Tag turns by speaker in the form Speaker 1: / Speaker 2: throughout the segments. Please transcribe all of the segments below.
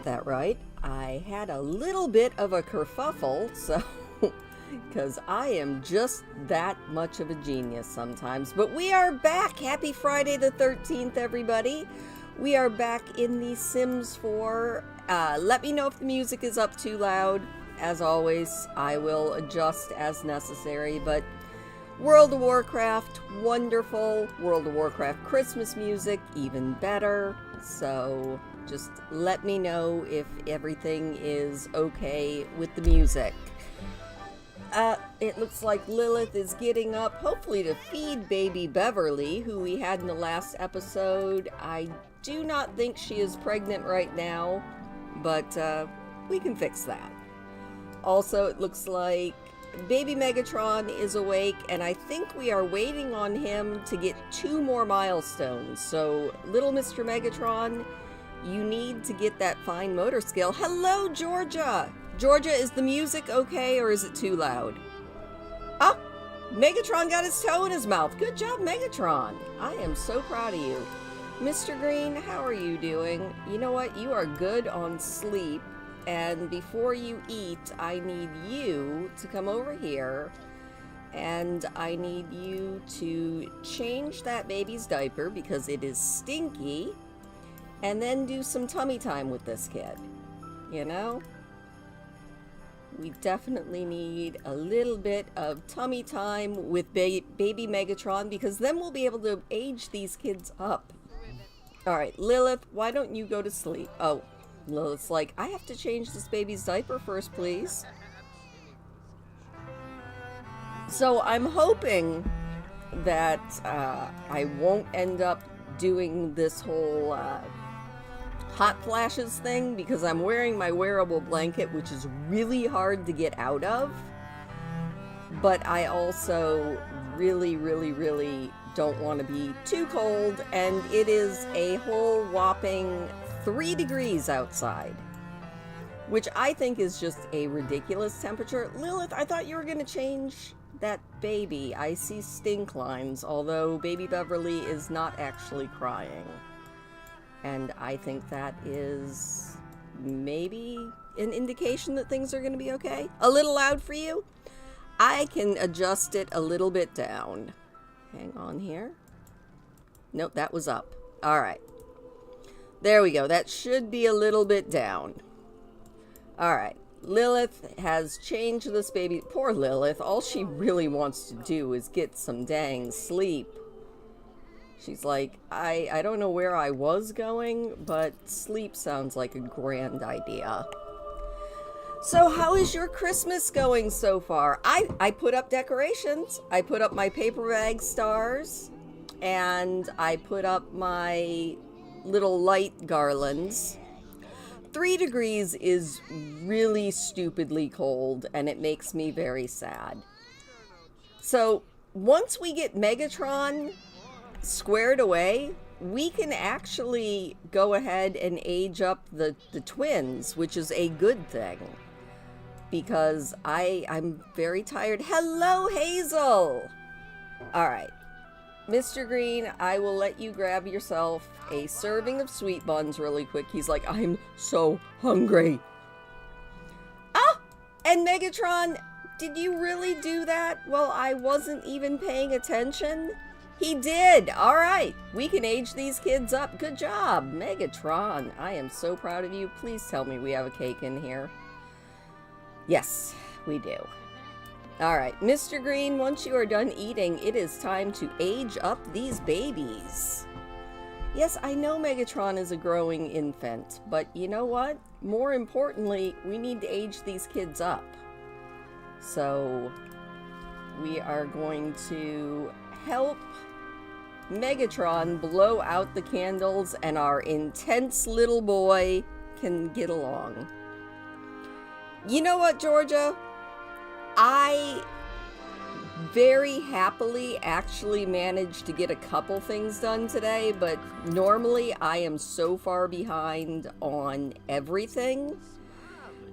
Speaker 1: That right? I had a little bit of a kerfuffle, so... because I am just that much of a genius sometimes. But we are back! Happy Friday the 13th, everybody! We are back in the Sims 4. Let me know if the music is up too loud. As always, I will adjust as necessary, but World of Warcraft, wonderful. World of Warcraft Christmas music, even better. So just let me know if everything is okay with the music. It looks like Lilith is getting up, hopefully to feed baby Beverly, who we had in the last episode. I do not think she is pregnant right now, but we can fix that. Also, it looks like baby Megatron is awake, and I think we are waiting on him to get 2 more milestones. So, little Mr. Megatron, you need to get that fine motor skill. Hello, Georgia! Georgia, is the music okay, or is it too loud? Oh, Megatron got his toe in his mouth. Good job, Megatron. I am so proud of you. Mr. Green, how are you doing? You know what? You are good on sleep. And before you eat, I need you to come over here. And I need you to change that baby's diaper because it is stinky. And then do some tummy time with this kid. You know? We definitely need a little bit of tummy time with baby Megatron, because then we'll be able to age these kids up. Alright, Lilith, why don't you go to sleep? Oh, Lilith's like, I have to change this baby's diaper first, please. So I'm hoping that I won't end up doing this whole hot flashes thing, because I'm wearing my wearable blanket, which is really hard to get out of. But I also really don't want to be too cold, and it is a whole whopping 3 degrees outside, which I think is just a ridiculous temperature. Lilith, I thought you were going to change that baby. I see stink lines, although baby Beverly is not actually crying. And I think that is maybe an indication that things are going to be okay. A little loud for you? I can adjust it a little bit down. Hang on here. Nope, that was up. All right. There we go. That should be a little bit down. All right. Lilith has changed this baby. Poor Lilith. All she really wants to do is get some dang sleep. She's like, I don't know where I was going, but sleep sounds like a grand idea. So how is your Christmas going so far? I put up decorations. I put up my paper bag stars, and I put up my little light garlands. 3 degrees is really stupidly cold, and it makes me very sad. So once we get Megatron squared away, we can actually go ahead and age up the twins, which is a good thing, because I'm very tired. Hello, Hazel! Alright, Mr. Green, I will let you grab yourself a serving of sweet buns really quick. He's like, I'm so hungry. Ah! And Megatron, did you really do that? Well, I wasn't even paying attention. He did! Alright, we can age these kids up. Good job, Megatron. I am so proud of you. Please tell me we have a cake in here. Yes, we do. Alright, Mr. Green, once you are done eating, it is time to age up these babies. Yes, I know Megatron is a growing infant, but you know what? More importantly, we need to age these kids up. So, we are going to help Megatron blow out the candles, and our intense little boy can get along. You know what, Georgia? I very happily actually managed to get a couple things done today, but normally I am so far behind on everything.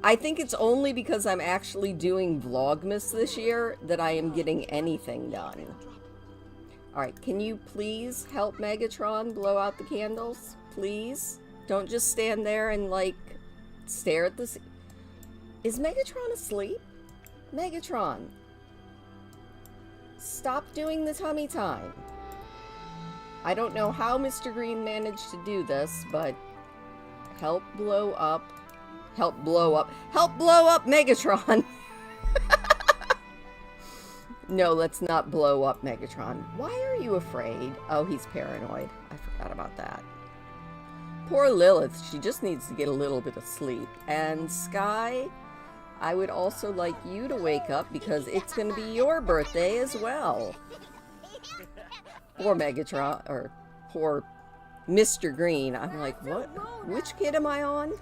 Speaker 1: I think it's only because I'm actually doing Vlogmas this year that I am getting anything done. Alright, can you please help Megatron blow out the candles? Please? Don't just stand there and, like, stare at the... Is Megatron asleep? Megatron! Stop doing the tummy time. I don't know how Mr. Green managed to do this, but help blow up Megatron! No, let's not blow up Megatron. Why are you afraid? Oh, he's paranoid. I forgot about that. Poor Lilith, she just needs to get a little bit of sleep. And Sky, I would also like you to wake up because it's going to be your birthday as well. Poor Megatron, or poor Mr. Green. I'm like, what? Which kid am I on?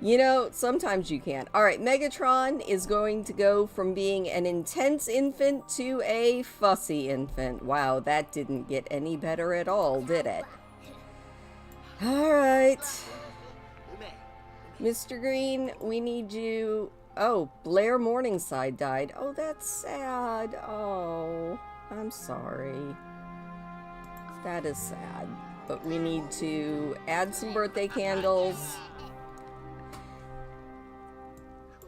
Speaker 1: You know, sometimes you can't. Alright, Megatron is going to go from being an intense infant to a fussy infant. Wow, that didn't get any better at all, did it? Alright. Mr. Green, we need you... Oh, Blair Morningside died. Oh, that's sad. Oh, I'm sorry. That is sad. But we need to add some birthday candles.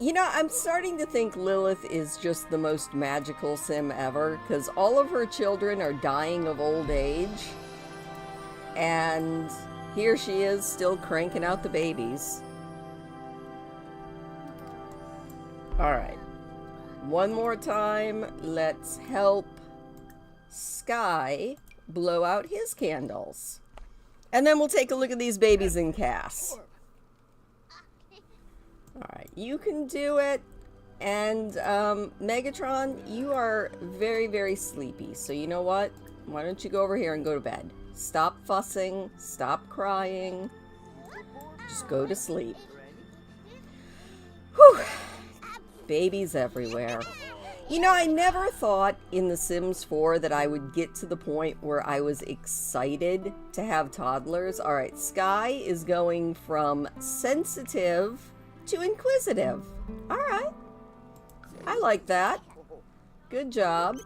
Speaker 1: You know, I'm starting to think Lilith is just the most magical sim ever, because all of her children are dying of old age, and here she is still cranking out the babies. Alright, one more time, let's help Sky blow out his candles. And then we'll take a look at these babies in Cass. Alright, you can do it. And, Megatron, you are very, very sleepy. So you know what? Why don't you go over here and go to bed? Stop fussing. Stop crying. Just go to sleep. Whew. Babies everywhere. You know, I never thought in The Sims 4 that I would get to the point where I was excited to have toddlers. Alright, Sky is going from sensitive to inquisitive. Alright. I like that. Good job.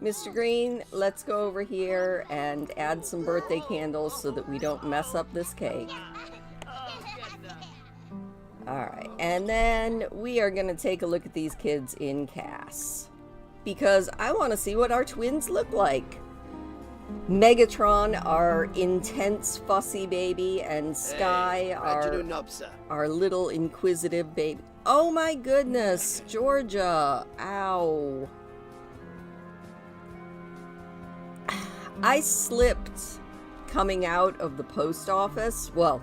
Speaker 1: Mr. Green, let's go over here and add some birthday candles so that we don't mess up this cake. Alright, and then we are going to take a look at these kids in Cass. Because I want to see what our twins look like. Megatron, our intense fussy baby, and Sky, our little inquisitive baby. Oh my goodness, Georgia. Ow. I slipped coming out of the post office. Well,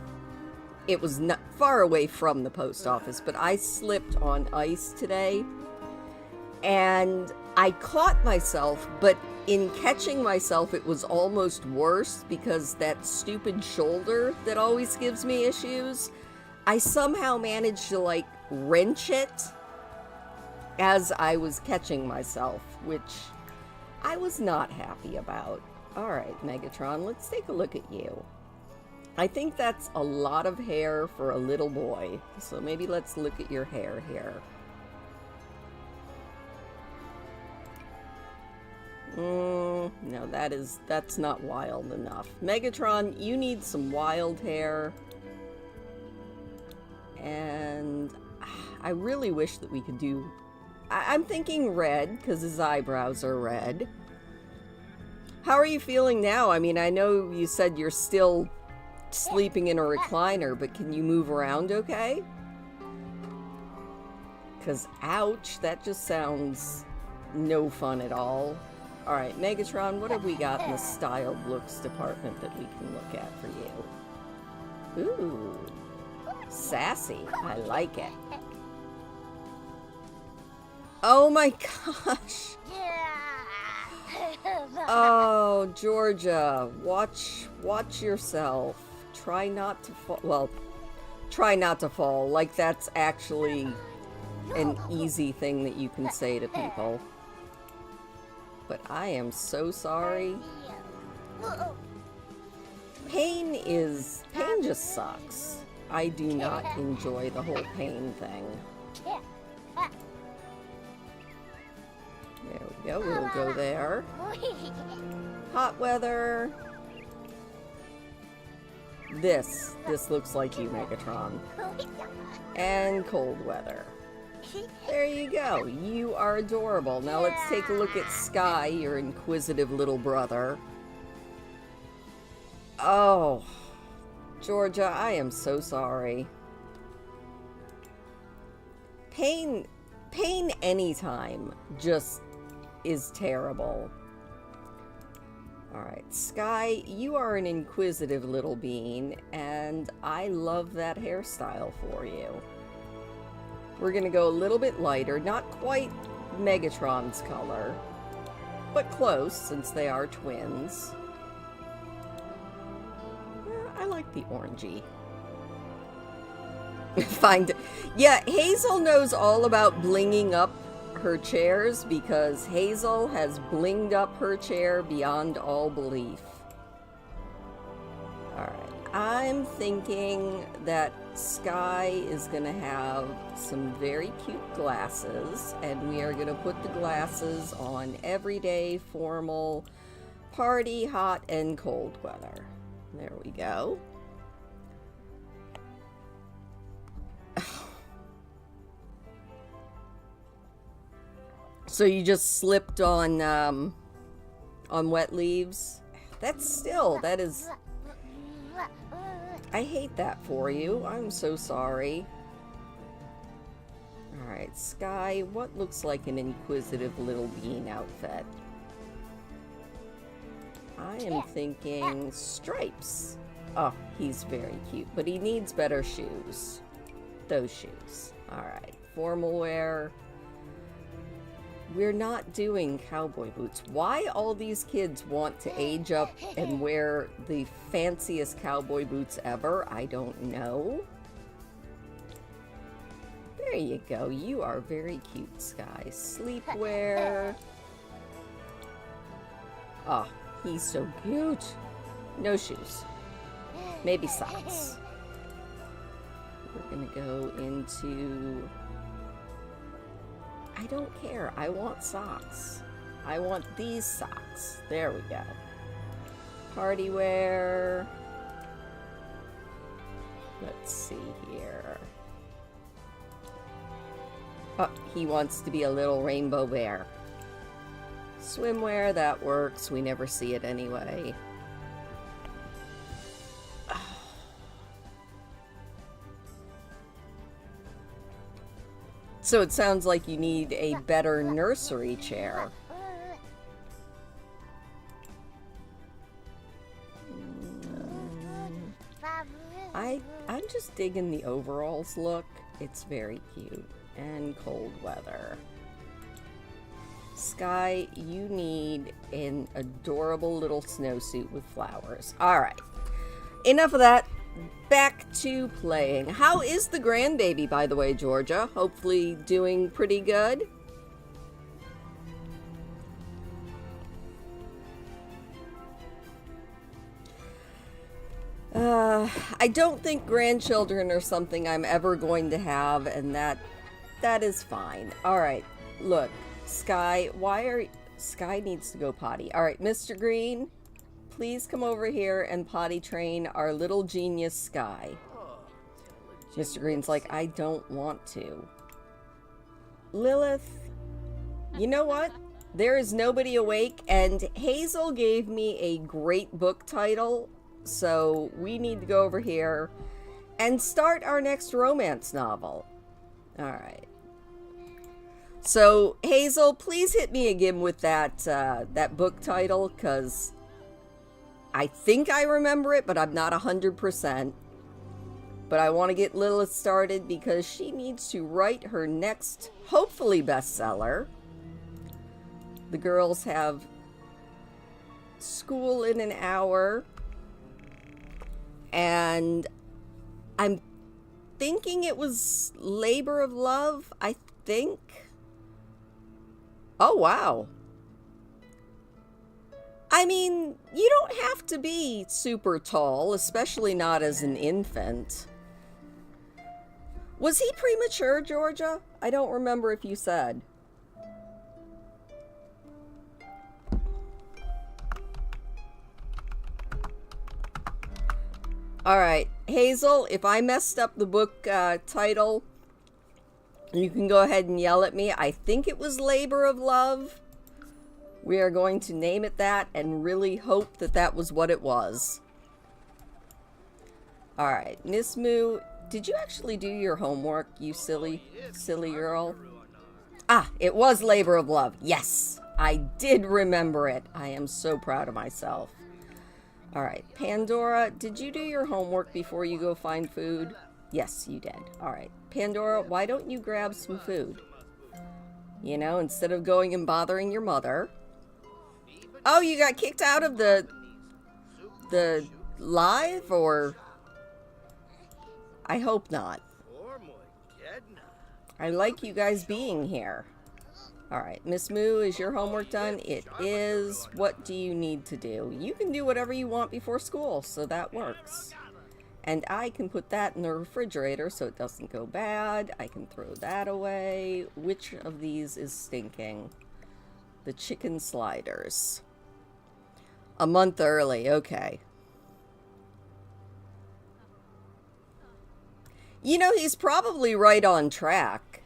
Speaker 1: it was not far away from the post office, but I slipped on ice today. And I caught myself, but in catching myself, it was almost worse because that stupid shoulder that always gives me issues, I somehow managed to, like, wrench it as I was catching myself, which I was not happy about. Alright, Megatron, let's take a look at you. I think that's a lot of hair for a little boy, so maybe let's look at your hair here. No, that's not wild enough. Megatron, you need some wild hair. And I really wish that we could do... I'm thinking red, because his eyebrows are red. How are you feeling now? I mean, I know you said you're still sleeping in a recliner, but can you move around okay? Because, ouch, that just sounds no fun at all. Alright, Megatron, what have we got in the styled looks department that we can look at for you? Ooh, sassy. I like it. Oh my gosh. Oh, Georgia, watch yourself. Try not to fall. Well, try not to fall. Like, that's actually an easy thing that you can say to people. But I am so sorry. Pain just sucks. I do not enjoy the whole pain thing. There we go, we'll go there. Hot weather. This looks like you, Megatron. And cold weather. There you go. You are adorable. Now let's take a look at Sky, your inquisitive little brother. Oh, Georgia, I am so sorry. Pain anytime just is terrible. Alright, Sky, you are an inquisitive little bean, and I love that hairstyle for you. We're gonna go a little bit lighter, not quite Megatron's color, but close, since they are twins. I like the orangey. Yeah, Hazel knows all about blinging up her chairs because Hazel has blinged up her chair beyond all belief. Alright, I'm thinking that Sky is going to have some very cute glasses, and we are going to put the glasses on everyday, formal, party, hot, and cold weather. There we go. So you just slipped on wet leaves? That is... I hate that for you. I'm so sorry. Alright, Sky, what looks like an inquisitive little bean outfit? I am thinking stripes. Oh, he's very cute, but he needs better shoes. Those shoes. Alright, formal wear. We're not doing cowboy boots. Why all these kids want to age up and wear the fanciest cowboy boots ever, I don't know. There you go. You are very cute, Sky. Sleepwear. Oh, he's so cute. No shoes. Maybe socks. We're gonna go into... I don't care. I want socks. I want these socks. There we go. Party wear. Let's see here. Oh, he wants to be a little rainbow bear. Swimwear, that works. We never see it anyway. So it sounds like you need a better nursery chair. I'm just digging the overalls look. It's very cute. And cold weather. Sky, you need an adorable little snowsuit with flowers. Alright. Enough of that. Back to playing. How is the grandbaby, by the way, Georgia? Hopefully doing pretty good. I don't think grandchildren are something I'm ever going to have, and that is fine. Alright, look, Sky, Sky needs to go potty. Alright, Mr. Green, please come over here and potty train our little genius Sky. Mr. Green's like, I don't want to. Lilith, you know what? There is nobody awake, and Hazel gave me a great book title, so we need to go over here and start our next romance novel. Alright. So, Hazel, please hit me again with that, that book title, because I think I remember it, but I'm not 100%. But I want to get Lilith started because she needs to write her next, hopefully, bestseller. The girls have school in an hour. And I'm thinking it was Labor of Love, I think. Oh, wow. I mean, you don't have to be super tall, especially not as an infant. Was he premature, Georgia? I don't remember if you said. Alright, Hazel, if I messed up the book title, you can go ahead and yell at me. I think it was Labor of Love. We are going to name it that and really hope that that was what it was. Alright, Miss Moo, did you actually do your homework, you silly girl? Ah, it was Labor of Love. Yes, I did remember it. I am so proud of myself. Alright, Pandora, did you do your homework before you go find food? Yes, you did. Alright, Pandora, why don't you grab some food? You know, instead of going and bothering your mother. Oh, you got kicked out of the live, or? I hope not. I like you guys being here. Alright, Miss Moo, is your homework done? It is. What do you need to do? You can do whatever you want before school, so that works. And I can put that in the refrigerator so it doesn't go bad. I can throw that away. Which of these is stinking? The chicken sliders. A month early, okay. You know, he's probably right on track.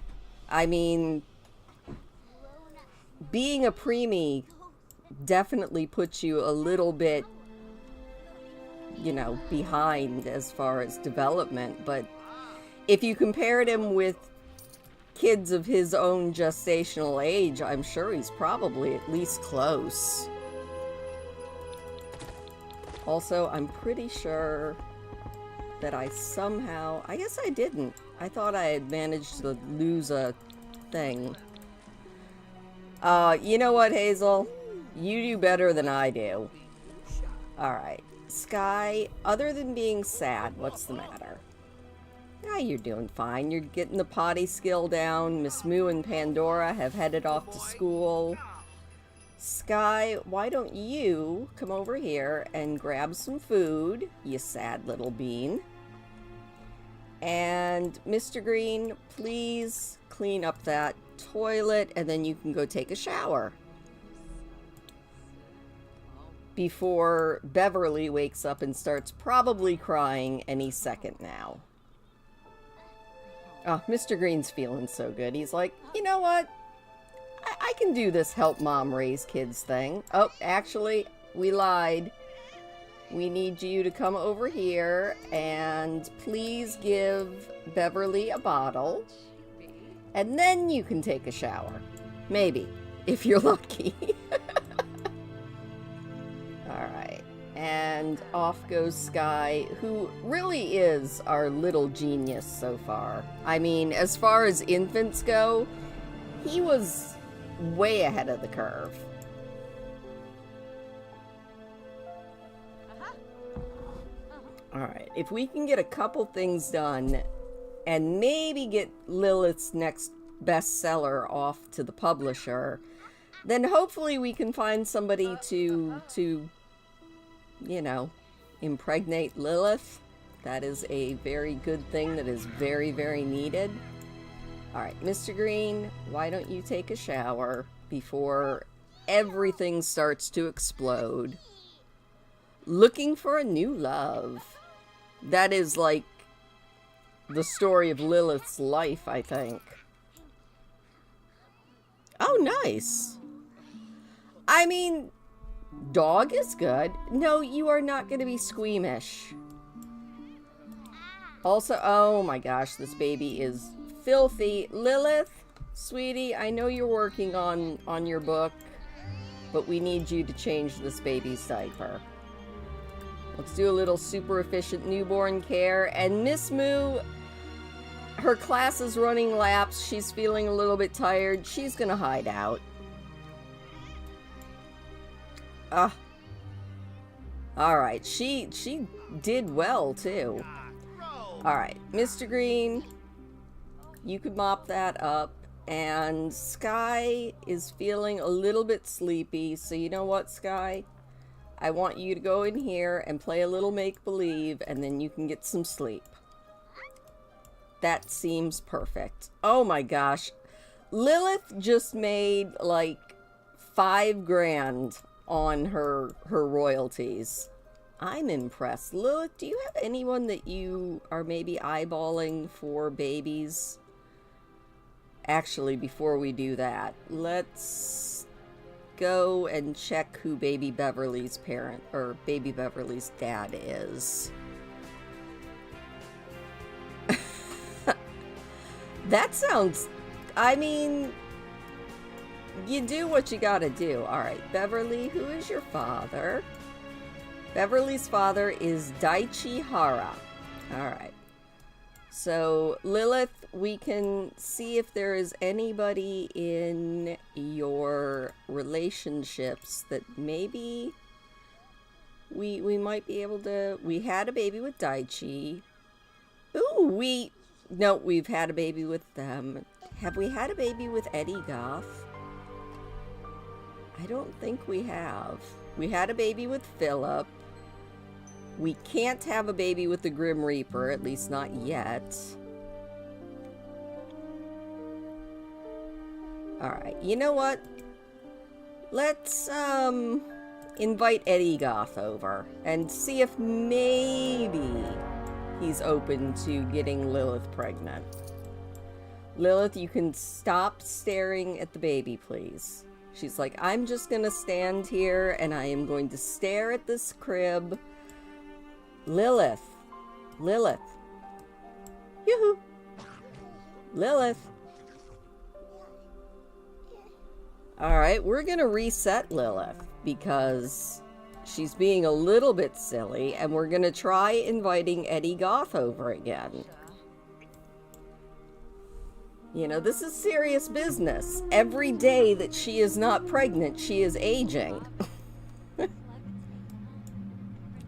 Speaker 1: I mean, being a preemie definitely puts you a little bit, you know, behind as far as development. But if you compared him with kids of his own gestational age, I'm sure he's probably at least close. Also, I'm pretty sure that I somehow... I guess I didn't. I thought I had managed to lose a thing. You know what, Hazel? You do better than I do. Alright. Sky, other than being sad, what's the matter? Ah, you're doing fine. You're getting the potty skill down. Miss Moo and Pandora have headed off to school. Sky, why don't you come over here and grab some food, you sad little bean. And Mr. Green, please clean up that toilet and then you can go take a shower. Before Beverly wakes up and starts probably crying any second now. Oh, Mr. Green's feeling so good. He's like, you know what? I can do this help mom raise kids thing. Oh, actually, we lied. We need you to come over here and please give Beverly a bottle. And then you can take a shower. Maybe, if you're lucky. Alright. And off goes Sky, who really is our little genius so far. I mean, as far as infants go, he was way ahead of the curve. Alright, if we can get a couple things done and maybe get Lilith's next bestseller off to the publisher, then hopefully we can find somebody to you know, impregnate Lilith. That is a very good thing that is very, very needed. Alright, Mr. Green, why don't you take a shower before everything starts to explode? Looking for a new love. That is like the story of Lilith's life, I think. Oh, nice. I mean, dog is good. No, you are not going to be squeamish. Also, oh my gosh, this baby is filthy. Lilith, sweetie, I know you're working on your book, but we need you to change this baby's diaper. Let's do a little super efficient newborn care. And Miss Moo, her class is running laps. She's feeling a little bit tired. She's gonna hide out. Alright, she did well too. Alright, Mr. Green, you could mop that up. And Sky is feeling a little bit sleepy. So you know what, Sky? I want you to go in here and play a little make-believe, and then you can get some sleep. That seems perfect. Oh my gosh. Lilith just made like $5 grand on her royalties. I'm impressed. Lilith, do you have anyone that you are maybe eyeballing for babies? Actually, before we do that, let's go and check who Baby Beverly's parent, or Baby Beverly's dad is. That sounds... I mean... You do what you gotta do. Alright, Beverly, who is your father? Beverly's father is Daichi Hara. Alright. So, Lilith, we can see if there is anybody in your relationships that maybe we might be able to... We had a baby with Daichi. Ooh, no, we've had a baby with them. Have we had a baby with Eddie Goth? I don't think we have. We had a baby with Philip. We can't have a baby with the Grim Reaper, at least not yet. Alright, you know what? Let's, invite Eddie Goth over and see if maybe he's open to getting Lilith pregnant. Lilith, you can stop staring at the baby, please. She's like, I'm just gonna stand here and I am going to stare at this crib. Lilith. Lilith. Yoo-hoo. Lilith. Alright, we're gonna reset Lilith because she's being a little bit silly, and we're gonna try inviting Eddie Goth over again. You know, this is serious business. Every day that she is not pregnant, she is aging.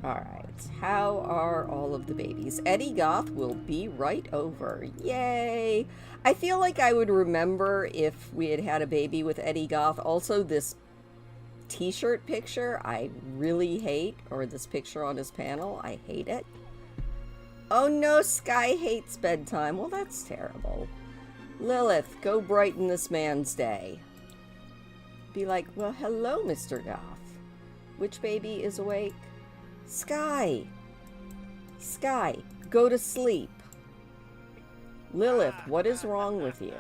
Speaker 1: Alright, how are all of the babies? Eddie Goth will be right over. Yay! I feel like I would remember if we had had a baby with Eddie Goth. Also, this t-shirt picture I really hate, or this picture on his panel, I hate it. Oh no, Sky hates bedtime. Well, that's terrible. Lilith, go brighten this man's day. Be like, well, hello, Mr. Goth. Which baby is awake? Sky! Sky, go to sleep. Lilith, what is wrong with you?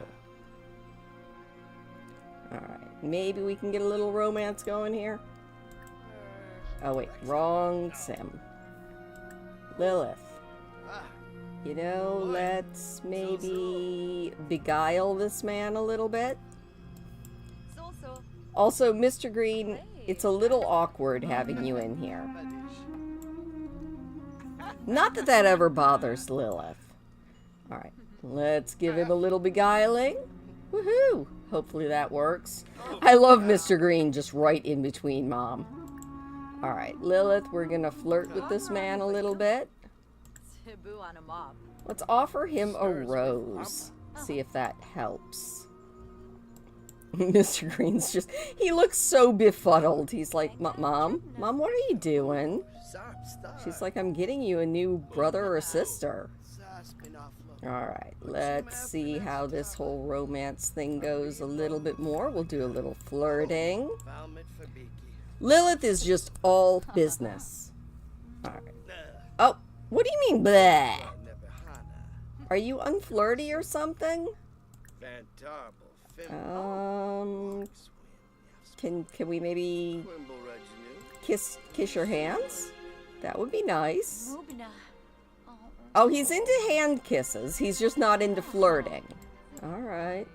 Speaker 1: Alright, maybe we can get a little romance going here. Oh wait, wrong sim. Lilith. You know, let's maybe beguile this man a little bit. Also, Mr. Green, it's a little awkward having you in here. Not that that ever bothers Lilith. Alright, let's give him a little beguiling. Woohoo! Hopefully that works. I love Mr. Green just right in between Mom. Alright, Lilith, we're gonna flirt with this man a little bit. Let's offer him a rose. See if that helps. Mr. Green's just... He looks so befuddled. He's like, Mom, what are you doing? She's like, I'm getting you a new brother or sister. Alright, let's see how this whole romance thing goes a little bit more. We'll do a little flirting. Lilith is just all business. Alright. Oh, what do you mean, bleh? Are you unflirty or something? Can we maybe kiss your hands? That would be nice. Oh, he's into hand kisses. He's just not into flirting. Alright.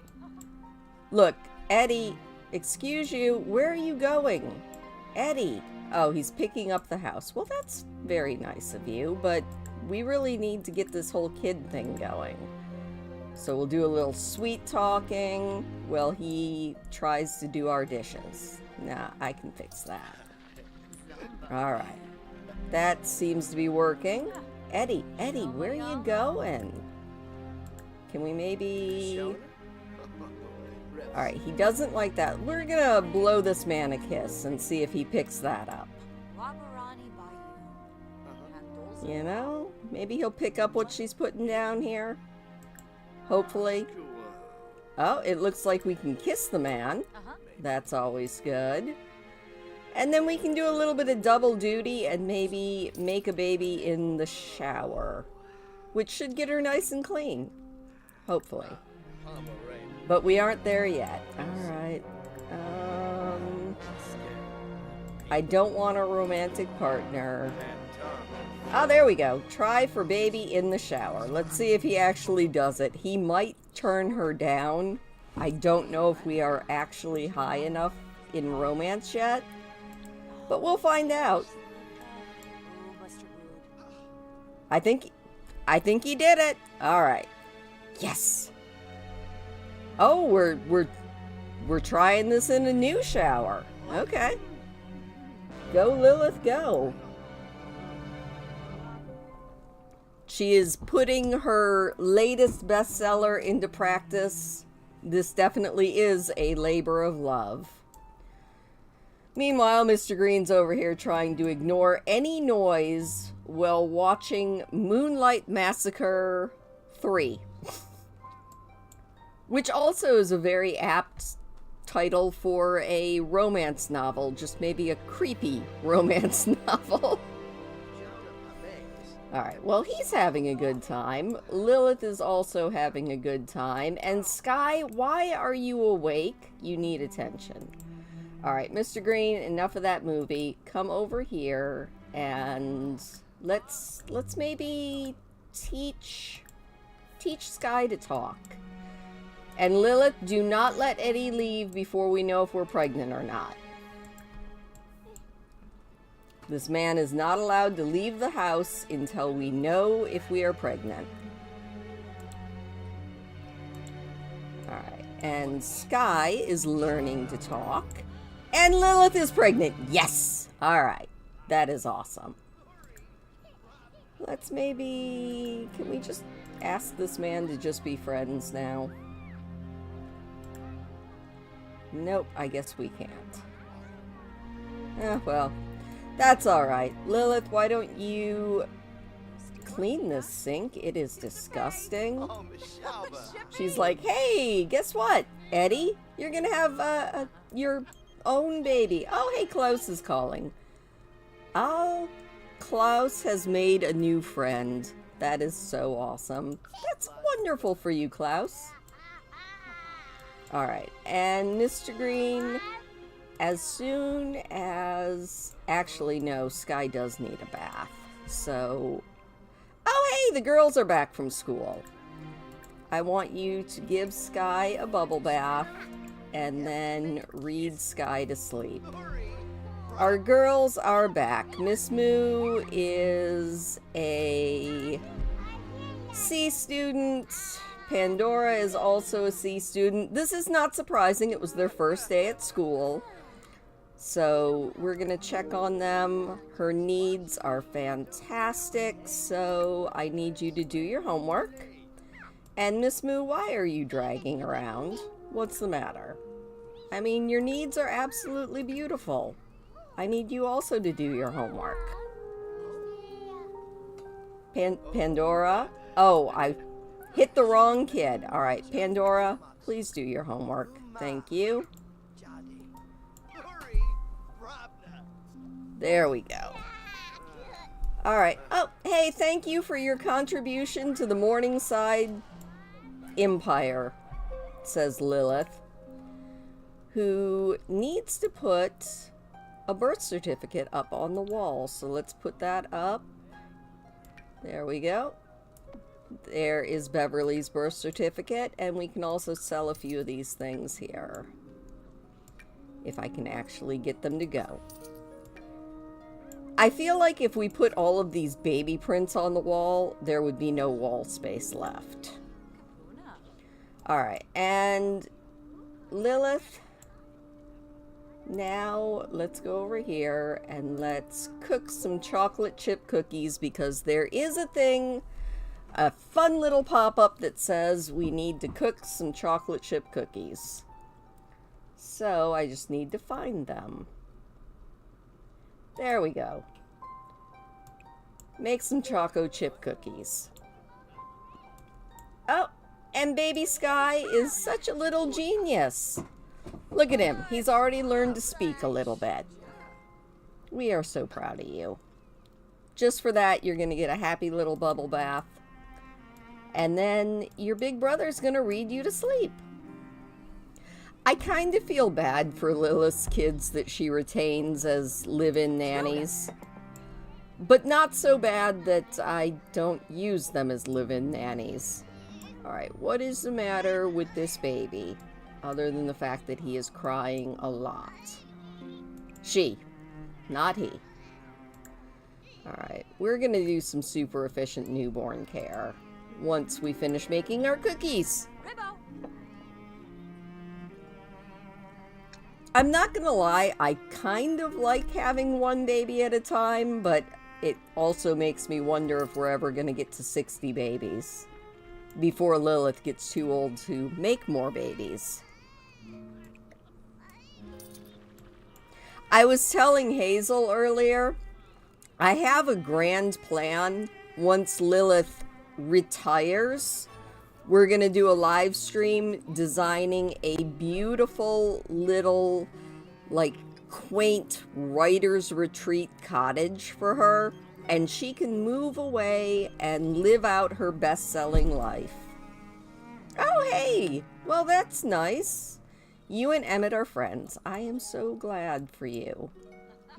Speaker 1: Look, Eddie, excuse you, where are you going? Eddie. Oh, he's picking up the house. Well, that's very nice of you, but we really need to get this whole kid thing going. So we'll do a little sweet talking while he tries to do our dishes. Nah, I can fix that. Alright. That seems to be working. Eddie, where are you going? Can we maybe... Alright, he doesn't like that. We're gonna blow this man a kiss and see if he picks that up. You know, maybe he'll pick up what she's putting down here. Hopefully. Oh, it looks like we can kiss the man. That's always good. And then we can do a little bit of double duty and maybe make a baby in the shower, which should get her nice and clean. Hopefully. But we aren't there yet. Alright. I don't want a romantic partner. Oh, there we go. Try for baby in the shower. Let's see if he actually does it. He might turn her down. I don't know if we are actually high enough in romance yet. But we'll find out. I think he did it. All right. Yes. Oh, we're trying this in a new shower. Okay. Go, Lilith, go. She is putting her latest bestseller into practice. This definitely is a labor of love. Meanwhile, Mr. Green's over here trying to ignore any noise while watching Moonlight Massacre 3. Which also is a very apt title for a romance novel, just maybe a creepy romance novel. Alright, well, he's having a good time. Lilith is also having a good time. And Sky, why are you awake? You need attention. Alright, Mr. Green, enough of that movie. Come over here and let's maybe teach Sky to talk. And Lilith, do not let Eddie leave before we know if we're pregnant or not. This man is not allowed to leave the house until we know if we are pregnant. Alright, and Sky is learning to talk. And Lilith is pregnant. Yes! Alright, that is awesome. Let's maybe... Can we just ask this man to just be friends now? Nope, I guess we can't. Well, that's alright. Lilith, why don't you clean this sink? It is disgusting. She's like, hey, guess what, Eddie? You're gonna have your own baby. Oh, hey, Klaus is calling. Oh, Klaus has made a new friend. That is so awesome. That's wonderful for you, Klaus. Alright, and Mr. Green, as soon as... Actually, no, Sky does need a bath. So... Oh, hey, the girls are back from school. I want you to give Sky a bubble bath and then read Sky to sleep. Our girls are back. Miss Moo is a C student. Pandora is also a C student. This is not surprising. It was their first day at school. So we're going to check on them. Her needs are fantastic. So I need you to do your homework. And Miss Moo, why are you dragging around? What's the matter? I mean, your needs are absolutely beautiful. I need you also to do your homework. Pandora? Oh, I hit the wrong kid. All right, Pandora, please do your homework. Thank you. There we go. All right. Oh, hey, thank you for your contribution to the Morningside Empire, says Lilith, who needs to put a birth certificate up on the wall. So let's put that up. There we go. There is Beverly's birth certificate, and we can also sell a few of these things here. If I can actually get them to go. I feel like if we put all of these baby prints on the wall, there would be no wall space left. Alright, and Lilith, now let's go over here and let's cook some chocolate chip cookies, because there is a thing, a fun little pop-up that says we need to cook some chocolate chip cookies. So I just need to find them. There we go. Make some choco chip cookies. Oh, and baby Sky is such a little genius. Look at him. He's already learned to speak a little bit. We are so proud of you. Just for that, you're going to get a happy little bubble bath. And then your big brother's going to read you to sleep. I kind of feel bad for Lilith's kids that she retains as live-in nannies. But not so bad that I don't use them as live-in nannies. Alright, what is the matter with this baby? Other than the fact that he is crying a lot. She, not he. Alright, we're gonna do some super efficient newborn care once we finish making our cookies. I'm not gonna lie, I kind of like having one baby at a time, but it also makes me wonder if we're ever gonna get to 60 babies before Lilith gets too old to make more babies. I was telling Hazel earlier, I have a grand plan. Once Lilith retires, we're gonna do a live stream designing a beautiful little, like, quaint writer's retreat cottage for her, and she can move away and live out her best-selling life. Oh, hey! Well, that's nice. You and Emmett are friends. I am so glad for you.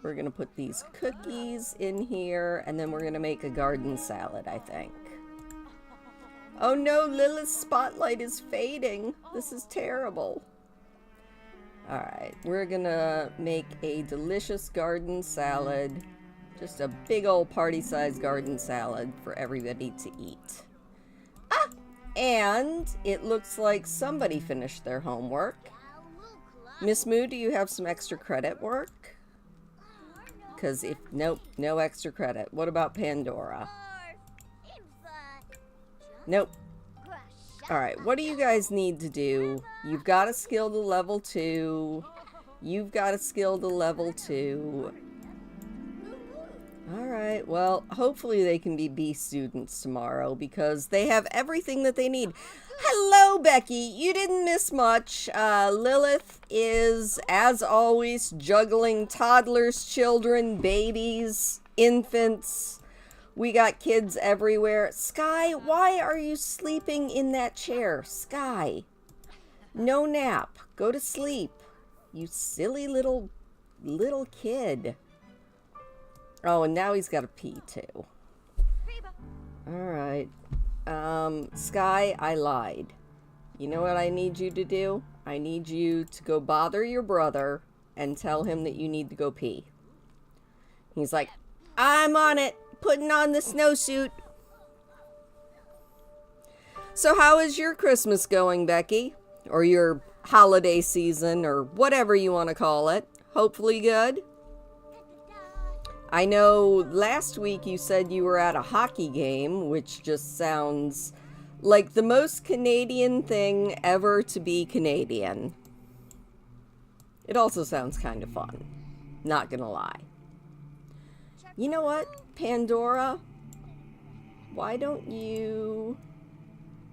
Speaker 1: We're gonna put these cookies in here, and then we're gonna make a garden salad, I think. Oh no, Lilith's spotlight is fading. This is terrible. Alright, we're gonna make a delicious garden salad. Just a big old party-sized garden salad for everybody to eat. Ah! And it looks like somebody finished their homework. Miss Moo, do you have some extra credit work? Because if, nope, no extra credit. What about Pandora? Nope. Alright, what do you guys need to do? You've got a skill to level 2. You've got a skill to level 2. Alright, well, hopefully they can be B students tomorrow because they have everything that they need. Hello, Becky! You didn't miss much. Lilith is, as always, juggling toddlers, children, babies, infants. We got kids everywhere. Sky, why are you sleeping in that chair? Sky, no nap. Go to sleep. You silly little kid. Oh, and now he's got to pee too. Alright. Sky, I lied. You know what I need you to do? I need you to go bother your brother and tell him that you need to go pee. He's like, I'm on it. Putting on the snowsuit. So how is your Christmas going, Becky? Or your holiday season, or whatever you want to call it. Hopefully good. I know last week you said you were at a hockey game, which just sounds like the most Canadian thing ever to be Canadian. It also sounds kind of fun. Not gonna lie. You know what, Pandora? Why don't you...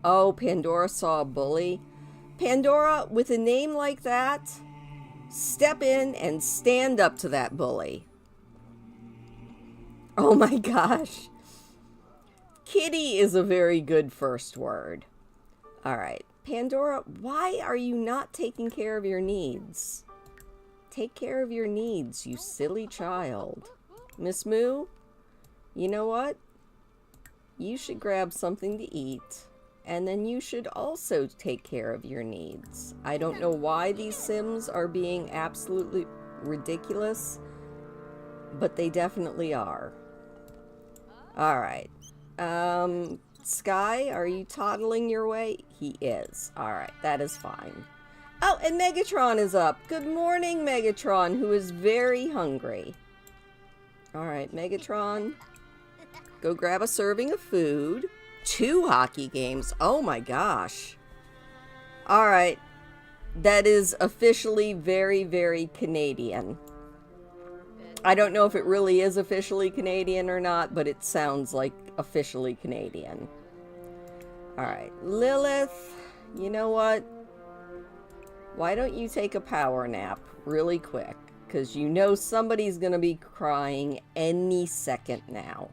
Speaker 1: Oh, Pandora saw a bully. Pandora, with a name like that, step in and stand up to that bully. Oh my gosh. Kitty is a very good first word. Alright, Pandora, why are you not taking care of your needs? Take care of your needs, you silly child. Miss Moo, you know what? You should grab something to eat, and then you should also take care of your needs. I don't know why these Sims are being absolutely ridiculous, but they definitely are. Alright. Sky, are you toddling your way? He is. Alright, that is fine. Oh, and Megatron is up. Good morning, Megatron, who is very hungry. Alright, Megatron, go grab a serving of food. 2 hockey games. Oh my gosh. Alright, that is officially very, very Canadian. I don't know if it really is officially Canadian or not, but it sounds like officially Canadian. Alright, Lilith, you know what? Why don't you take a power nap really quick? because you know somebody's gonna be crying any second now.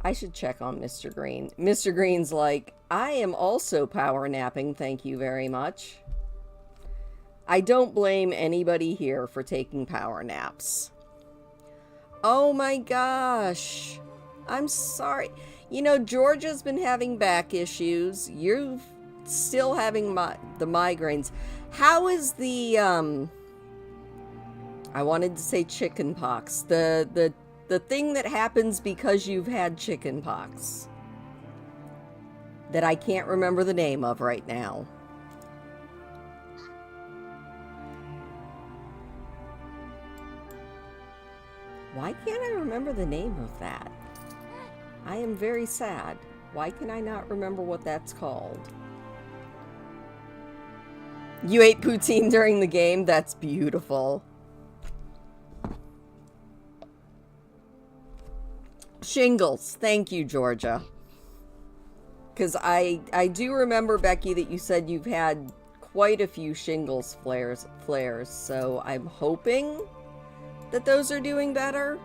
Speaker 1: I should check on Mr. Green. Mr. Green's like, I am also power napping, thank you very much. I don't blame anybody here for taking power naps. Oh my gosh. I'm sorry. You know, Georgia's been having back issues. You're still having the migraines. How is the, I wanted to say chicken pox. The thing that happens because you've had chicken pox. That I can't remember the name of right now. Why can't I remember the name of that? I am very sad. Why can I not remember what that's called? You ate poutine during the game? That's beautiful. Shingles. Thank you, Georgia. Because I do remember, Becky, that you said you've had quite a few shingles flares, so I'm hoping that those are doing better.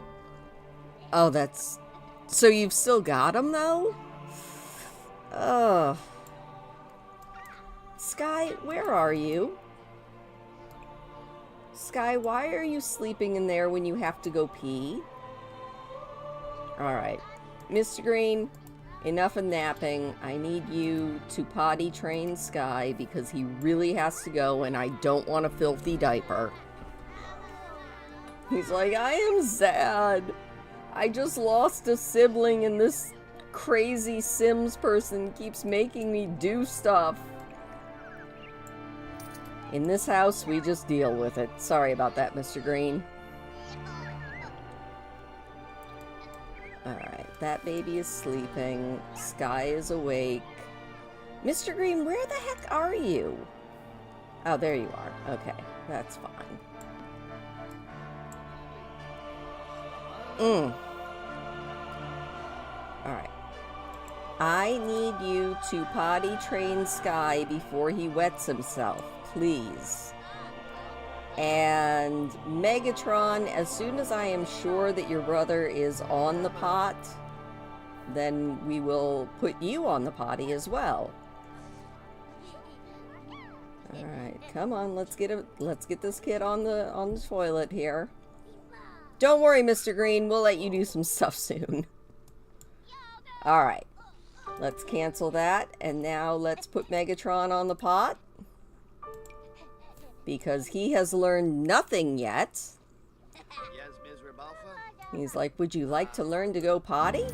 Speaker 1: Oh, that's... So you've still got them, though? Ugh. Sky, where are you? Sky, why are you sleeping in there when you have to go pee? Alright. Mr. Green, enough of napping. I need you to potty train Sky because he really has to go and I don't want a filthy diaper. He's like, I am sad. I just lost a sibling and this crazy Sims person keeps making me do stuff. In this house, we just deal with it. Sorry about that, Mr. Green. Alright, that baby is sleeping. Sky is awake. Mr. Green, where the heck are you? Oh, there you are. Okay, that's fine. Alright. I need you to potty train Sky before he wets himself, please. And Megatron, as soon as I am sure that your brother is on the pot, then we will put you on the potty as well. Alright, come on, let's get this kid on the toilet here. Don't worry, Mr. Green, we'll let you do some stuff soon. Alright. Let's cancel that, and now let's put Megatron on the pot. Because he has learned nothing yet. He's like, would you like to learn to go potty?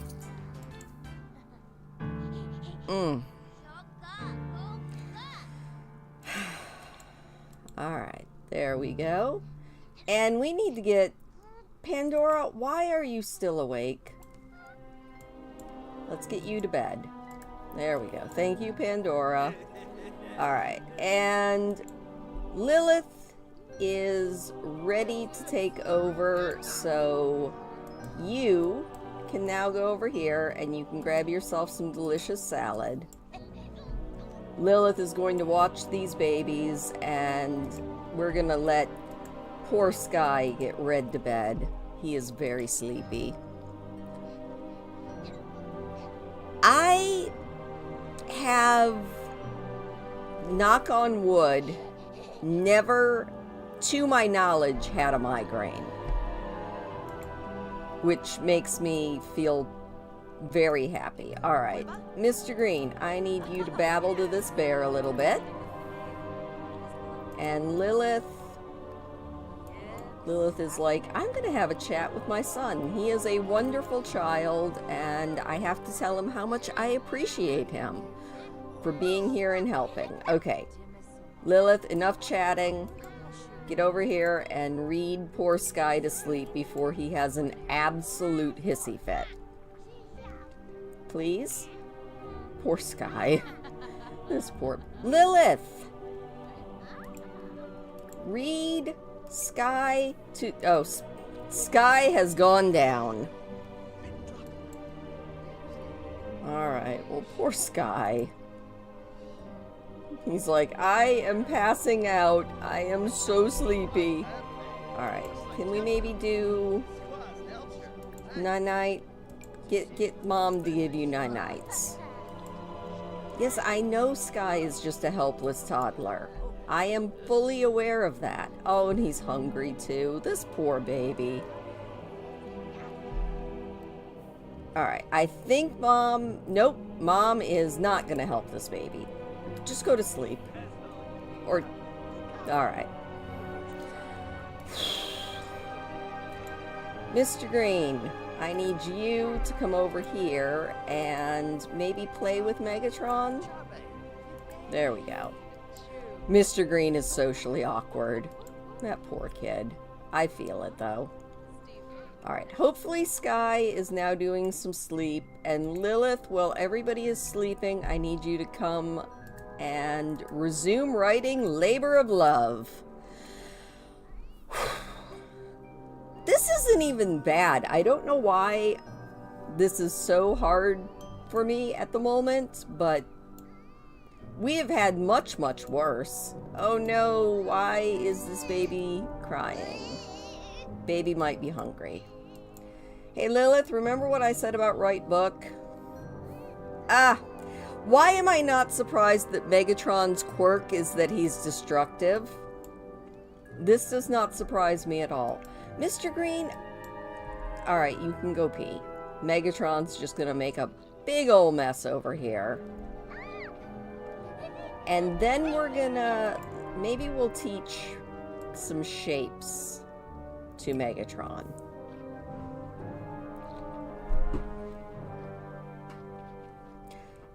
Speaker 1: Alright, there we go. And we need to get... Pandora, why are you still awake? Let's get you to bed. There we go. Thank you, Pandora. Alright, and Lilith is ready to take over, so you can now go over here and you can grab yourself some delicious salad. Lilith is going to watch these babies, and we're gonna let poor Sky get read to bed. He is very sleepy. I have, knock on wood, never, to my knowledge, had a migraine. Which makes me feel very happy. Alright, Mr. Green, I need you to babble to this bear a little bit. And Lilith is like, I'm gonna have a chat with my son. He is a wonderful child, and I have to tell him how much I appreciate him for being here and helping. Okay, Lilith, enough chatting. Get over here and read poor Sky to sleep before he has an absolute hissy fit. Please? Poor Sky. This poor... Lilith! Read Sky to... Oh, Sky has gone down. Alright, well, poor Sky. He's like, I am passing out. I am so sleepy. Alright, can we maybe do night-night? Get Mom to give you night-nights. Yes, I know Sky is just a helpless toddler. I am fully aware of that. Oh, and he's hungry too. This poor baby. Alright, I think Mom... Nope, Mom is not gonna help this baby. Just go to sleep. Or... Alright. Mr. Green, I need you to come over here and maybe play with Megatron. There we go. Mr. Green is socially awkward. That poor kid. I feel it, though. Alright, hopefully Sky is now doing some sleep. And Lilith, while everybody is sleeping, I need you to come and resume writing Labor of Love. This isn't even bad. I don't know why this is so hard for me at the moment, but we have had much, much worse. Oh no, why is this baby crying? Baby might be hungry. Hey Lilith, remember what I said about write book? Ah, why am I not surprised that Megatron's quirk is that he's destructive? This does not surprise me at all. Mr. Green, alright, you can go pee. Megatron's just gonna make a big old mess over here. And then we're gonna, maybe we'll teach some shapes to Megatron.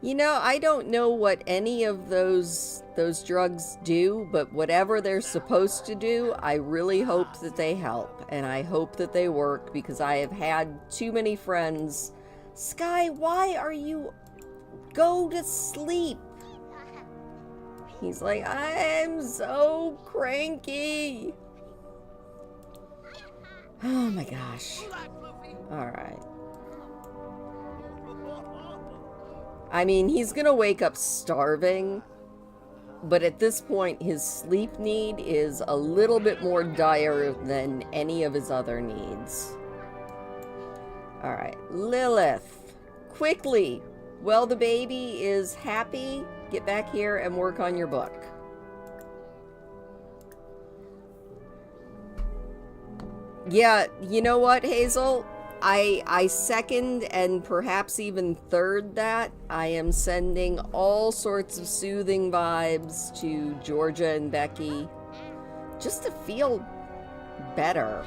Speaker 1: You know, I don't know what any of those drugs do, but whatever they're supposed to do, I really hope that they help. And I hope that they work, because I have had too many friends. Sky, why are you... Go to sleep. He's like, I'm so cranky. Oh my gosh. Alright. I mean, he's gonna wake up starving, but at this point, his sleep need is a little bit more dire than any of his other needs. Alright, Lilith, quickly, while the baby is happy, get back here and work on your book. Yeah, you know what, Hazel? I second and perhaps even third that. I am sending all sorts of soothing vibes to Georgia and Becky just to feel better.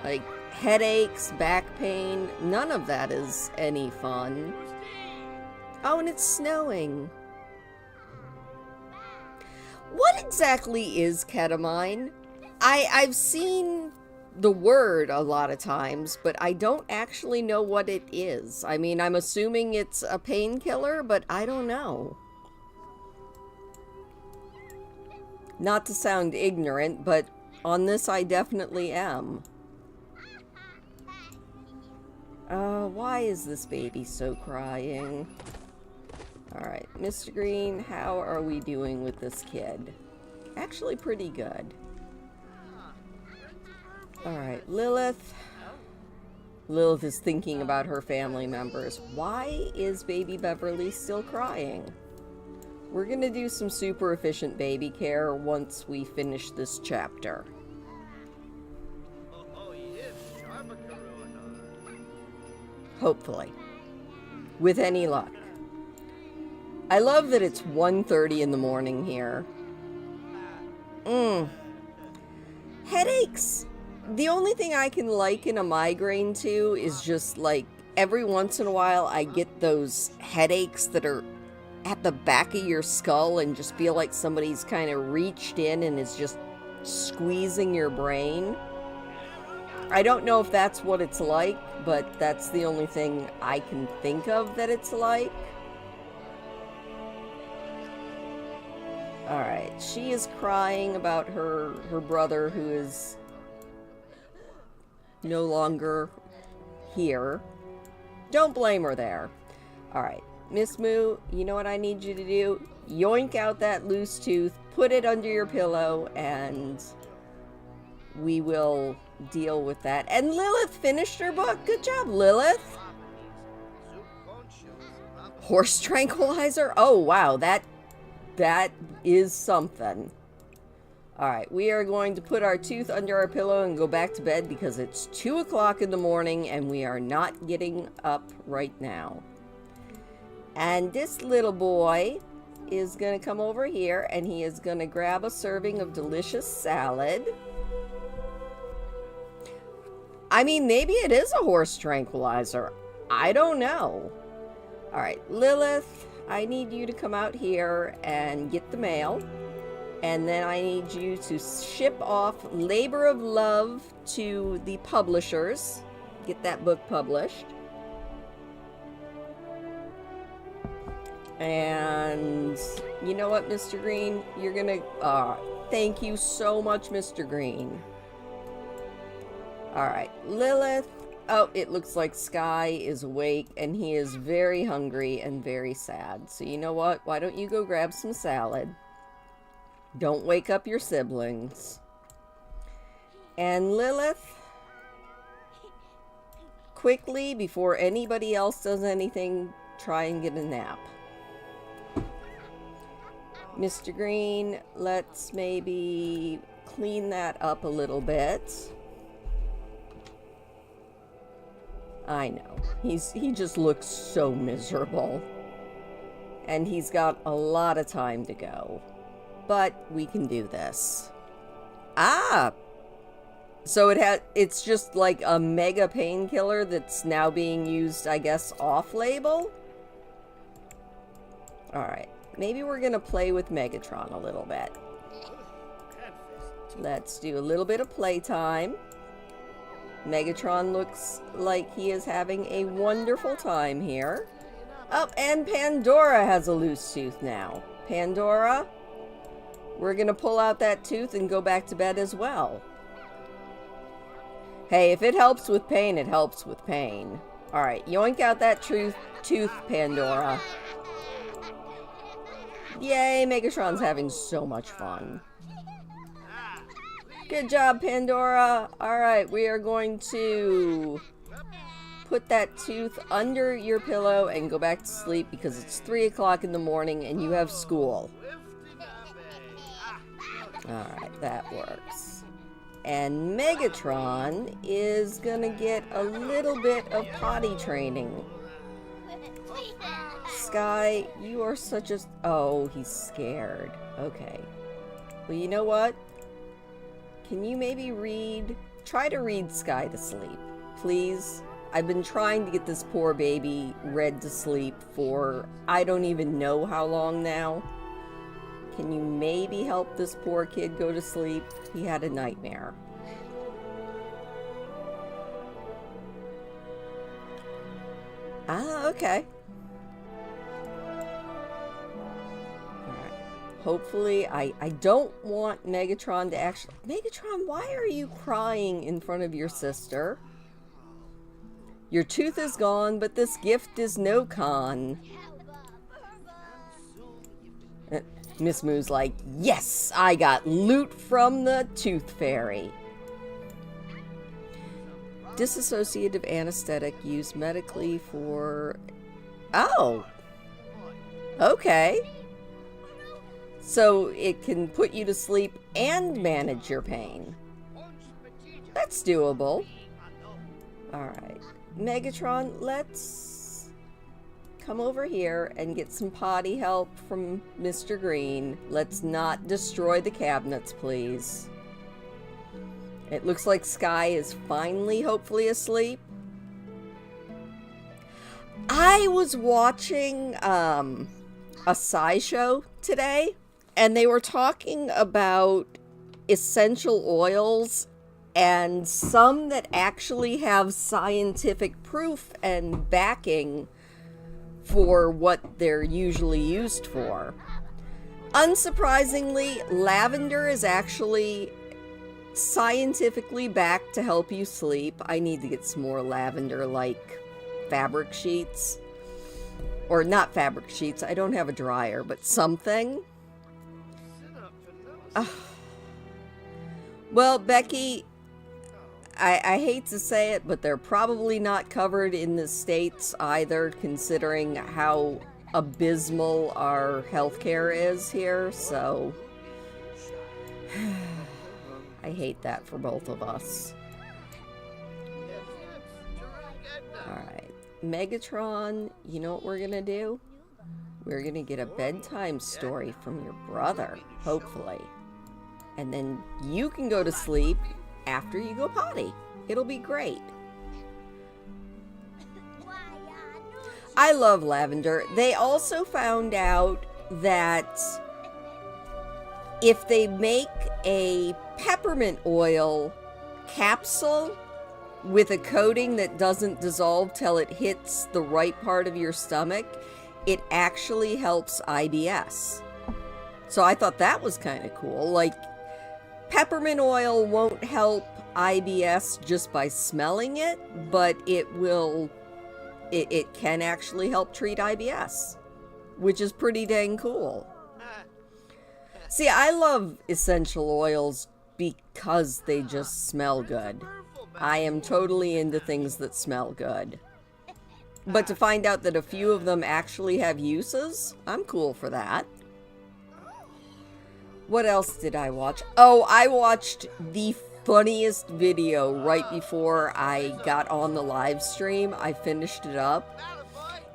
Speaker 1: Like headaches, back pain, none of that is any fun. Oh, and it's snowing. What exactly is ketamine? I've seen the word a lot of times, but I don't actually know what it is. I mean, I'm assuming it's a painkiller, but I don't know. Not to sound ignorant, but on this I definitely am. Why is this baby so crying? Alright, Mr. Green, how are we doing with this kid? Actually pretty good. Alright, Lilith. Lilith is thinking about her family members. Why is baby Beverly still crying? We're gonna do some super efficient baby care once we finish this chapter. Hopefully. With any luck. I love that it's 1:30 in the morning here. Headaches! The only thing I can liken a migraine to is just like every once in a while I get those headaches that are at the back of your skull and just feel like somebody's kind of reached in and is just squeezing your brain. I don't know if that's what it's like, but that's the only thing I can think of that it's like. Alright, she is crying about her brother who is no longer here. Don't blame her there. Alright, Miss Moo, you know what I need you to do? Yoink out that loose tooth, put it under your pillow, and we will deal with that. And Lilith finished her book. Good job, Lilith. Horse tranquilizer? Oh, wow. That is something. Alright, we are going to put our tooth under our pillow and go back to bed because it's 2 o'clock in the morning and we are not getting up right now. And this little boy is going to come over here and he is going to grab a serving of delicious salad. I mean, maybe it is a horse tranquilizer. I don't know. Alright, Lilith, I need you to come out here and get the mail. And then I need you to ship off Labor of Love to the publishers. Get that book published. And you know what, Mr. Green? You're gonna... thank you so much, Mr. Green. Alright, Lilith. Oh, it looks like Sky is awake and he is very hungry and very sad. So you know what? Why don't you go grab some salad? Don't wake up your siblings. And Lilith, quickly, before anybody else does anything, try and get a nap. Mr. Green, let's maybe clean that up a little bit. I know. He just looks so miserable. And he's got a lot of time to go. But we can do this. Ah! So it's just like a mega painkiller that's now being used, I guess, off-label? Alright. Maybe we're gonna play with Megatron a little bit. Let's do a little bit of playtime. Megatron looks like he is having a wonderful time here. Oh, and Pandora has a loose tooth now. Pandora, we're gonna pull out that tooth and go back to bed as well. Hey, if it helps with pain, it helps with pain. Alright, yoink out that tooth, Pandora. Yay, Megatron's having so much fun. Good job, Pandora. Alright, we are going to put that tooth under your pillow and go back to sleep because it's 3 o'clock in the morning and you have school. Alright, that works. And Megatron is gonna get a little bit of potty training. Sky, you are such a... Oh, he's scared. Okay. Well, you know what? Can you maybe try to read Sky to sleep, please? I've been trying to get this poor baby read to sleep for I don't even know how long now. Can you maybe help this poor kid go to sleep? He had a nightmare. Ah, okay. Hopefully, I don't want Megatron to actually... Megatron, why are you crying in front of your sister? Your tooth is gone, but this gift is no con. Miss Moo's like, yes, I got loot from the Tooth Fairy. Dissociative anesthetic used medically for... Oh! Okay. So it can put you to sleep and manage your pain. That's doable. Alright. Megatron, let's come over here and get some potty help from Mr. Green. Let's not destroy the cabinets, please. It looks like Sky is finally, hopefully, asleep. I was watching a SciShow today. And they were talking about essential oils and some that actually have scientific proof and backing for what they're usually used for. Unsurprisingly, lavender is actually scientifically backed to help you sleep. I need to get some more lavender-like fabric sheets. Or not fabric sheets. I don't have a dryer, but something. Well, Becky, I hate to say it, but they're probably not covered in the States either, considering how abysmal our healthcare is here, so I hate that for both of us. Alright, Megatron, you know what we're gonna do? We're gonna get a bedtime story from your brother, hopefully. And then you can go to sleep after you go potty. It'll be great. I love lavender. They also found out that if they make a peppermint oil capsule with a coating that doesn't dissolve till it hits the right part of your stomach, it actually helps IBS. So I thought that was kind of cool. Like, peppermint oil won't help IBS just by smelling it, but it can actually help treat IBS, which is pretty dang cool. See, I love essential oils because they just smell good. I am totally into things that smell good. But to find out that a few of them actually have uses, I'm cool for that. What else did I watch? Oh, I watched the funniest video right before I got on the live stream. I finished it up.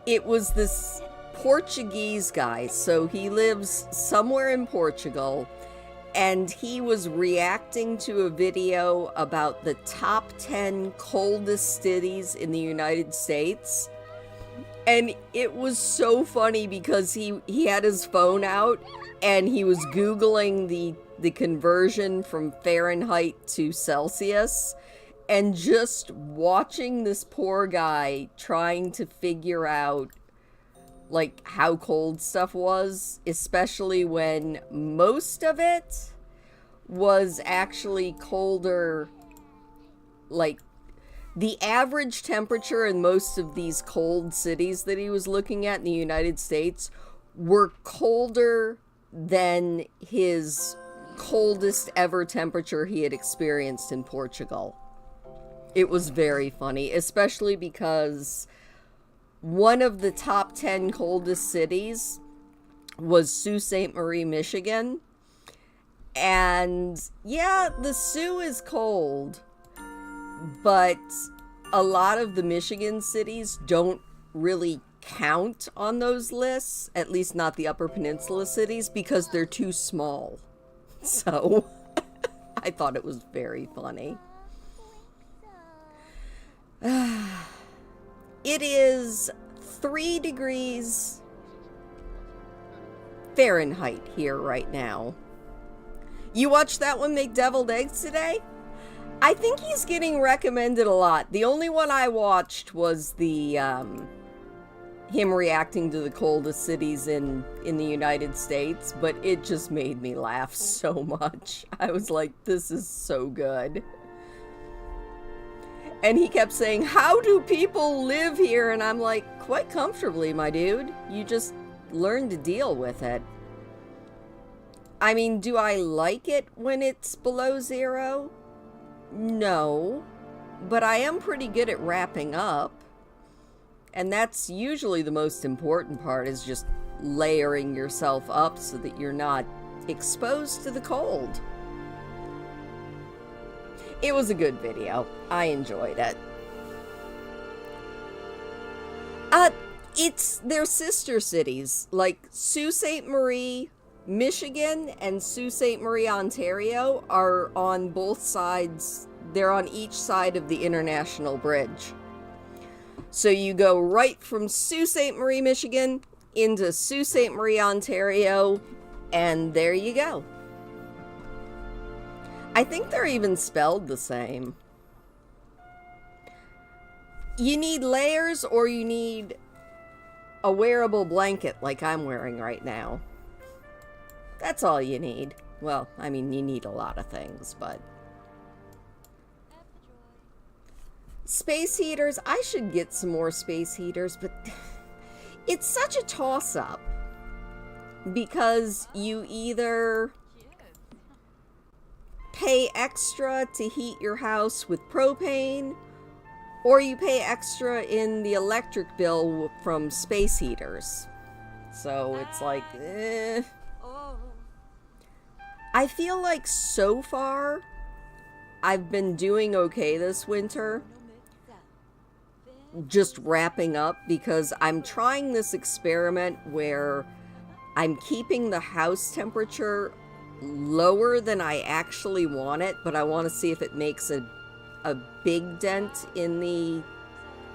Speaker 1: It was this Portuguese guy. So he lives somewhere in Portugal, and he was reacting to a video about the top 10 coldest cities in the United States. And it was so funny because he had his phone out and he was Googling the conversion from Fahrenheit to Celsius, and just watching this poor guy trying to figure out like how cold stuff was, especially when most of it was actually colder. Like, the average temperature in most of these cold cities that he was looking at in the United States were colder than his coldest ever temperature he had experienced in Portugal. It was very funny, especially because one of the top 10 coldest cities was Sault Ste. Marie, Michigan. And yeah, the Sault is cold, but a lot of the Michigan cities don't really count on those lists, at least not the Upper Peninsula cities, because they're too small. So I thought it was very funny. It is 3 degrees Fahrenheit here right now. You watched that one make deviled eggs today? I think he's getting recommended a lot. The only one I watched was the him reacting to the coldest cities in the United States, but it just made me laugh so much. I was like, this is so good. And he kept saying, how do people live here? And I'm like, quite comfortably, my dude. You just learn to deal with it. I mean, do I like it when it's below 0? No. But I am pretty good at wrapping up. And that's usually the most important part, is just layering yourself up so that you're not exposed to the cold. It was a good video. I enjoyed it. They're sister cities. Like, Sault Ste. Marie, Michigan and Sault Ste. Marie, Ontario are on both sides. They're on each side of the International Bridge. So you go right from Sault Ste. Marie, Michigan into Sault Ste. Marie, Ontario, and there you go. I think they're even spelled the same. You need layers, or you need a wearable blanket like I'm wearing right now. That's all you need. Well, I mean, you need a lot of things, but... Space heaters. I should get some more space heaters, but It's such a toss-up because you either pay extra to heat your house with propane, or you pay extra in the electric bill from space heaters. So it's like, I feel like so far I've been doing okay this winter. Just wrapping up, because I'm trying this experiment where I'm keeping the house temperature lower than I actually want it, but I want to see if it makes a big dent in the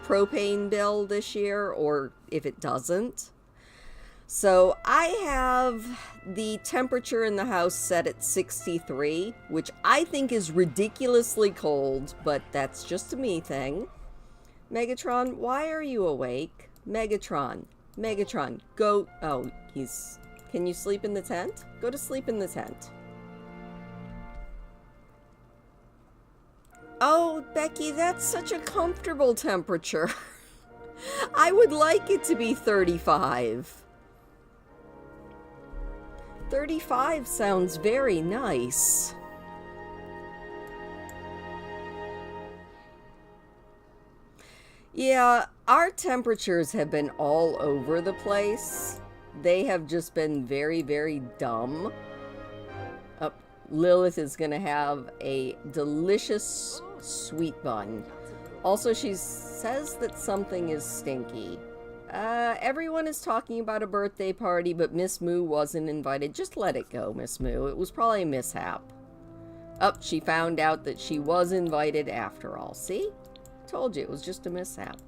Speaker 1: propane bill this year or if it doesn't. So I have the temperature in the house set at 63, which I think is ridiculously cold, but that's just a me thing. Megatron, why are you awake? Megatron, go. Oh, can you sleep in the tent? Go to sleep in the tent. Oh, Becky, that's such a comfortable temperature. I would like it to be 35. 35 sounds very nice. Yeah, our temperatures have been all over the place. They have just been very, very dumb. Lilith is going to have a delicious sweet bun. Also, she says that something is stinky. Everyone is talking about a birthday party, but Miss Moo wasn't invited. Just let it go, Miss Moo. It was probably a mishap. She found out that she was invited after all. See? Told you, it was just a mishap.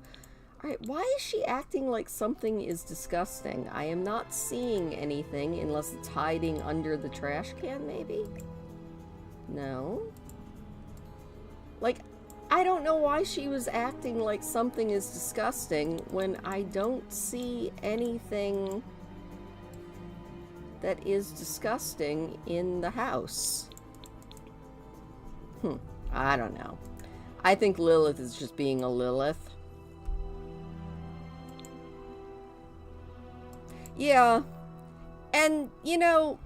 Speaker 1: Alright, why is she acting like something is disgusting? I am not seeing anything unless it's hiding under the trash can, maybe? No. Like, I don't know why she was acting like something is disgusting when I don't see anything that is disgusting in the house. I don't know. I think Lilith is just being a Lilith. Yeah. And, you know,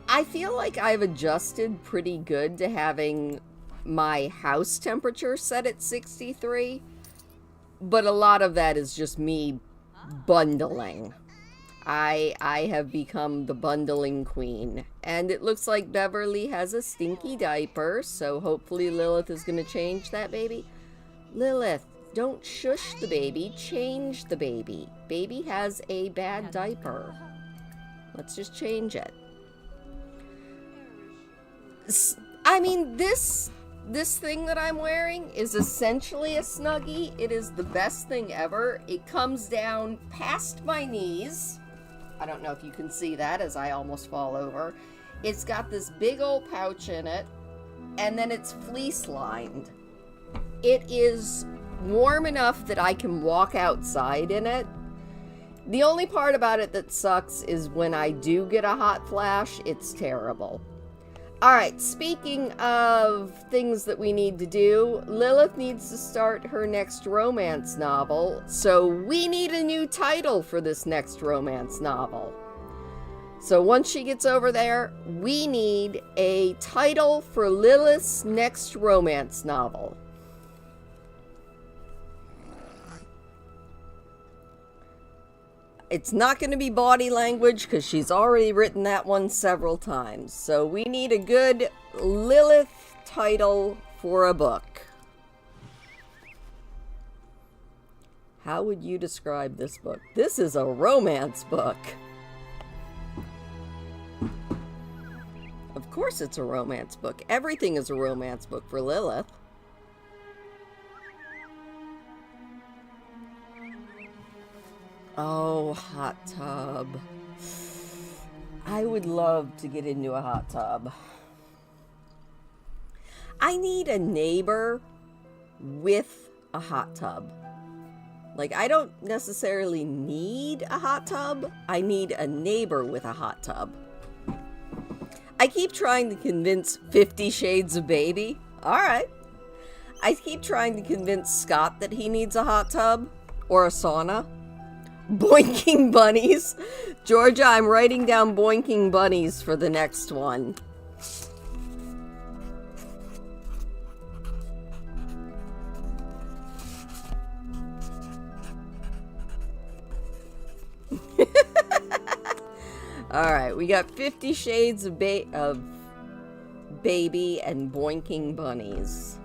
Speaker 1: I feel like I've adjusted pretty good to having my house temperature set at 63. But a lot of that is just me bundling. I have become the bundling queen. And it looks like Beverly has a stinky diaper, so hopefully Lilith is going to change that baby. Lilith, don't shush the baby, change the baby. Baby has a bad diaper. Let's just change it. I mean, this thing that I'm wearing is essentially a Snuggie. It is the best thing ever. It comes down past my knees. I don't know if you can see that as I almost fall over. It's got this big old pouch in it, and then it's fleece lined. It is warm enough that I can walk outside in it. The only part about it that sucks is when I do get a hot flash, it's terrible. Alright, speaking of things that we need to do, Lilith needs to start her next romance novel, so we need a new title for this next romance novel. So once she gets over there, we need a title for Lilith's next romance novel. It's not going to be body language because she's already written that one several times. So we need a good Lilith title for a book. How would you describe this book? This is a romance book. Of course it's a romance book. Everything is a romance book for Lilith. Oh, hot tub. I would love to get into a hot tub. I need a neighbor with a hot tub. Like, I don't necessarily need a hot tub. I need a neighbor with a hot tub. I keep trying to convince 50 Shades of Baby. Alright. I keep trying to convince Scott that he needs a hot tub or a sauna. Boinking bunnies. Georgia, I'm writing down boinking bunnies for the next one. Alright, we got 50 Shades of Baby and boinking bunnies.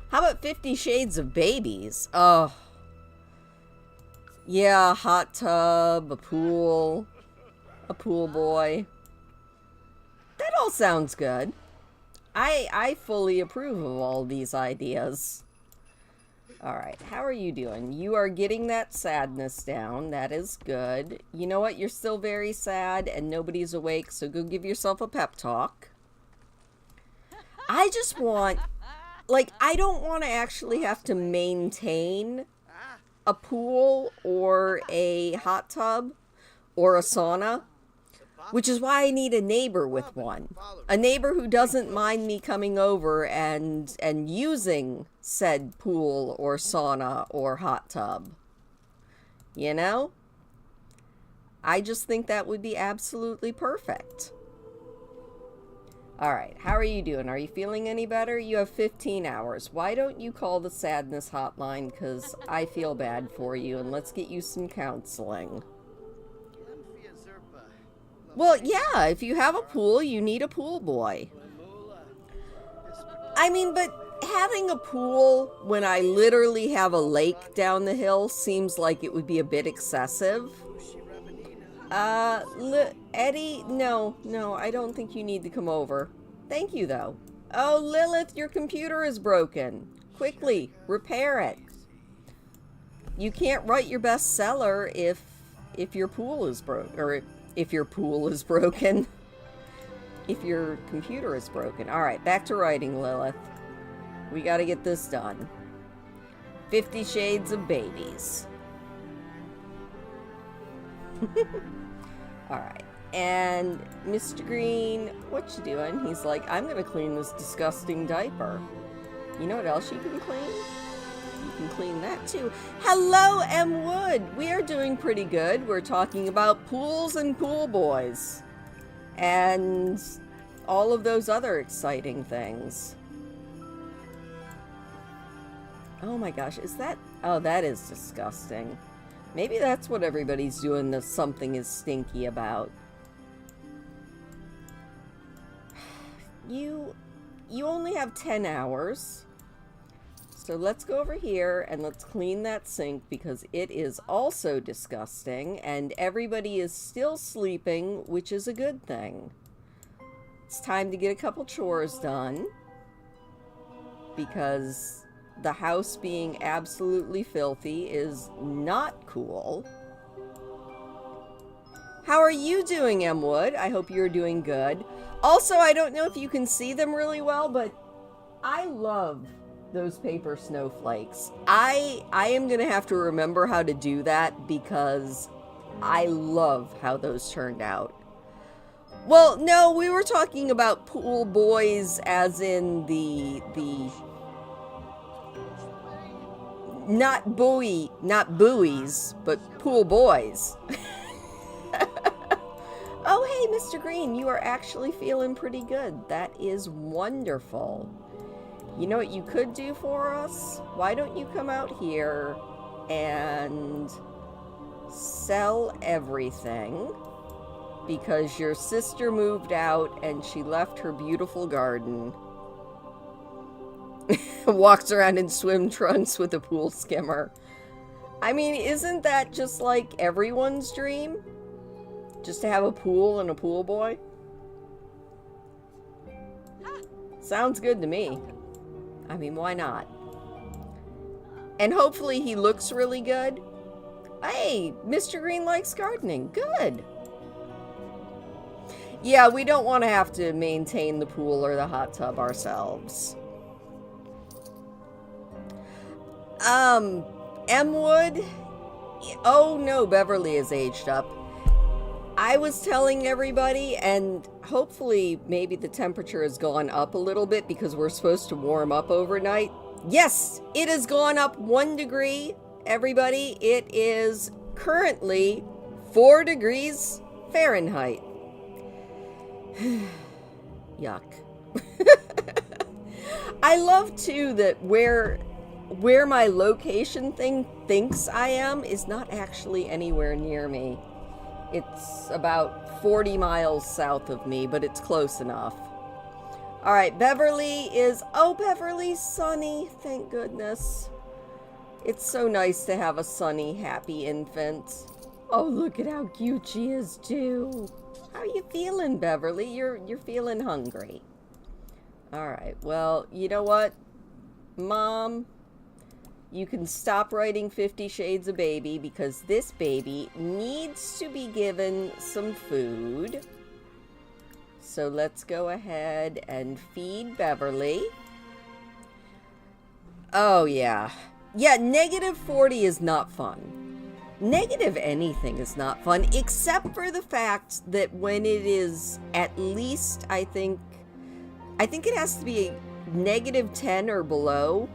Speaker 1: How about 50 Shades of Babies? Oh. Yeah, hot tub, a pool boy. That all sounds good. I fully approve of all these ideas. Alright, how are you doing? You are getting that sadness down. That is good. You know what? You're still very sad and nobody's awake, so go give yourself a pep talk. I just want... Like, I don't want to actually have to maintain a pool or a hot tub or a sauna, which is why I need a neighbor with one. A neighbor who doesn't mind me coming over and using said pool or sauna or hot tub. You know? I just think that would be absolutely perfect. Alright, how are you doing? Are you feeling any better? You have 15 hours. Why don't you call the sadness hotline? Because I feel bad for you, and let's get you some counseling. Well, yeah, if you have a pool, you need a pool boy. I mean, but having a pool when I literally have a lake down the hill seems like it would be a bit excessive. Eddie, no, I don't think you need to come over. Thank you, though. Oh, Lilith, your computer is broken. Quickly, repair it. You can't write your bestseller if your pool is broken, or if your pool is broken. If your computer is broken. Alright, back to writing, Lilith. We gotta get this done. 50 Shades of Babies. Alright, and Mr. Green, what you doing? He's like, I'm gonna clean this disgusting diaper. You know what else you can clean? You can clean that too. Hello, M. Wood! We are doing pretty good. We're talking about pools and pool boys. And all of those other exciting things. Oh my gosh, is that... Oh, that is disgusting. Maybe that's what everybody's doing that something is stinky about. You only have 10 hours. So let's go over here and let's clean that sink because it is also disgusting and everybody is still sleeping, which is a good thing. It's time to get a couple chores done because the house being absolutely filthy is not cool. How are you doing, M. Wood? I hope you're doing good. Also, I don't know if you can see them really well, but I love those paper snowflakes. I am gonna have to remember how to do that because I love how those turned out. Well, no, we were talking about pool boys as in the not buoys, but pool boys. Oh, hey, Mr. Green, you are actually feeling pretty good. That is wonderful. You know what you could do for us? Why don't you come out here and sell everything? Because your sister moved out and she left her beautiful garden. Walks around in swim trunks with a pool skimmer. I mean, isn't that just like everyone's dream? Just to have a pool and a pool boy? Sounds good to me. I mean, why not? And hopefully he looks really good. Hey, Mr. Green likes gardening. Good. Yeah, we don't want to have to maintain the pool or the hot tub ourselves. M. Wood? Oh no, Beverly is aged up. I was telling everybody, and hopefully maybe the temperature has gone up a little bit because we're supposed to warm up overnight. Yes, it has gone up 1 degree, everybody. It is currently 4 degrees Fahrenheit. Yuck. I love too that where my location thing thinks I am is not actually anywhere near me. It's about 40 miles south of me, but it's close enough. All right, Beverly is... Oh, Beverly's sunny. Thank goodness. It's so nice to have a sunny, happy infant. Oh, look at how cute she is, too. How are you feeling, Beverly? You're feeling hungry. All right, well, you know what? Mom... You can stop writing 50 Shades of Baby because this baby needs to be given some food. So let's go ahead and feed Beverly. Oh, yeah. Yeah, negative 40 is not fun. Negative anything is not fun, except for the fact that when it is at least, I think it has to be negative 10 or below.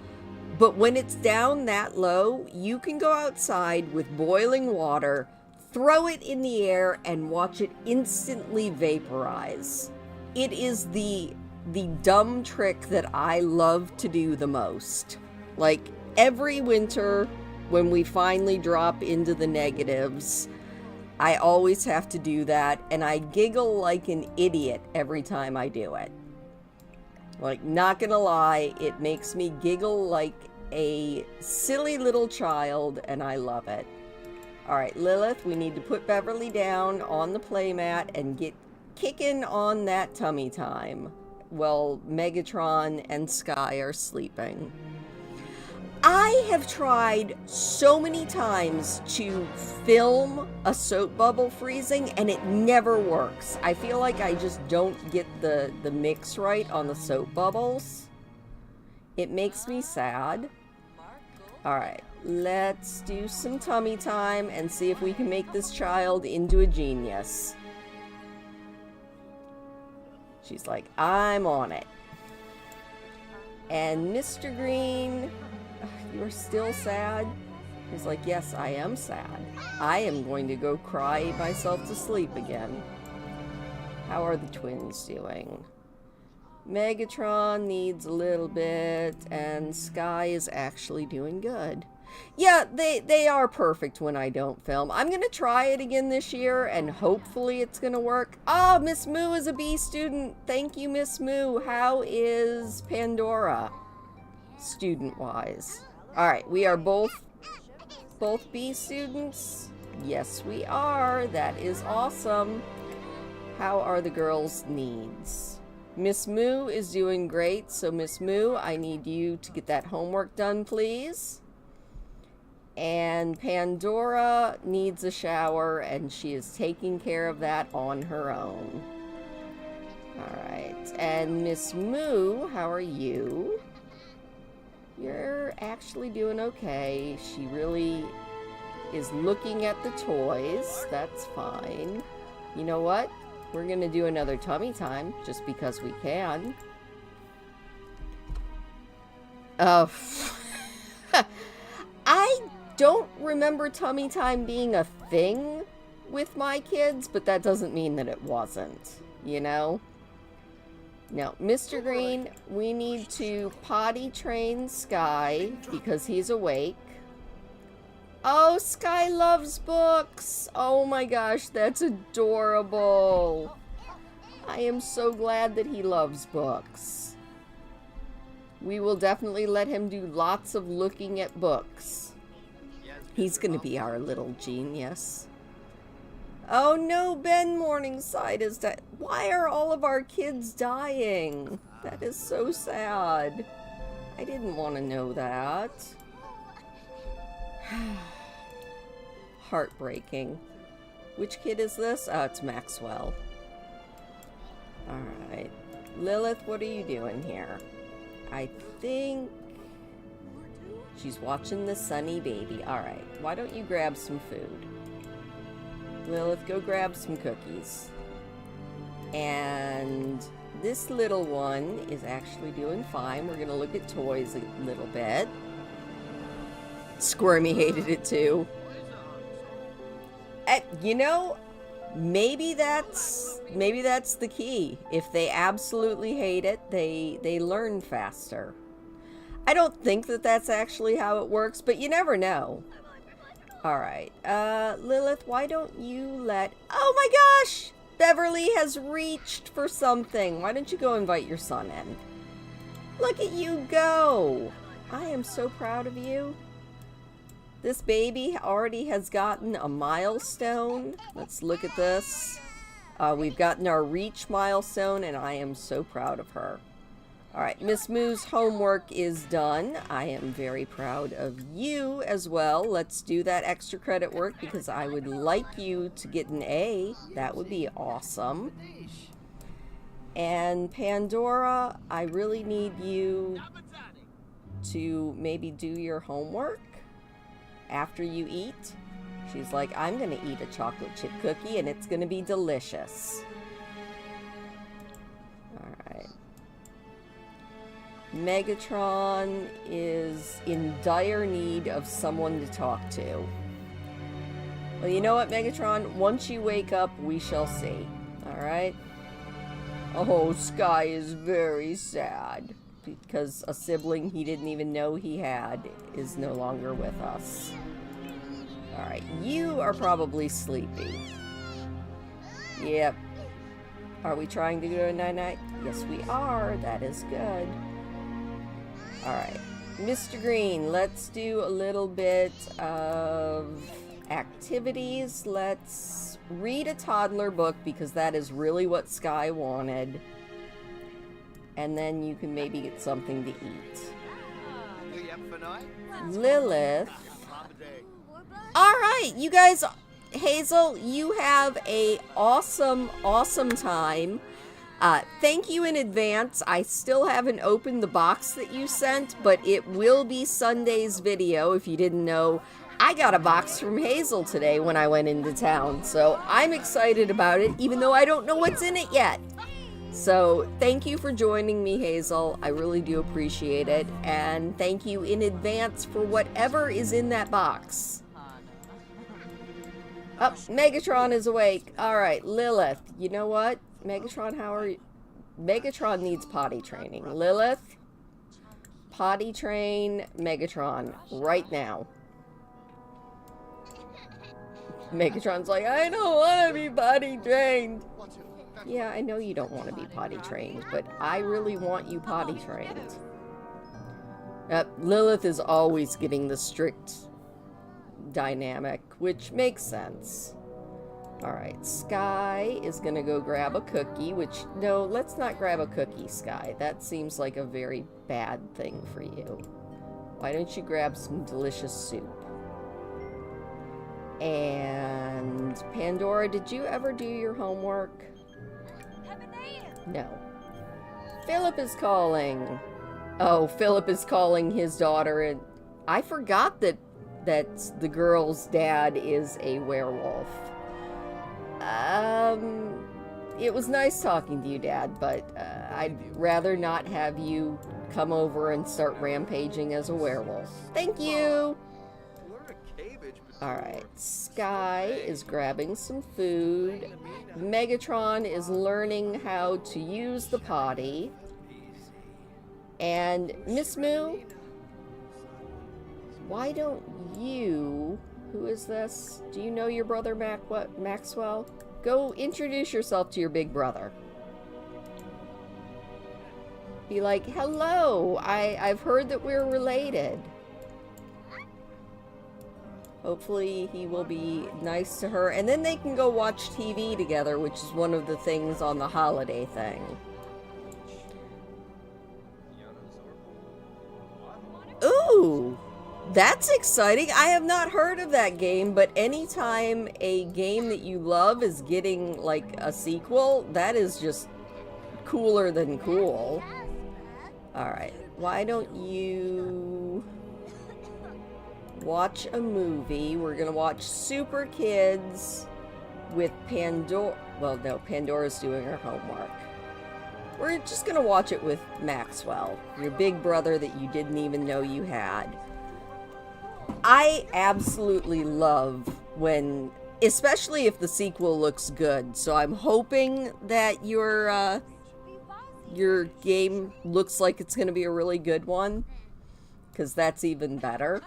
Speaker 1: But when it's down that low, you can go outside with boiling water, throw it in the air, and watch it instantly vaporize. It is the dumb trick that I love to do the most. Like, every winter, when we finally drop into the negatives, I always have to do that, and I giggle like an idiot every time I do it. Like, not gonna lie, it makes me giggle like a silly little child, and I love it. Alright, Lilith, we need to put Beverly down on the playmat and get kicking on that tummy time while Megatron and Sky are sleeping. I have tried so many times to film a soap bubble freezing, and it never works. I feel like I just don't get the mix right on the soap bubbles. It makes me sad. Alright, let's do some tummy time and see if we can make this child into a genius. She's like, I'm on it. And Mr. Green... You're still sad? He's like, yes, I am sad. I am going to go cry myself to sleep again. How are the twins doing? Megatron needs a little bit, and Sky is actually doing good. Yeah, they are perfect when I don't film. I'm going to try it again this year, and hopefully it's going to work. Oh, Miss Moo is a B student. Thank you, Miss Moo. How is Pandora, student-wise? All right, we are both B students. Yes, we are. That is awesome. How are the girls' needs? Miss Moo is doing great. So, Miss Moo, I need you to get that homework done, please. And Pandora needs a shower, and she is taking care of that on her own. All right. And Miss Moo, how are you? You're actually doing okay. She really is looking at the toys. That's fine. You know what? We're going to do another tummy time just because we can. I don't remember tummy time being a thing with my kids, but that doesn't mean that it wasn't, you know? Now, Mr. Green, we need to potty train Sky because he's awake. Oh, Sky loves books. Oh my gosh, that's adorable. I am so glad that he loves books. We will definitely let him do lots of looking at books. He's going to be our little genius. Oh no, Ben Morningside is dead. Why are all of our kids dying? That is so sad. I didn't want to know that. Heartbreaking. Which kid is this? Oh, it's Maxwell. Alright. Lilith, what are you doing here? I think she's watching the Sunny Baby. Alright, why don't you grab some food? Lilith, go grab some cookies. And this little one is actually doing fine. We're gonna look at toys a little bit. Squirmy hated it too. You know, maybe that's the key. If they absolutely hate it, they learn faster. I don't think that that's actually how it works, but you never know. Alright, Lilith, why don't you let... Oh my gosh! Beverly has reached for something. Why don't you go invite your son in? Look at you go! I am so proud of you. This baby already has gotten a milestone. Let's look at this. We've gotten our reach milestone, and I am so proud of her. Alright, Miss Moo's homework is done. I am very proud of you as well. Let's do that extra credit work because I would like you to get an A. That would be awesome. And Pandora, I really need you to maybe do your homework after you eat. She's like, I'm gonna eat a chocolate chip cookie and it's gonna be delicious. Alright. Megatron is in dire need of someone to talk to. Well, you know what, Megatron? Once you wake up, we shall see. Alright? Oh, Sky is very sad because a sibling he didn't even know he had is no longer with us. Alright, you are probably sleepy. Yep. Are we trying to go night-night? Yes, we are. That is good. Alright. Mr. Green, let's do a little bit of activities. Let's read a toddler book because that is really what Sky wanted. And then you can maybe get something to eat. Lilith. Alright, you guys, Hazel, you have a awesome time. Thank you in advance. I still haven't opened the box that you sent, but it will be Sunday's video. If you didn't know, I got a box from Hazel today when I went into town, so I'm excited about it, even though I don't know what's in it yet. So, thank you for joining me, Hazel. I really do appreciate it, and thank you in advance for whatever is in that box. Oh, Megatron is awake. Alright, Lilith, you know what? Megatron, how are you? Megatron needs potty training. Lilith, potty train Megatron right now. Megatron's like, I don't want to be potty trained. Yeah, I know you don't want to be potty trained, but I really want you potty trained. Lilith is always getting the strict dynamic, which makes sense. Alright, Sky is gonna go grab a cookie, which, no, let's not grab a cookie, Sky. That seems like a very bad thing for you. Why don't you grab some delicious soup? And Pandora, did you ever do your homework? No. Philip is calling. Oh, Philip is calling his daughter, and I forgot that the girl's dad is a werewolf. It was nice talking to you, Dad, but I'd rather not have you come over and start rampaging as a werewolf. Thank you! Alright, Sky is grabbing some food. Megatron is learning how to use the potty. And Miss Moo, why don't you... Who is this? Do you know your brother Maxwell? Go introduce yourself to your big brother. Be like, hello, I've heard that we're related. Hopefully he will be nice to her. And then they can go watch TV together, which is one of the things on the holiday thing. Ooh! That's exciting. I have not heard of that game, but anytime a game that you love is getting, like, a sequel, that is just cooler than cool. Alright, why don't you watch a movie? We're gonna watch Super Kids, with Pandora. Well, no, Pandora's doing her homework. We're just gonna watch it with Maxwell, your big brother that you didn't even know you had. I absolutely love when, especially if the sequel looks good. So I'm hoping that your game looks like it's gonna be a really good one, because that's even better.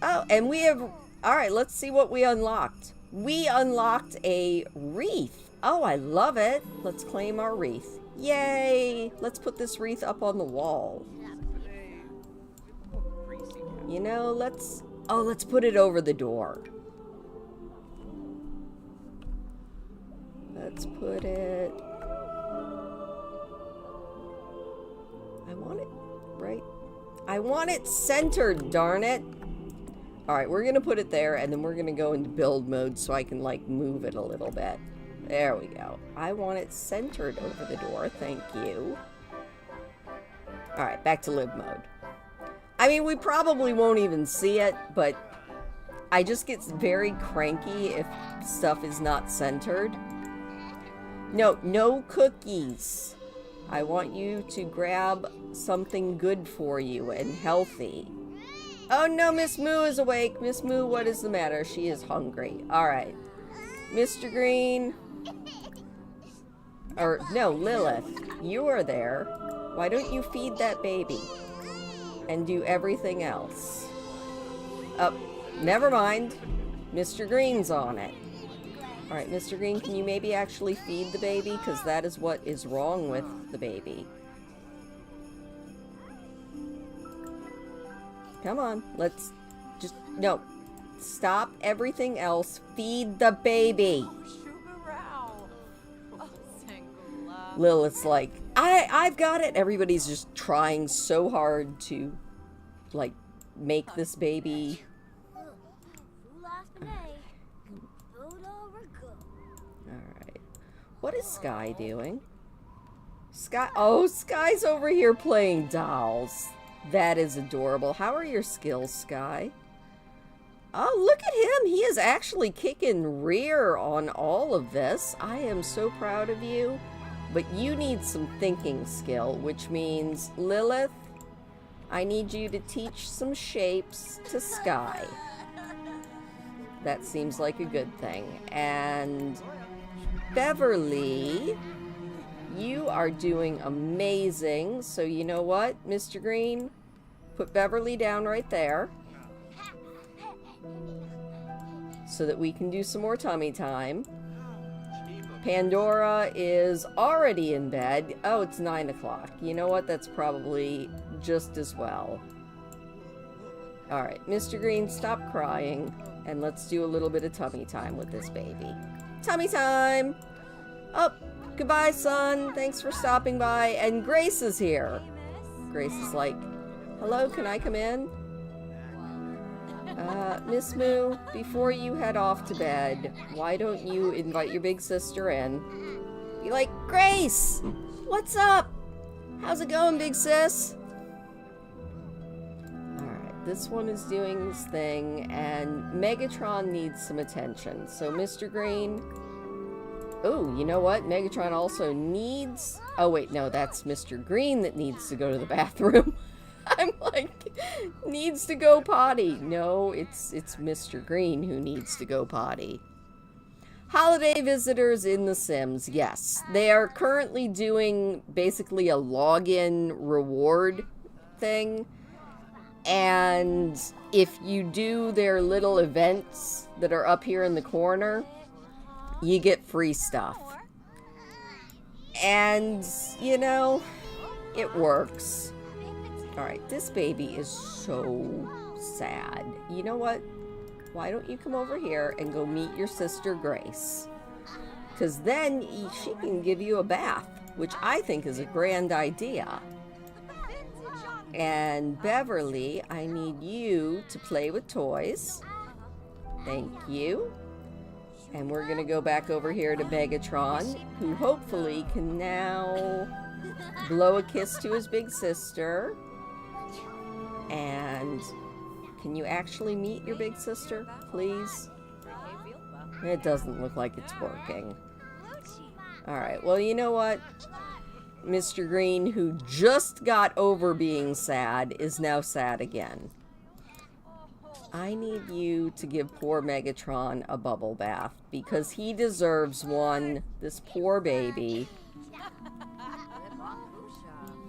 Speaker 1: Oh, and we have... Alright, let's see what we unlocked. We unlocked a wreath. Oh, I love it. Let's claim our wreath. Yay! Let's put this wreath up on the wall. You know, let's... Oh, let's put it over the door. Let's put it... I want it right... I want it centered, darn it! Alright, we're gonna put it there, and then we're gonna go into build mode so I can, like, move it a little bit. There we go. I want it centered over the door, thank you. Alright, back to live mode. I mean, we probably won't even see it, but I just get very cranky if stuff is not centered. No, no cookies. I want you to grab something good for you and healthy. Oh no, Miss Moo is awake. Miss Moo, what is the matter? She is hungry. Alright. Mr. Green. Or, no, Lilith. You are there. Why don't you feed that baby? And do everything else. Oh, never mind. Mr. Green's on it. Alright, Mr. Green, can you maybe actually feed the baby? Because that is what is wrong with the baby. Come on, let's just... No. Stop everything else. Feed the baby. Lilith's like, I've got it. Everybody's just trying so hard to, like, make this baby... Alright. What is Sky doing? Sky... Oh, Sky's over here playing dolls. That is adorable. How are your skills, Sky? Oh, look at him. He is actually kicking rear on all of this. I am so proud of you. But you need some thinking skill, which means, Lilith, I need you to teach some shapes to Sky. That seems like a good thing. And Beverly, you are doing amazing. So you know what, Mr. Green? Put Beverly down right there. So that we can do some more tummy time. Pandora is already in bed. Oh, it's 9 o'clock. You know what? That's probably just as well. Alright, Mr. Green, stop crying. And let's do a little bit of tummy time with this baby. Tummy time! Oh, goodbye, son. Thanks for stopping by. And Grace is here. Grace is like, hello, can I come in? Miss Moo, before you head off to bed, why don't you invite your big sister in? Be like, Grace! What's up? How's it going, big sis? Alright, this one is doing this thing, and Megatron needs some attention. So, Mr. Green... Oh, you know what? Megatron also needs... Oh, wait, no, that's Mr. Green that needs to go to the bathroom. I'm like, needs to go potty. No, it's Mr. Green who needs to go potty. Holiday visitors in The Sims, yes. They are currently doing basically a login reward thing. And if you do their little events that are up here in the corner, you get free stuff. And, you know, it works. Alright, this baby is so sad. You know what? Why don't you come over here and go meet your sister Grace? Because then she can give you a bath, which I think is a grand idea. And Beverly, I need you to play with toys. Thank you. And we're going to go back over here to Megatron, who hopefully can now blow a kiss to his big sister. And can you actually meet your big sister, please? It doesn't look like it's working. Alright, well, you know what? Mr. Green, who just got over being sad, is now sad again. I need you to give poor Megatron a bubble bath, because he deserves one, this poor baby.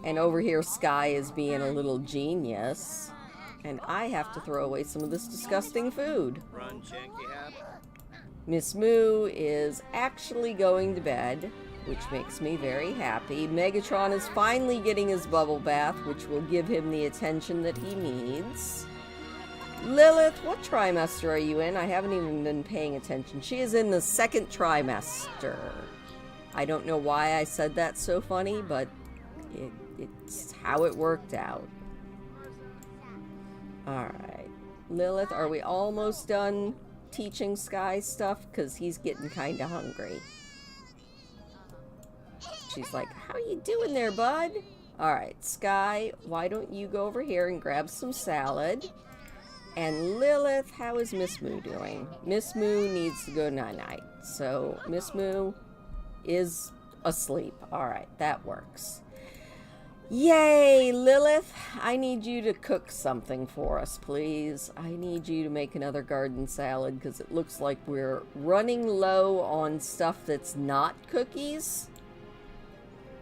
Speaker 1: And over here, Sky is being a little genius. And I have to throw away some of this disgusting food. Miss Moo is actually going to bed, which makes me very happy. Megatron is finally getting his bubble bath, which will give him the attention that he needs. Lilith, what trimester are you in? I haven't even been paying attention. She is in the 2nd trimester. I don't know why I said that so funny, but it's how it worked out. Alright. Lilith, are we almost done teaching Sky stuff? Because he's getting kind of hungry. She's like, how you doing there, bud? Alright, Sky, why don't you go over here and grab some salad? And Lilith, how is Miss Moo doing? Miss Moo needs to go night-night. So, Miss Moo is asleep. Alright, that works. Yay, Lilith! I need you to cook something for us, please. I need you to make another garden salad because it looks like we're running low on stuff that's not cookies.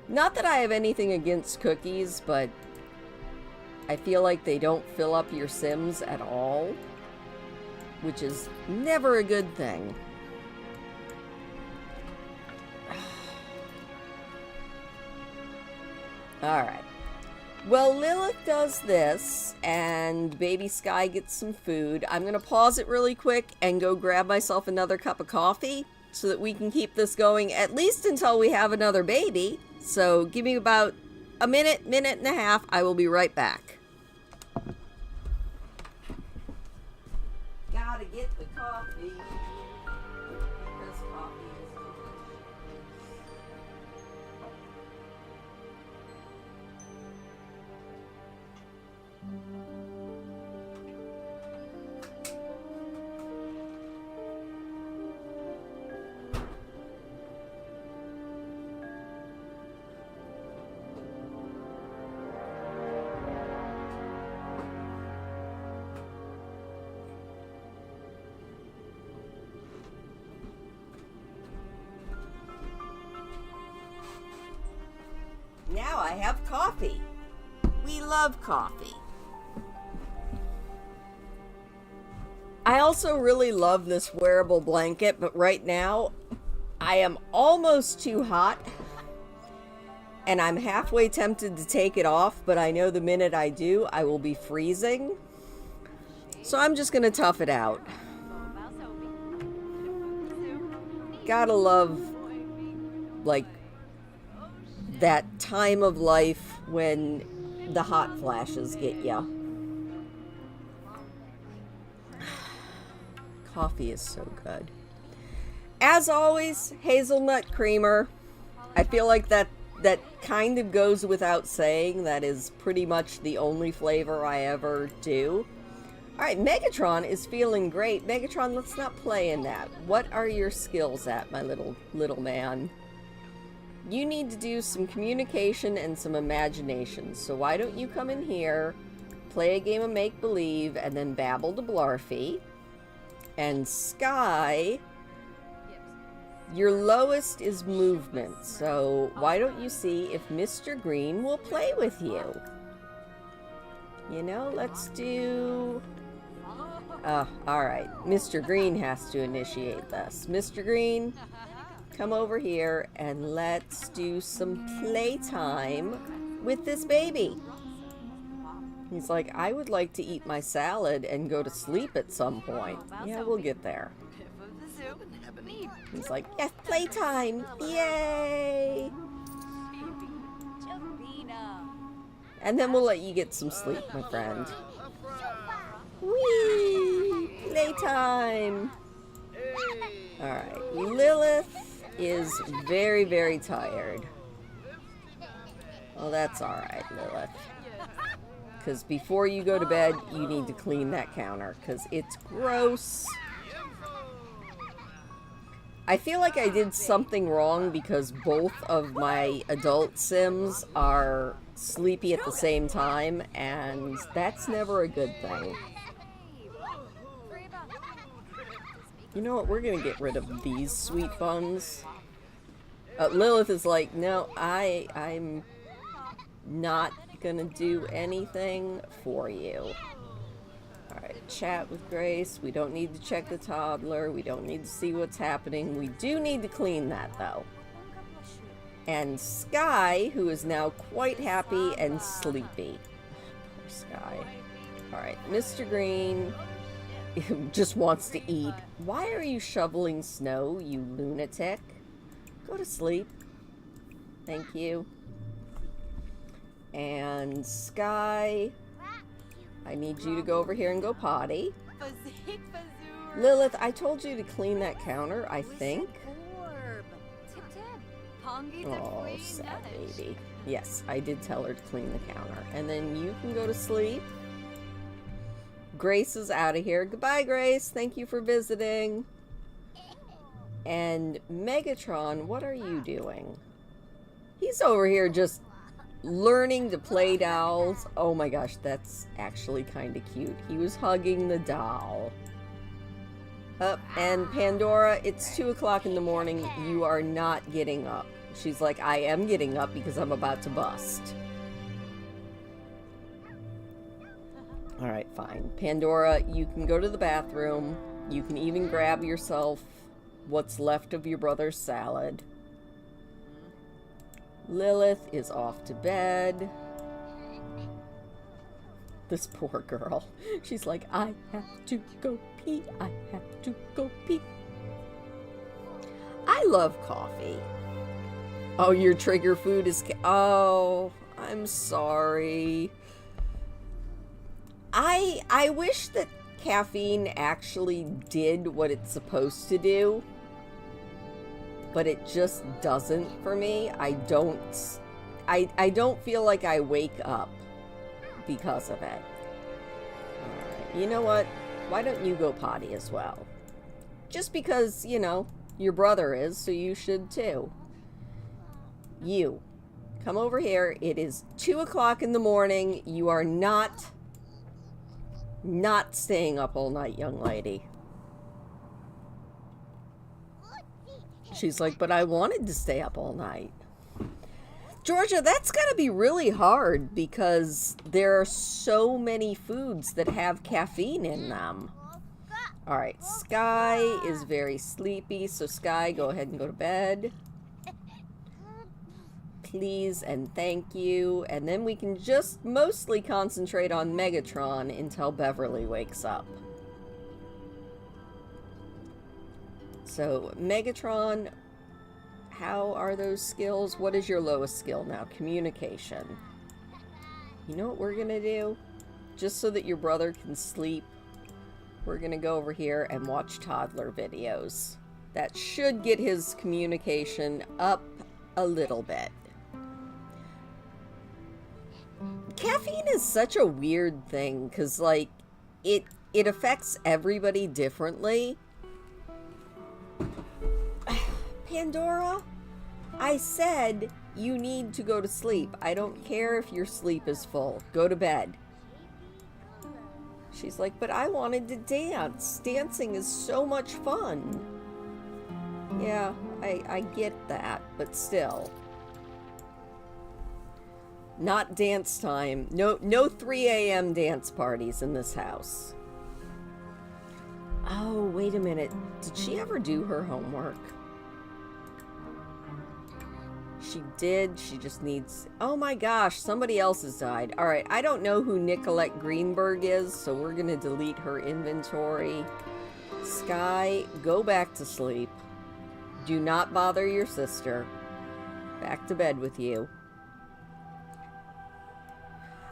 Speaker 1: Not that I have anything against cookies, but I feel like they don't fill up your Sims at all, which is never a good thing. Alright. Well, Lilith does this, and Baby Sky gets some food. I'm going to pause it really quick and go grab myself another cup of coffee so that we can keep this going at least until we have another baby. So give me about a minute, minute and a half. I will be right back. Gotta get the coffee. Because coffee is delicious. Now I have coffee. We love coffee. I also really love this wearable blanket, but right now I am almost too hot and I'm halfway tempted to take it off, but I know the minute I do, I will be freezing. So I'm just gonna tough it out. Gotta love, like, that time of life when the hot flashes get ya. Coffee is so good. As always, hazelnut creamer. I feel like that kind of goes without saying. That is pretty much the only flavor I ever do. Alright, Megatron is feeling great. Megatron, let's not play in that. What are your skills at, my little man? You need to do some communication and some imagination. So why don't you come in here, play a game of make-believe, and then babble to Blarfy. And Sky, your lowest is movement. So why don't you see if Mr. Green will play with you? You know, let's do... alright. Mr. Green has to initiate this. Mr. Green, come over here and let's do some playtime with this baby. He's like, I would like to eat my salad and go to sleep at some point. Yeah, we'll get there. He's like, yes, playtime! Yay! And then we'll let you get some sleep, my friend. Whee! Playtime! Alright, Lilith is very, very tired. Well, that's alright, Lilith. Because before you go to bed, you need to clean that counter, because it's gross. I feel like I did something wrong because both of my adult Sims are sleepy at the same time, and that's never a good thing. You know what? We're gonna get rid of these sweet buns. Lilith is like, no, I'm not gonna do anything for you. Alright, chat with Grace. We don't need to check the toddler. We don't need to see what's happening. We do need to clean that, though. And Sky, who is now quite happy and sleepy. Poor Sky. Alright, Mr. Green just wants to eat. Why are you shoveling snow, you lunatic? Go to sleep. Thank you. And Sky, I need you to go over here and go potty. Lilith, I told you to clean that counter, I think. Oh, sad baby. Yes, I did tell her to clean the counter. And then you can go to sleep. Grace is out of here. Goodbye, Grace. Thank you for visiting. And Megatron, what are you doing? He's over here just learning to play dolls. Oh my gosh, that's actually kind of cute. He was hugging the doll. And Pandora, it's 2 o'clock in the morning. You are not getting up. She's like, I am getting up because I'm about to bust. Alright, fine. Pandora, you can go to the bathroom. You can even grab yourself what's left of your brother's salad. Lilith is off to bed. This poor girl. She's like, I have to go pee. I have to go pee. I love coffee. Oh, your trigger food is... Oh, I'm sorry. I wish that caffeine actually did what it's supposed to do. But it just doesn't for me. I don't feel like I wake up because of it. Alright, you know what? Why don't you go potty as well? Just because, you know, your brother is, so you should too. You, come over here. It is 2 o'clock in the morning. You are not staying up all night, young lady. She's like, but I wanted to stay up all night. Georgia, that's gotta be really hard because there are so many foods that have caffeine in them. Alright, Sky is very sleepy, so Sky, go ahead and go to bed. Please and thank you. And then we can just mostly concentrate on Megatron until Beverly wakes up. So, Megatron, how are those skills? What is your lowest skill now? Communication. You know what we're gonna do? Just so that your brother can sleep, we're gonna go over here and watch toddler videos. That should get his communication up a little bit. Caffeine is such a weird thing, because, like, it affects everybody differently. Pandora, I said you need to go to sleep. I don't care if your sleep is full. Go to bed. She's like, but I wanted to dance. Dancing is so much fun. Yeah, I get that, but still. Not dance time. No 3 a.m. dance parties in this house. Oh, wait a minute. Did she ever do her homework? She did. She just needs... Oh my gosh, somebody else has died. Alright, I don't know who Nicolette Greenberg is, so we're gonna delete her inventory. Sky, go back to sleep. Do not bother your sister. Back to bed with you.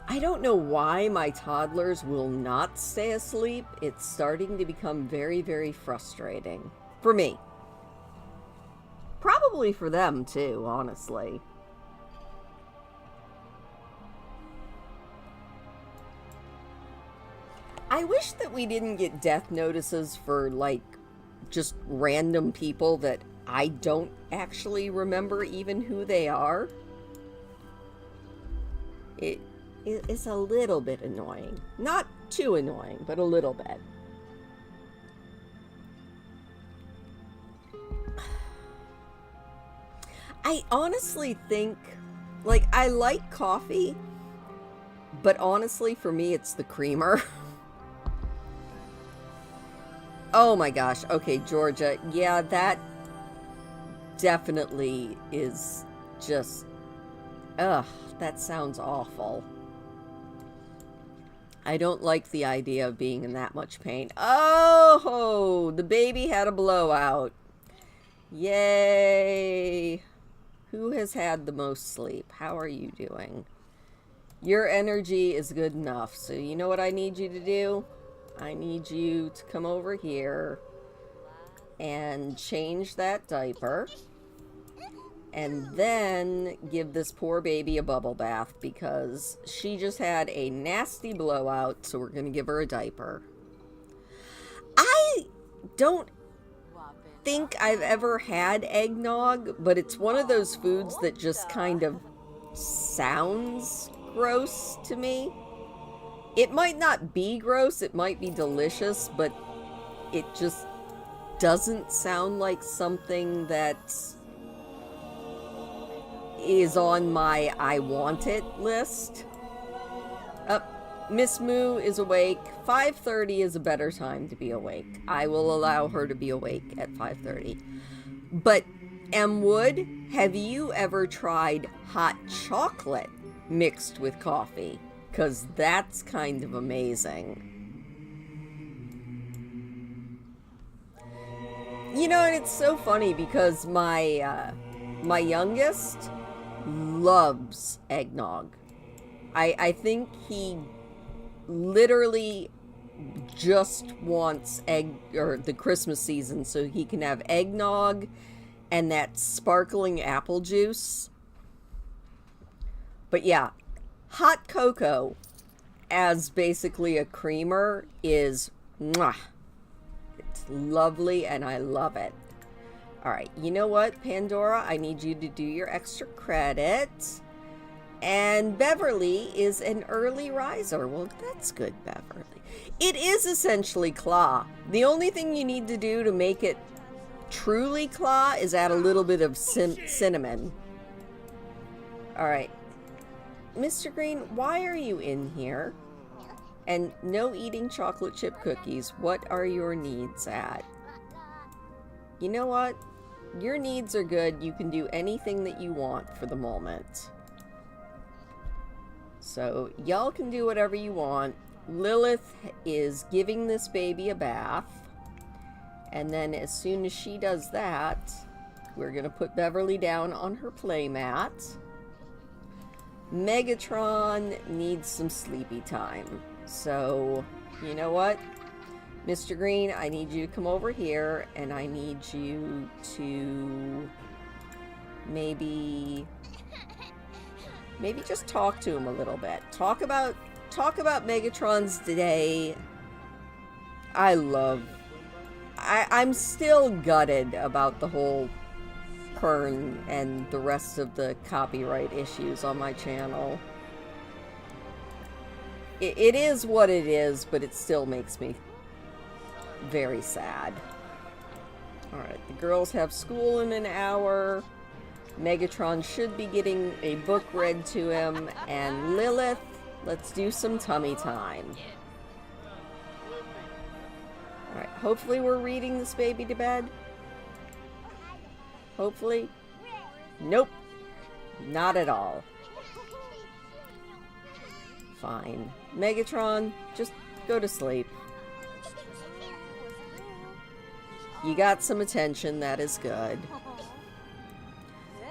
Speaker 1: I don't know why my toddlers will not stay asleep. It's starting to become very, very frustrating. For me. Probably for them, too, honestly. I wish that we didn't get death notices for, like, just random people that I don't actually remember even who they are. It is a little bit annoying. Not too annoying, but a little bit. I honestly think, like, I like coffee, but honestly, for me, it's the creamer. Oh my gosh. Okay, Georgia. Yeah, that definitely is just... Ugh, that sounds awful. I don't like the idea of being in that much pain. Oh, the baby had a blowout. Yay. Who has had the most sleep? How are you doing? Your energy is good enough. So you know what I need you to do? I need you to come over here and change that diaper. And then give this poor baby a bubble bath because she just had a nasty blowout. So we're going to give her a diaper. I don't think I've ever had eggnog, but it's one of those foods that just kind of sounds gross to me. It might not be gross, it might be delicious, but it just doesn't sound like something that is on my I want it list. Miss Moo is awake. 5:30 is a better time to be awake. I will allow her to be awake at 5:30. But, M. Wood, have you ever tried hot chocolate mixed with coffee? Because that's kind of amazing. You know, and it's so funny because my youngest loves eggnog. I think he literally just wants the Christmas season so he can have eggnog and that sparkling apple juice. But yeah, hot cocoa as basically a creamer is mwah. It's lovely and I love it. All right, you know what, Pandora? I need you to do your extra credit. And Beverly is an early riser. Well, that's good, Beverly. It is essentially claw. The only thing you need to do to make it truly claw is add a little bit of cinnamon. All right. Mr. Green, why are you in here? And no eating chocolate chip cookies. What are your needs at? You know what? Your needs are good. You can do anything that you want for the moment. So, y'all can do whatever you want. Lilith is giving this baby a bath. And then as soon as she does that, we're going to put Beverly down on her playmat. Megatron needs some sleepy time. So, you know what? Mr. Green, I need you to come over here, and I need you to maybe just talk to him a little bit. Talk about Megatron's day. I'm still gutted about the whole Kern and the rest of the copyright issues on my channel. It is what it is, but it still makes me very sad. Alright, the girls have school in an hour. Megatron should be getting a book read to him. And Lilith, let's do some tummy time. Alright, hopefully we're reading this baby to bed. Hopefully. Nope. Not at all. Fine. Megatron, just go to sleep. You got some attention, that is good.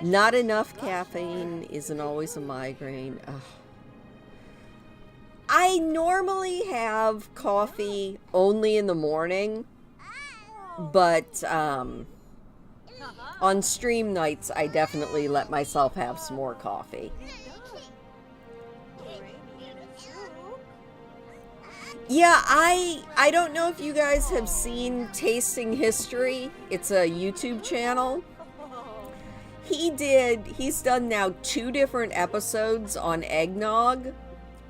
Speaker 1: Not enough caffeine isn't always a migraine. Ugh. I normally have coffee only in the morning, but on stream nights I definitely let myself have some more coffee. Yeah, I don't know if you guys have seen Tasting History. It's a YouTube channel. He's done now 2 different episodes on eggnog,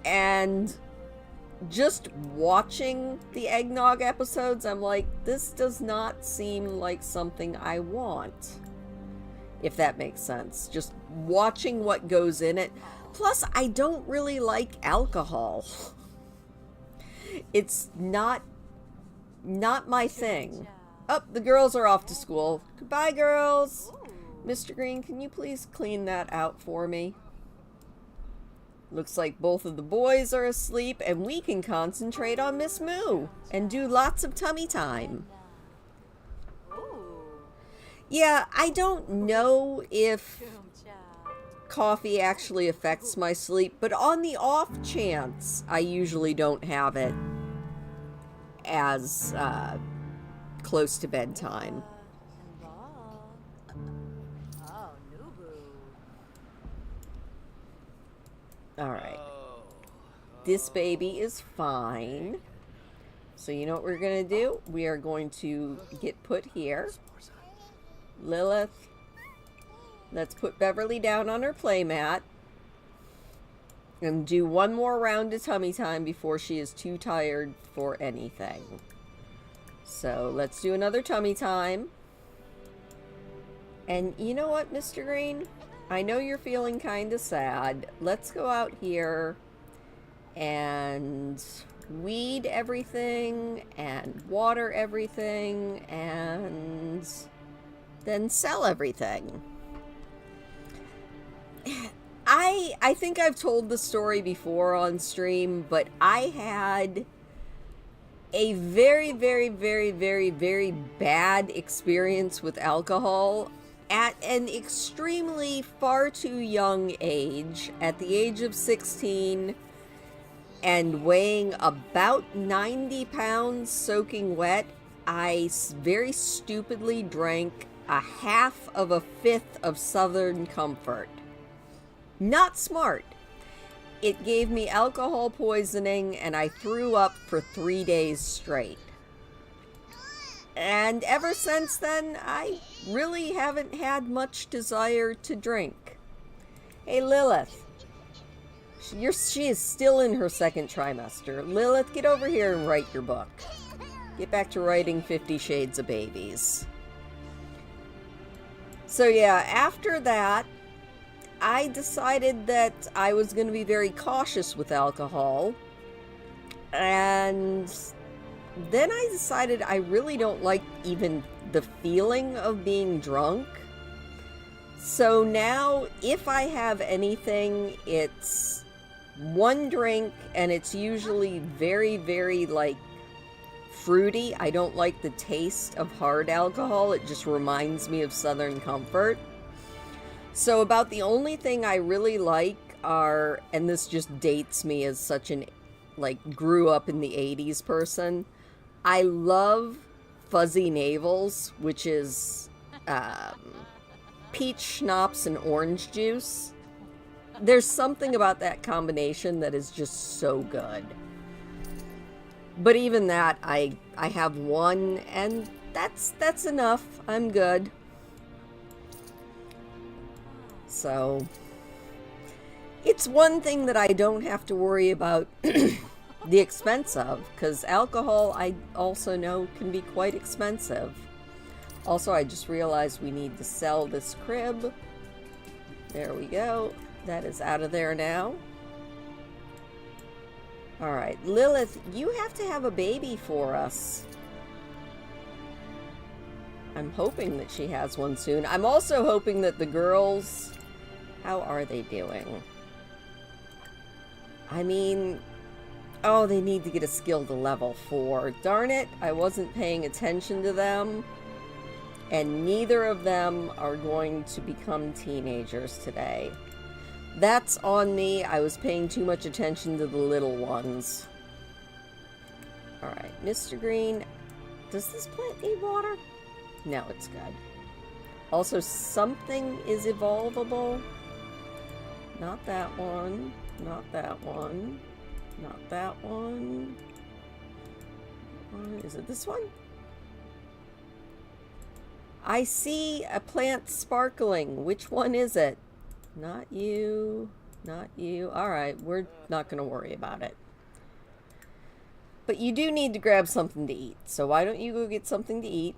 Speaker 1: and just watching the eggnog episodes, I'm like, this does not seem like something I want. If that makes sense. Just watching what goes in it. Plus, I don't really like alcohol. It's not my thing. Oh, the girls are off to school. Goodbye, girls. Mr. Green, can you please clean that out for me? Looks like both of the boys are asleep, and we can concentrate on Miss Moo and do lots of tummy time. Yeah, I don't know if coffee actually affects my sleep, but on the off chance, I usually don't have it as close to bedtime. Alright. This baby is fine. So you know what we're going to do? We are going to get put here. Lilith. Let's put Beverly down on her playmat. And do one more round of tummy time before she is too tired for anything. So let's do another tummy time. And you know what, Mr. Green? I know you're feeling kind of sad. Let's go out here and weed everything and water everything and then sell everything. I think I've told the story before on stream, but I had a very, very, very, very, very bad experience with alcohol at an extremely far too young age, at the age of 16, and weighing about 90 pounds soaking wet. I very stupidly drank a half of a fifth of Southern Comfort. Not smart. It gave me alcohol poisoning, and I threw up for 3 days straight. And ever since then, I really haven't had much desire to drink. Hey, Lilith. She is still in her second trimester. Lilith, get over here and write your book. Get back to writing 50 Shades of Babies. So yeah, after that, I decided that I was going to be very cautious with alcohol. And then I decided I really don't like even the feeling of being drunk. So now, if I have anything, it's one drink, and it's usually very, very, like, fruity. I don't like the taste of hard alcohol. It just reminds me of Southern Comfort. So about the only thing I really like are, and this just dates me as such an, like, grew up in the 80s person, I love fuzzy navels, which is peach schnapps and orange juice. There's something about that combination that is just so good. But even that, I have one, and that's enough. I'm good. So, it's one thing that I don't have to worry about the expense of, because alcohol, I also know, can be quite expensive. Also, I just realized we need to sell this crib. There we go. That is out of there now. Alright, Lilith, you have to have a baby for us. I'm hoping that she has one soon. I'm also hoping that the girls... How are they doing? I mean... Oh, they need to get a skill to level 4. Darn it, I wasn't paying attention to them. And neither of them are going to become teenagers today. That's on me. I was paying too much attention to the little ones. Alright, Mr. Green. Does this plant need water? No, it's good. Also, something is evolvable. Not that one. Not that one. Not that one. Is it this one? I see a plant sparkling. Which one is it? Not you. Not you. Alright, we're not going to worry about it. But you do need to grab something to eat. So why don't you go get something to eat?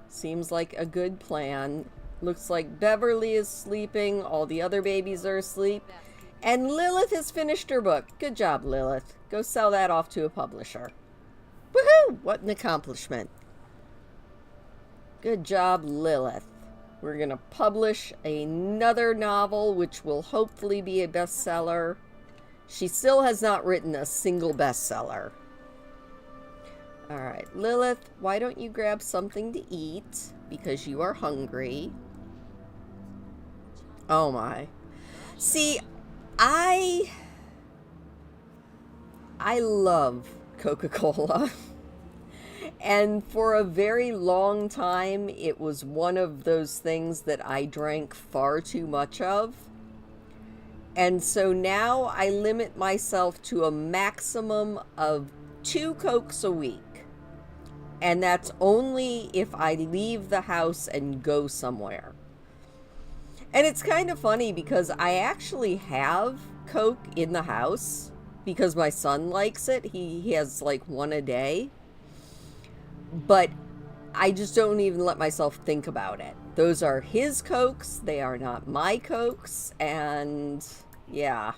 Speaker 1: Seems like a good plan. Looks like Beverly is sleeping. All the other babies are asleep. And Lilith has finished her book. Good job, Lilith. Go sell that off to a publisher. Woohoo! What an accomplishment. Good job, Lilith. We're going to publish another novel, which will hopefully be a bestseller. She still has not written a single bestseller. Alright, Lilith, why don't you grab something to eat? Because you are hungry. Oh my. See, I love Coca-Cola. And for a very long time, it was one of those things that I drank far too much of. And so now I limit myself to a maximum of 2 Cokes a week. And that's only if I leave the house and go somewhere. And it's kind of funny because I actually have Coke in the house because my son likes it. He has like 1 a day. But I just don't even let myself think about it. Those are his Cokes. They are not my Cokes. And yeah.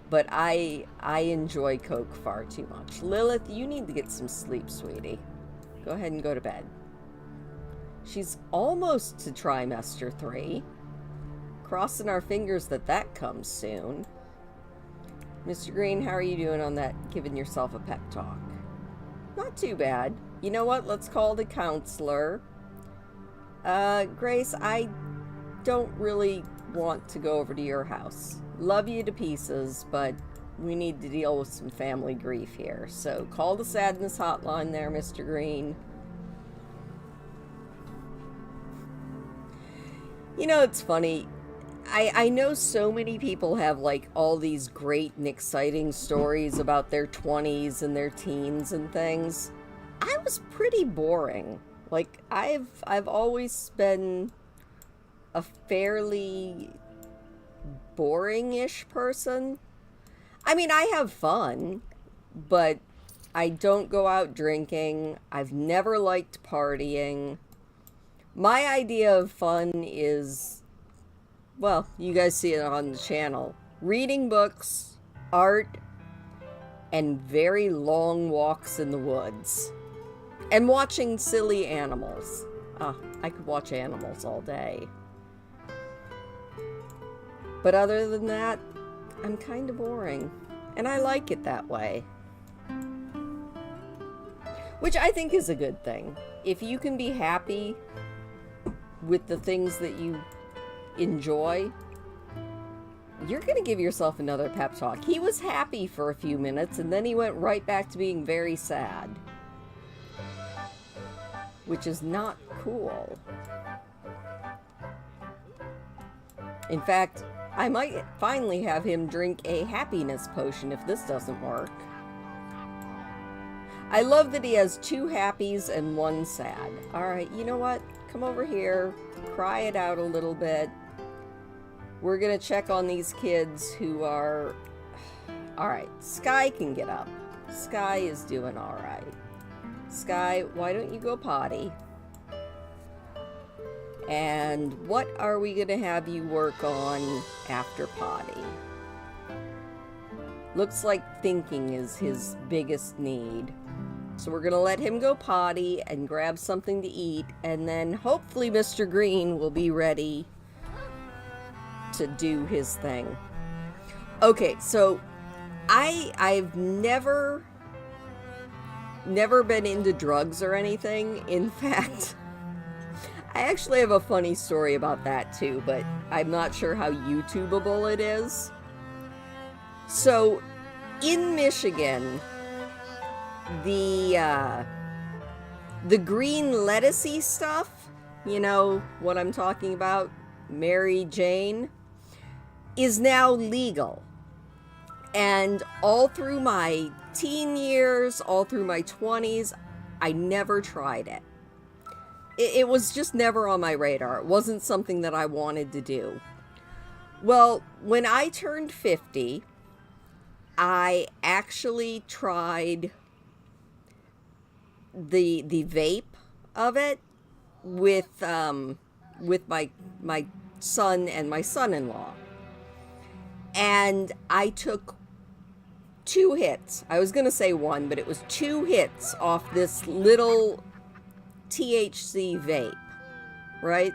Speaker 1: But I enjoy Coke far too much. Lilith, you need to get some sleep, sweetie. Go ahead and go to bed. She's almost to trimester 3. Crossing our fingers that that comes soon. Mr. Green, how are you doing on that? Giving yourself a pep talk. Not too bad. You know what? Let's call the counselor. Grace, I don't really want to go over to your house. Love you to pieces, but we need to deal with some family grief here. So call the sadness hotline there, Mr. Green. You know, it's funny. I know so many people have like all these great and exciting stories about their 20s and their teens and things. I was pretty boring. Like I've always been a fairly boring-ish person. I mean, I have fun, but I don't go out drinking. I've never liked partying. My idea of fun is, well, you guys see it on the channel. Reading books, art, and very long walks in the woods. And watching silly animals. I could watch animals all day. But other than that, I'm kind of boring. And I like it that way. Which I think is a good thing. If you can be happy with the things that you enjoy, you're going to give yourself another pep talk. He was happy for a few minutes, and then he went right back to being very sad. Which is not cool. In fact, I might finally have him drink a happiness potion if this doesn't work. I love that he has 2 happies and 1 sad. Alright, you know what? Come over here. Cry it out a little bit. We're gonna check on these kids who are... Alright, Sky can get up. Sky is doing alright. Sky, why don't you go potty? And what are we gonna have you work on after potty? Looks like thinking is his biggest need. So we're gonna let him go potty and grab something to eat, and then hopefully Mr. Green will be ready to do his thing. Okay, so I've never been into drugs or anything. In fact, I actually have a funny story about that too, but I'm not sure how YouTubeable it is. So, in Michigan, the green lettucey stuff, you know what I'm talking about, Mary Jane, is now legal. And all through my teen years, all through my 20s, I never tried it. It was just never on my radar. It wasn't something that I wanted to do. Well, when I turned 50, I actually tried the vape of it with my son and my son-in-law. And I took 2 hits. I was going to say 1, but it was 2 hits off this little THC vape, right?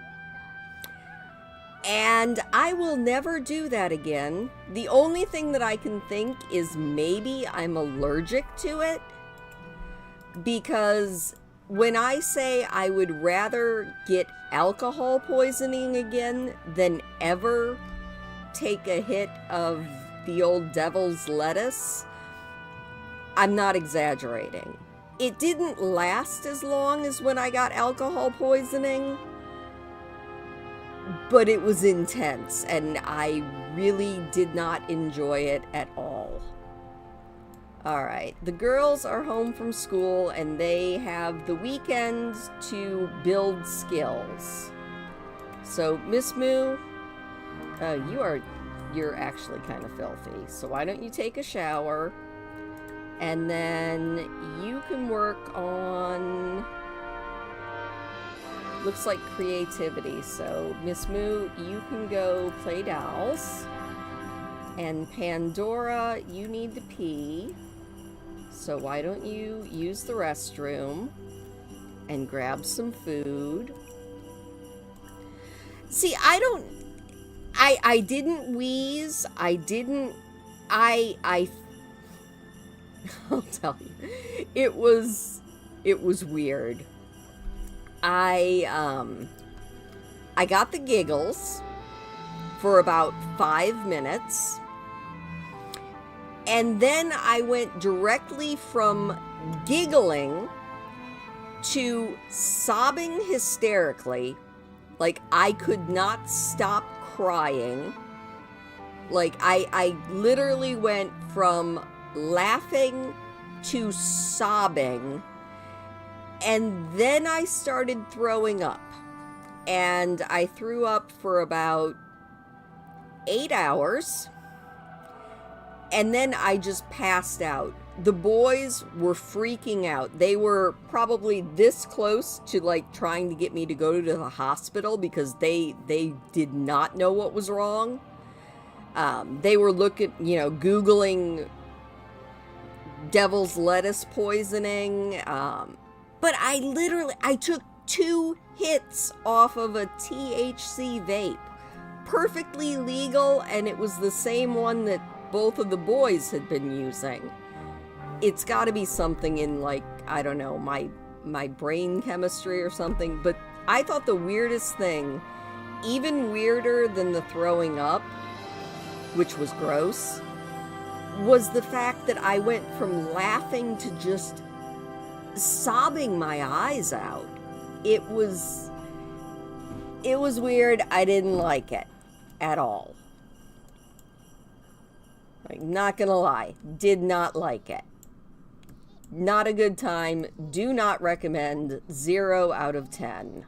Speaker 1: And I will never do that again. The only thing that I can think is maybe I'm allergic to it, because when I say I would rather get alcohol poisoning again than ever take a hit of the old devil's lettuce, I'm not exaggerating. It didn't last as long as when I got alcohol poisoning, but it was intense, and I really did not enjoy it at all. Alright, the girls are home from school, and they have the weekend to build skills. So, Miss Moo, you're actually kind of filthy, so why don't you take a shower, and then you can work on, looks like creativity. So Miss Moo, you can go play dolls, and Pandora, you need to pee, so why don't you use the restroom and grab some food. See, I didn't wheeze. I'll tell you. It was weird. I got the giggles for about 5 minutes. And then I went directly from giggling to sobbing hysterically. Like, I could not stop crying. Like, I literally went from laughing to sobbing, and then I started throwing up, and I threw up for about 8 hours, and then I just passed out. The boys were freaking out. They were probably this close to, like, trying to get me to go to the hospital because they did not know what was wrong. They were Googling devil's lettuce poisoning. But I took 2 hits off of a THC vape. Perfectly legal, and it was the same one that both of the boys had been using. It's got to be something in, like, I don't know, my brain chemistry or something. But I thought the weirdest thing, even weirder than the throwing up, which was gross, was the fact that I went from laughing to just sobbing my eyes out. It was weird. I didn't like it at all. Like, not gonna lie, did not like it. Not a good time. Do not recommend. 0 out of 10.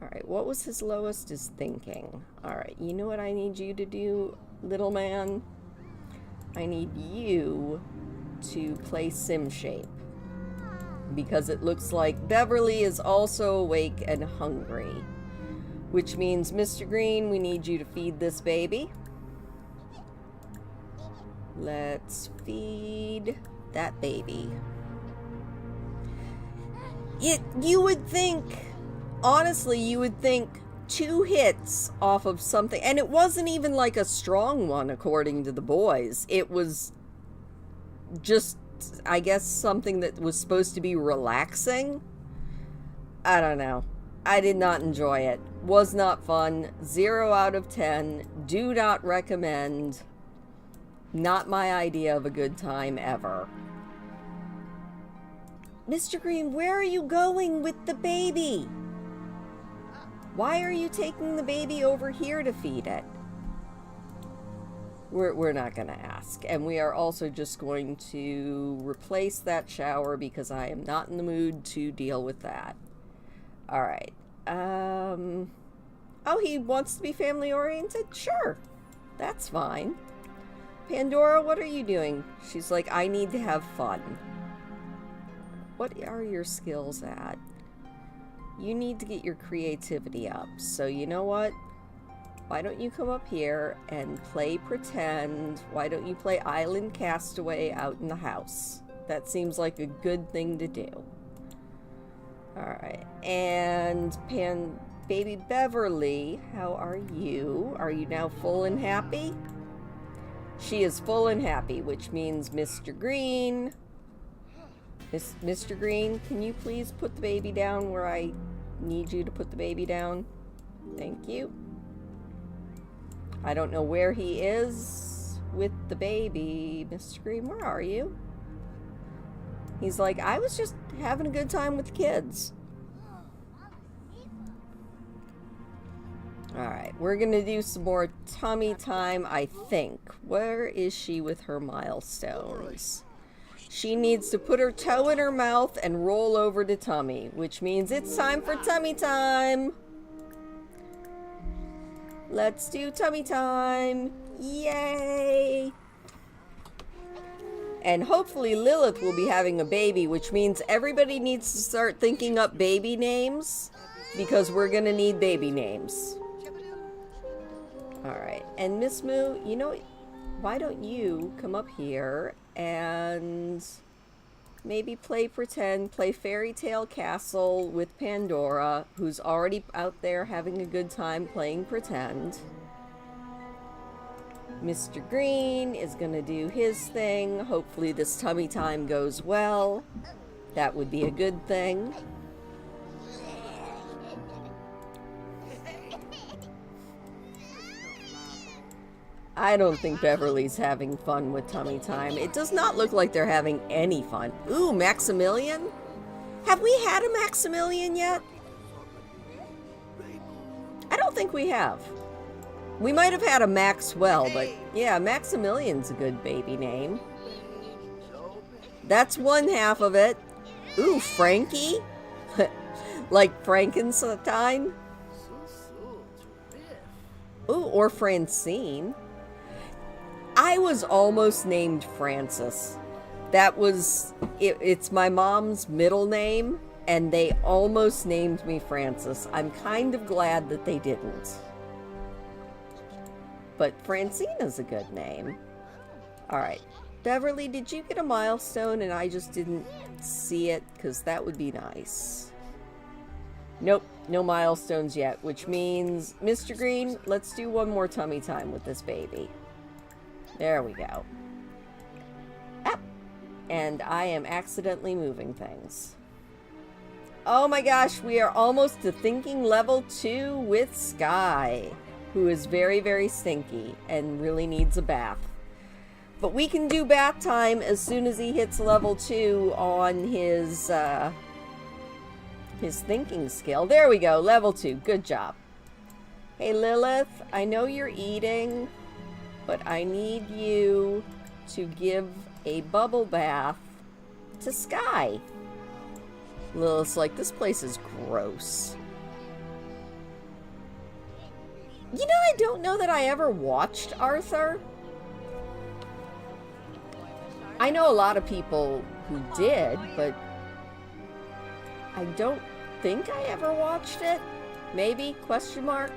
Speaker 1: Alright, what was his lowest is thinking. Alright, you know what I need you to do, little man? I need you to play Sim Shape. Because it looks like Beverly is also awake and hungry. Which means, Mr. Green, we need you to feed this baby. Let's feed that baby. You would think, honestly, you would think 2 hits off of something, and it wasn't even like a strong one according to the boys. It was just, I guess, something that was supposed to be relaxing. I don't know. I did not enjoy it. Was not fun. 0 out of 10. Do not recommend. Not my idea of a good time ever. Mr. Green, where are you going with the baby? Why are you taking the baby over here to feed it? We're not going to ask. And we are also just going to replace that shower because I am not in the mood to deal with that. All right. Oh, he wants to be family oriented? Sure. That's fine. Pandora, what are you doing? She's like, I need to have fun. What are your skills at? You need to get your creativity up. So you know what? Why don't you come up here and play pretend? Why don't you play Island Castaway out in the house? That seems like a good thing to do. Alright. And Baby Beverly, how are you? Are you now full and happy? She is full and happy, which means Mr. Green. Mr. Green, can you please put the baby down where I need you to put the baby down? Thank you. I don't know where he is with the baby. Mr. Green, where are you? He's like, I was just having a good time with the kids. Alright, we're going to do some more tummy time, I think. Where is she with her milestones? She needs to put her toe in her mouth and roll over to tummy, which means it's time for tummy time. Let's do tummy time. Yay! And hopefully Lilith will be having a baby, which means everybody needs to start thinking up baby names because we're going to need baby names. Alright, and Miss Moo, you know, why don't you come up here and maybe play pretend, play Fairy Tale Castle with Pandora, who's already out there having a good time playing pretend. Mr. Green is gonna do his thing. Hopefully this tummy time goes well. That would be a good thing. I don't think Beverly's having fun with tummy time. It does not look like they're having any fun. Ooh, Maximilian? Have we had a Maximilian yet? I don't think we have. We might have had a Maxwell, but yeah, Maximilian's a good baby name. That's one half of it. Ooh, Frankie? Like Frankenstein? Ooh, or Francine. I was almost named Francis. That was, it's my mom's middle name, and they almost named me Francis. I'm kind of glad that they didn't. But Francine is a good name. Alright. Beverly, did you get a milestone and I just didn't see it? Because that would be nice. Nope, no milestones yet, which means, Mr. Green, let's do one more tummy time with this baby. There we go. Up. And I am accidentally moving things. Oh my gosh, we are almost to thinking level 2 with Sky, who is very, very stinky and really needs a bath. But we can do bath time as soon as he hits level 2 on his thinking skill. There we go, level 2. Good job. Hey Lilith, I know you're eating, but I need you to give a bubble bath to Sky. Lilith's like, this place is gross. You know, I don't know that I ever watched Arthur. I know a lot of people who did, but I don't think I ever watched it. Maybe? Question mark?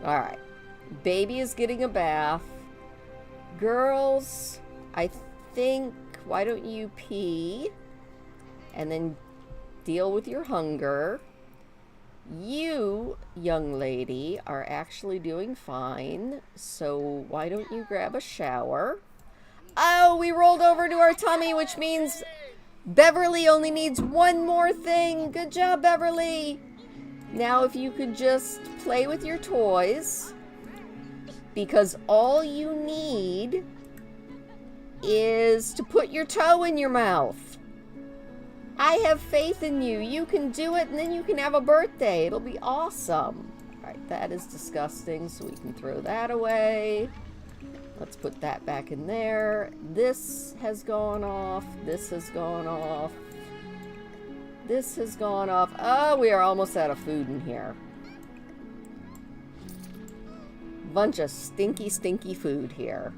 Speaker 1: Alright. Baby is getting a bath. Girls, I think, why don't you pee? And then deal with your hunger. You, young lady, are actually doing fine. So why don't you grab a shower? Oh, we rolled over to our tummy, which means Beverly only needs one more thing. Good job, Beverly. Now if you could just play with your toys, because all you need is to put your toe in your mouth. I have faith in you. You can do it, and then you can have a birthday. It'll be awesome. All Alright, that is disgusting, so we can throw that away. Let's put that back in there. This has gone off. This has gone off. This has gone off. Oh, we are almost out of food in here. Bunch of stinky, stinky food here.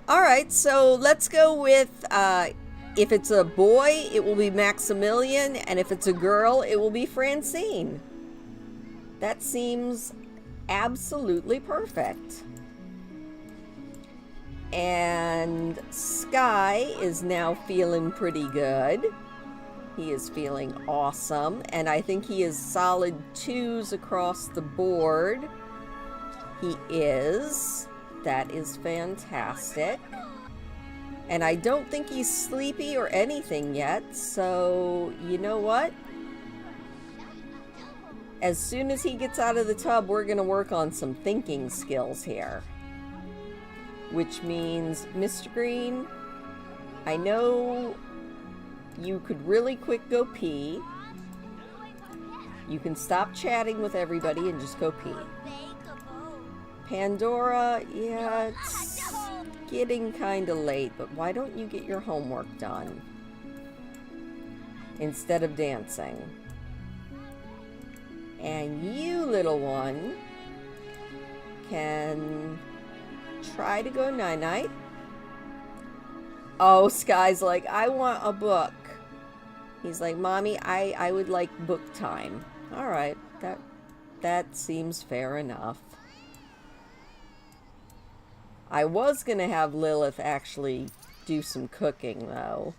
Speaker 1: Alright, so let's go with, if it's a boy, it will be Maximilian, and if it's a girl, it will be Francine. That seems absolutely perfect. And Sky is now feeling pretty good. He is feeling awesome. And I think he is solid 2s across the board. He is. That is fantastic. And I don't think he's sleepy or anything yet. So, you know what? As soon as he gets out of the tub, we're going to work on some thinking skills here. Which means, Mr. Green, I know you could really quick go pee. You can stop chatting with everybody and just go pee. Pandora, yeah, it's getting kind of late, but why don't you get your homework done instead of dancing? And you, little one, can try to go night-night. Oh, Sky's like, I want a book. He's like, Mommy, I would like book time. Alright, that seems fair enough. I was gonna have Lilith actually do some cooking, though.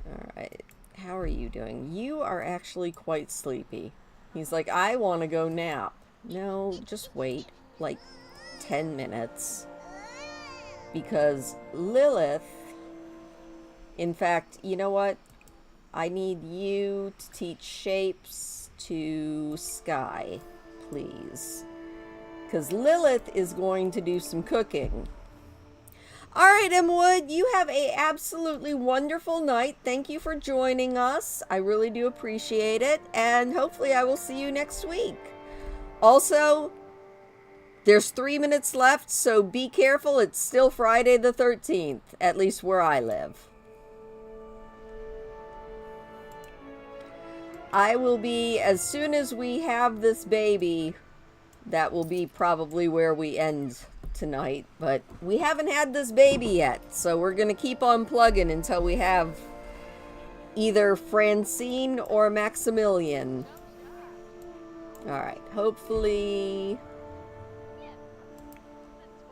Speaker 1: Alright, how are you doing? You are actually quite sleepy. He's like, I want to go nap. No, just wait. Like, 10 minutes. Because Lilith, in fact, you know what? I need you to teach shapes to Sky, please. Because Lilith is going to do some cooking. Alright, Emwood, you have a absolutely wonderful night. Thank you for joining us. I really do appreciate it. And hopefully I will see you next week. Also, there's 3 minutes left, so be careful. It's still Friday the 13th, at least where I live. I will be, as soon as we have this baby, that will be probably where we end tonight. But we haven't had this baby yet, so we're going to keep on plugging until we have either Francine or Maximilian. Alright, hopefully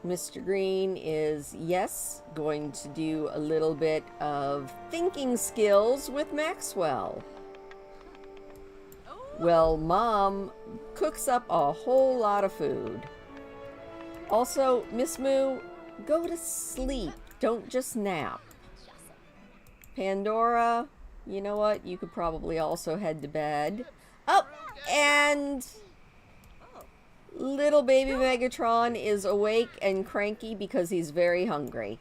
Speaker 1: Mr. Green is, yes, going to do a little bit of thinking skills with Maxwell. Well, Mom cooks up a whole lot of food. Also, Miss Moo, go to sleep. Don't just nap. Pandora, you know what? You could probably also head to bed. Oh, and little baby Megatron is awake and cranky because he's very hungry.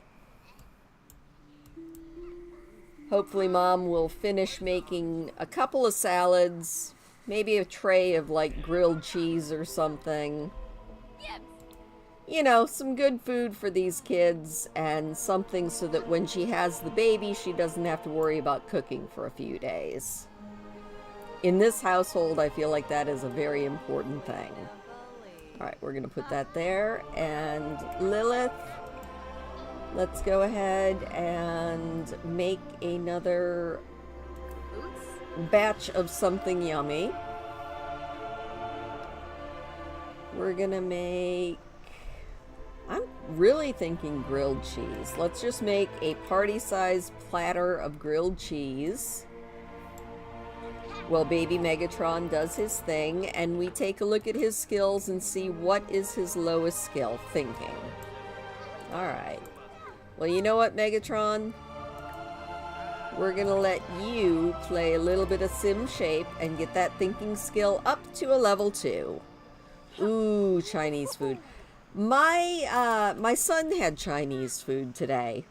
Speaker 1: Hopefully Mom will finish making a couple of salads, maybe a tray of like grilled cheese or something. You know, some good food for these kids and something so that when she has the baby, she doesn't have to worry about cooking for a few days. In this household, I feel like that is a very important thing. Alright, we're going to put that there. And Lilith, let's go ahead and make another batch of something yummy. We're going to make... I'm really thinking grilled cheese. Let's just make a party-sized platter of grilled cheese while baby Megatron does his thing, and we take a look at his skills and see what is his lowest skill, thinking. Alright. Well, you know what, Megatron? We're gonna let you play a little bit of sim shape and get that thinking skill up to a level 2. Ooh, Chinese food. My son had Chinese food today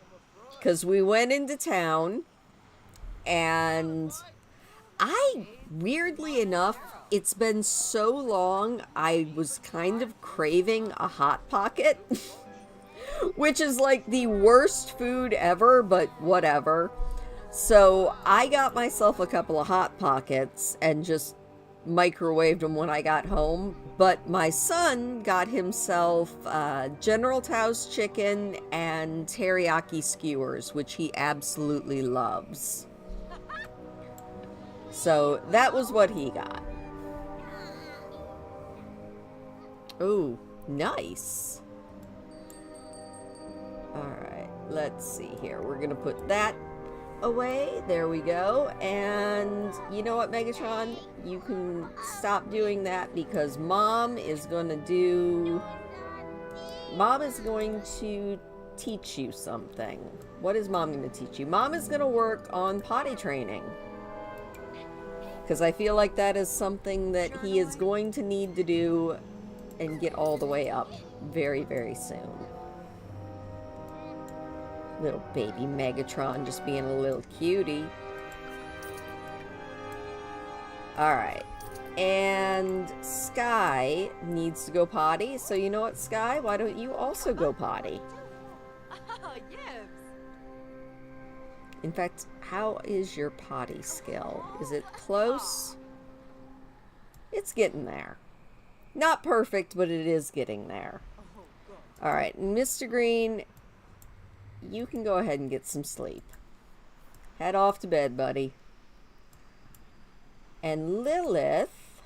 Speaker 1: because we went into town and Weirdly enough, it's been so long, I was kind of craving a Hot Pocket. Which is like the worst food ever, but whatever. So I got myself a couple of Hot Pockets and just microwaved them when I got home. But my son got himself General Tao's chicken and teriyaki skewers, which he absolutely loves. So that was what he got. Ooh, nice. Alright, let's see here. We're gonna put that away. There we go. And you know what, Megatron? You can stop doing that because Mom is going to teach you something. What is Mom going to teach you? Mom is going to work on potty training. Because I feel like that is something that he is going to need to do and get all the way up very, very soon. Little baby Megatron just being a little cutie. Alright. And Sky needs to go potty. So you know what, Sky? Why don't you also go potty?
Speaker 2: Oh, yes.
Speaker 1: In fact, how is your potty skill? Is it close? It's getting there. Not perfect, but it is getting there. Alright, Mr. Green, you can go ahead and get some sleep. Head off to bed, buddy. And Lilith,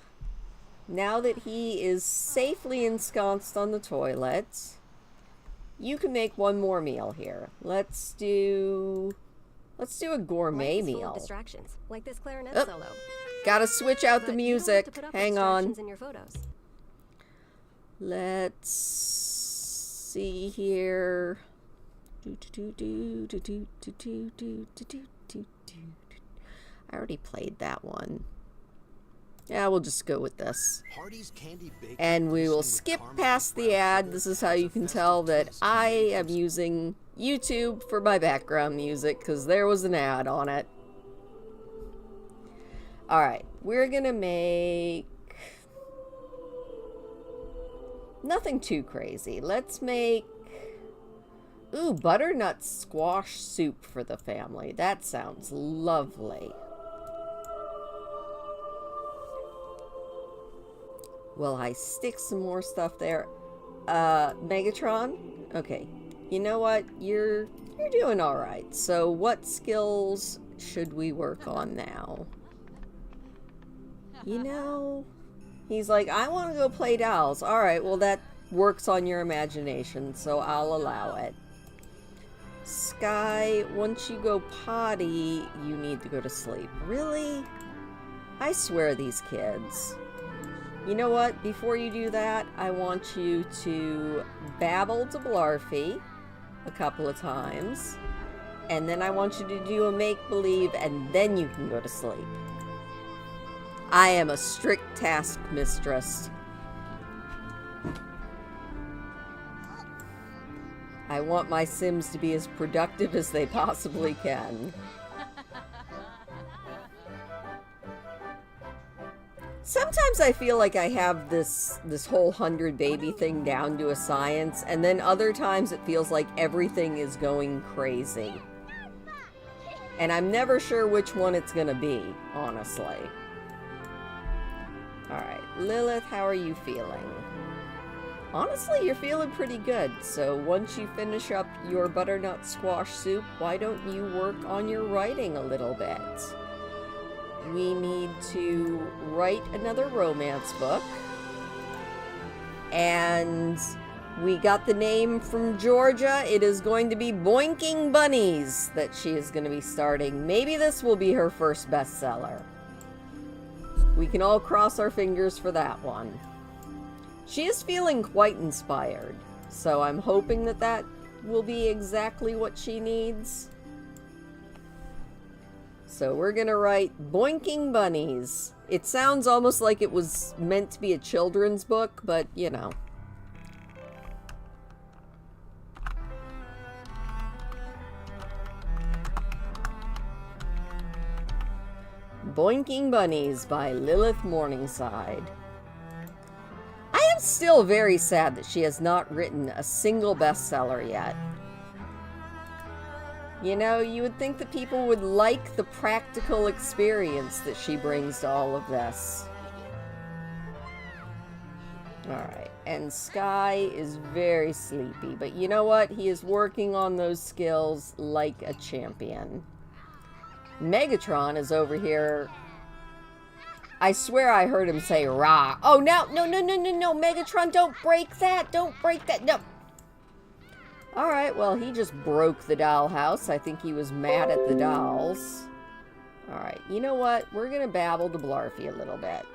Speaker 1: now that he is safely ensconced on the toilet, you can make one more meal here. Let's do a gourmet meal.
Speaker 2: Distractions, like this clarinet
Speaker 1: Oh,
Speaker 2: solo.
Speaker 1: gotta switch out the music. Hang on.
Speaker 2: In your photos.
Speaker 1: Let's see here. I already played that one. Yeah, we'll just go with this. And we will skip past the ad. This is how you can tell that I am using YouTube for my background music, because there was an ad on it. Alright, we're gonna make nothing too crazy. Let's make butternut squash soup for the family. That sounds lovely. Well, I stick some more stuff there. Megatron? Okay. You know what? You're doing alright. So what skills should we work on now? You know, he's like, I want to go play dolls. Alright, well that works on your imagination, so I'll allow it. Sky, once you go potty, you need to go to sleep. Really? I swear, these kids. You know what? Before you do that, I want you to babble to Blarfy a couple of times. And then I want you to do a make-believe, and then you can go to sleep. I am a strict task mistress. I want my Sims to be as productive as they possibly can. Sometimes I feel like I have this whole 100 baby thing down to a science, and then other times it feels like everything is going crazy. And I'm never sure which one it's gonna be, honestly. Alright, Lilith, how are you feeling? Honestly, you're feeling pretty good, so once you finish up your butternut squash soup, why don't you work on your writing a little bit? We need to write another romance book. And we got the name from Georgia. It is going to be Boinking Bunnies that she is going to be starting. Maybe this will be her first bestseller. We can all cross our fingers for that one. She is feeling quite inspired, so I'm hoping that that will be exactly what she needs. So we're gonna write Boinking Bunnies. It sounds almost like it was meant to be a children's book, but you know. Boinking Bunnies by Lilith Morningside. I am still very sad that she has not written a single bestseller yet. You know, you would think that people would like the practical experience that she brings to all of this. Alright, and Sky is very sleepy, but you know what? He is working on those skills like a champion. Megatron is over here. I swear I heard him say rah. Oh, no, Megatron, don't break that. Don't break that. No. Alright, well, he just broke the dollhouse. I think he was mad at the dolls. Alright, you know what? We're going to babble to Blarfy a little bit.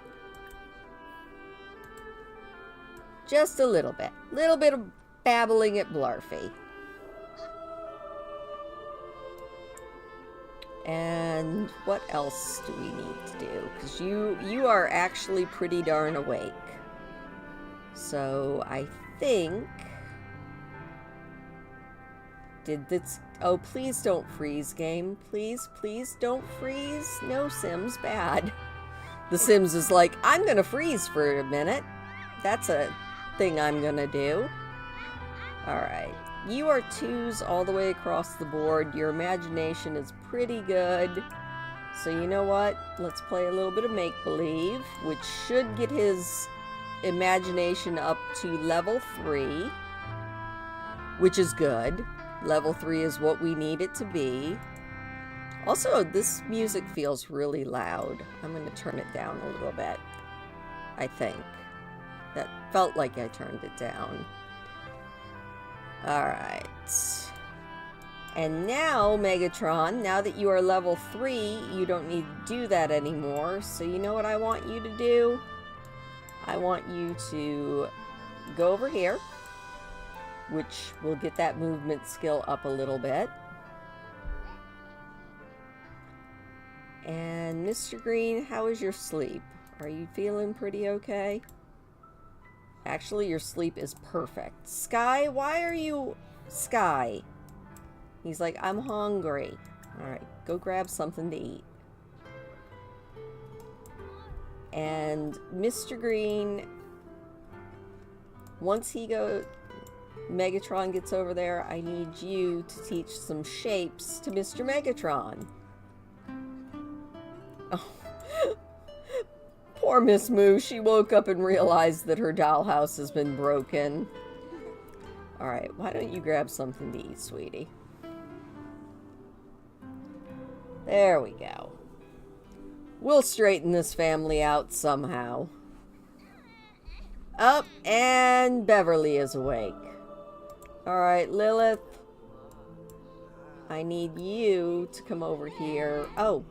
Speaker 1: Just a little bit. Little bit of babbling at Blarfy. And what else do we need to do? Because you are actually pretty darn awake. So I think... Did this... Oh, please don't freeze, game. Please, please don't freeze. No, Sims, bad. The Sims is like, I'm gonna freeze for a minute. That's a thing I'm gonna do. Alright. You are 2s all the way across the board. Your imagination is pretty good. So you know what? Let's play a little bit of make-believe, which should get his imagination up to level 3, which is good. Level 3 is what we need it to be. Also, this music feels really loud. I'm going to turn it down a little bit, I think. That felt like I turned it down. Alright. And now, Megatron, now that you are level 3, you don't need to do that anymore. So you know what I want you to do? I want you to go over here, which will get that movement skill up a little bit. And Mr. Green, how is your sleep? Are you feeling pretty okay? Actually, your sleep is perfect. Sky, why are you... Sky. He's like, I'm hungry. Alright, go grab something to eat. And Mr. Green, once Megatron gets over there, I need you to teach some shapes to Mr. Megatron. Oh. Poor Miss Moo, she woke up and realized that her dollhouse has been broken. Alright, why don't you grab something to eat, sweetie? There we go. We'll straighten this family out somehow. Up, and Beverly is awake. Alright, Lilith. I need you to come over here. Oh.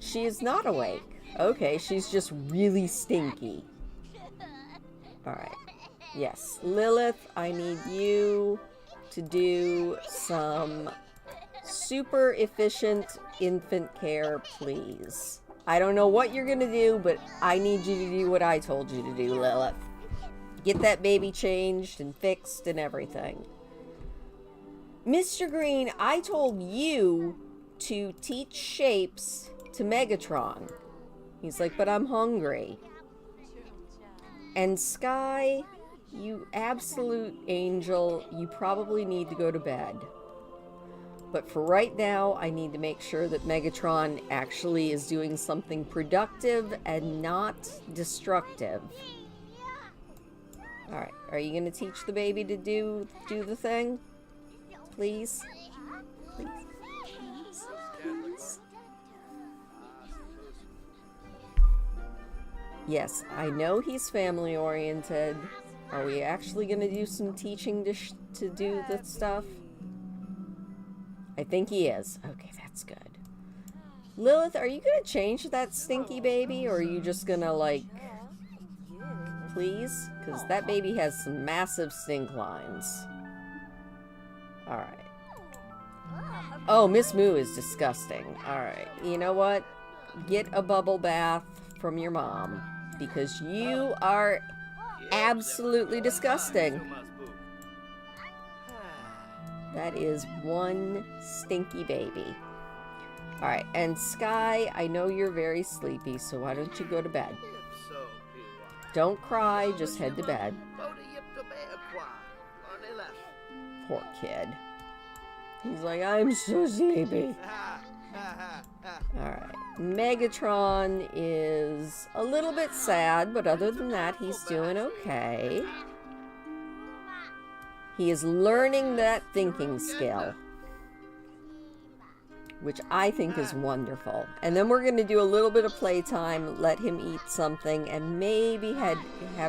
Speaker 1: She is not awake. Okay, she's just really stinky. Alright. Yes. Lilith, I need you to do some super efficient infant care, please. I don't know what you're gonna do, but I need you to do what I told you to do, Lilith. Get that baby changed and fixed and everything. Mr. Green, I told you to teach shapes to Megatron. He's like, but I'm hungry. And Sky, you absolute angel, you probably need to go to bed. But for right now, I need to make sure that Megatron actually is doing something productive and not destructive. Alright, are you going to teach the baby to do the thing? Please? Please? Please? Please? Yes, I know he's family-oriented. Are we actually going to do some teaching to do the stuff? I think he is. Okay, that's good. Lilith, are you going to change that stinky baby? Or are you just going to, like... Please? Because that baby has some massive stink lines. Alright. Oh, Miss Moo is disgusting. Alright, you know what? Get a bubble bath from your mom. Because you are absolutely disgusting. That is one stinky baby. Alright, and Sky, I know you're very sleepy, so why don't you go to bed? Don't cry, just head to bed. Poor kid. He's like, I'm so sleepy. Alright. Megatron is a little bit sad, but other than that, he's doing okay. He is learning that thinking skill, which I think is wonderful. And then we're going to do a little bit of playtime, let him eat something, and maybe have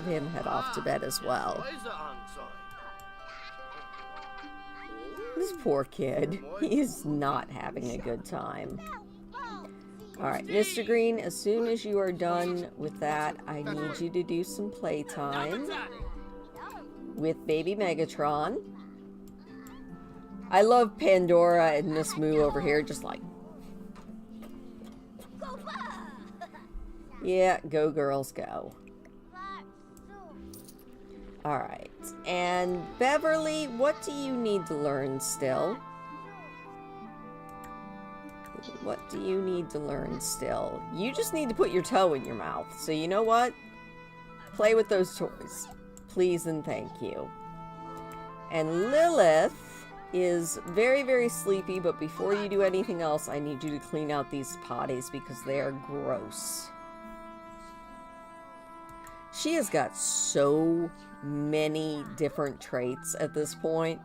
Speaker 1: him head off to bed as well. This poor kid. He is not having a good time. Alright, Mr. Green, as soon as you are done with that, I need you to do some playtime with baby Megatron. I love Pandora and Miss Moo over here, just like... Yeah, go girls, go. Alright, and Beverly, what do you need to learn still? What do you need to learn still? You just need to put your toe in your mouth. So you know what? Play with those toys. Please and thank you. And Lilith is very, very sleepy, but before you do anything else, I need you to clean out these potties because they are gross. She has got so many different traits at this point.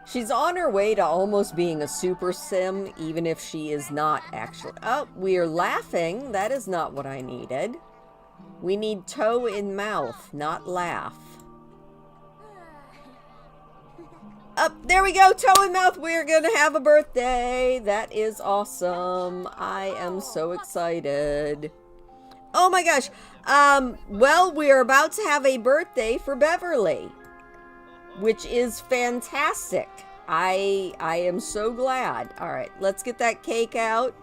Speaker 1: She's on her way to almost being a super sim, even if she is not actually... Oh, we are laughing. That is not what I needed. We need toe in mouth, not laugh. Up, there we go, toe in mouth. We're gonna have a birthday. That is awesome. I am so excited. Oh my gosh. Well, we are about to have a birthday for Beverly, which is fantastic. I am so glad. All right, let's get that cake out.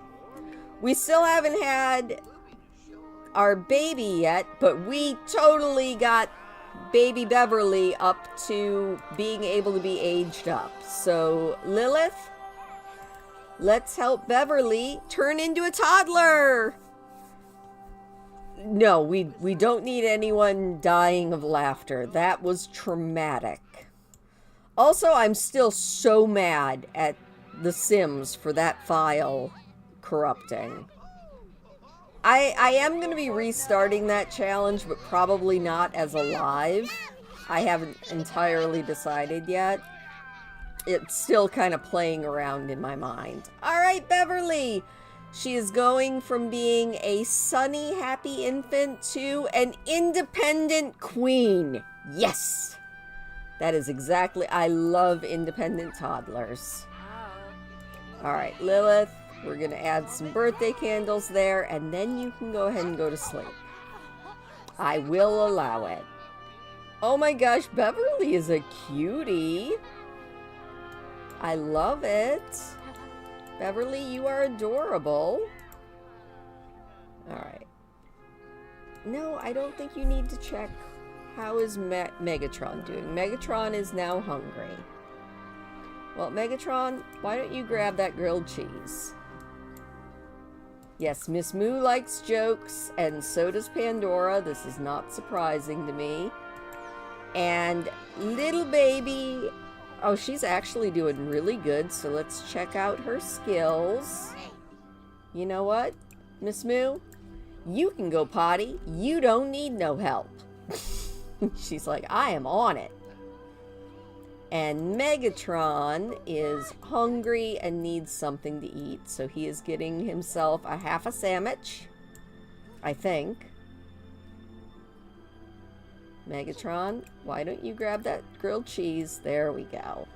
Speaker 1: We still haven't had our baby yet, but we totally got baby Beverly up to being able to be aged up. So, Lilith, let's help Beverly turn into a toddler. No, we don't need anyone dying of laughter. That was traumatic. Also, I'm still so mad at The Sims for that file corrupting. I am going to be restarting that challenge, but probably not as a live. I haven't entirely decided yet. It's still kind of playing around in my mind. Alright, Beverly! She is going from being a sunny, happy infant to an independent queen. Yes! That is exactly... I love independent toddlers. Alright, Lilith, we're going to add some birthday candles there, and then you can go ahead and go to sleep. I will allow it. Oh my gosh, Beverly is a cutie. I love it. Beverly, you are adorable. Alright. No, I don't think you need to check. How is Megatron doing? Megatron is now hungry. Well, Megatron, why don't you grab that grilled cheese? Yes, Miss Moo likes jokes, and so does Pandora. This is not surprising to me. And little baby... Oh, she's actually doing really good, so let's check out her skills. You know what, Miss Moo? You can go potty. You don't need no help. She's like, I am on it. And Megatron is hungry and needs something to eat, so he is getting himself a half a sandwich, I think. Megatron, why don't you grab that grilled cheese? There we go.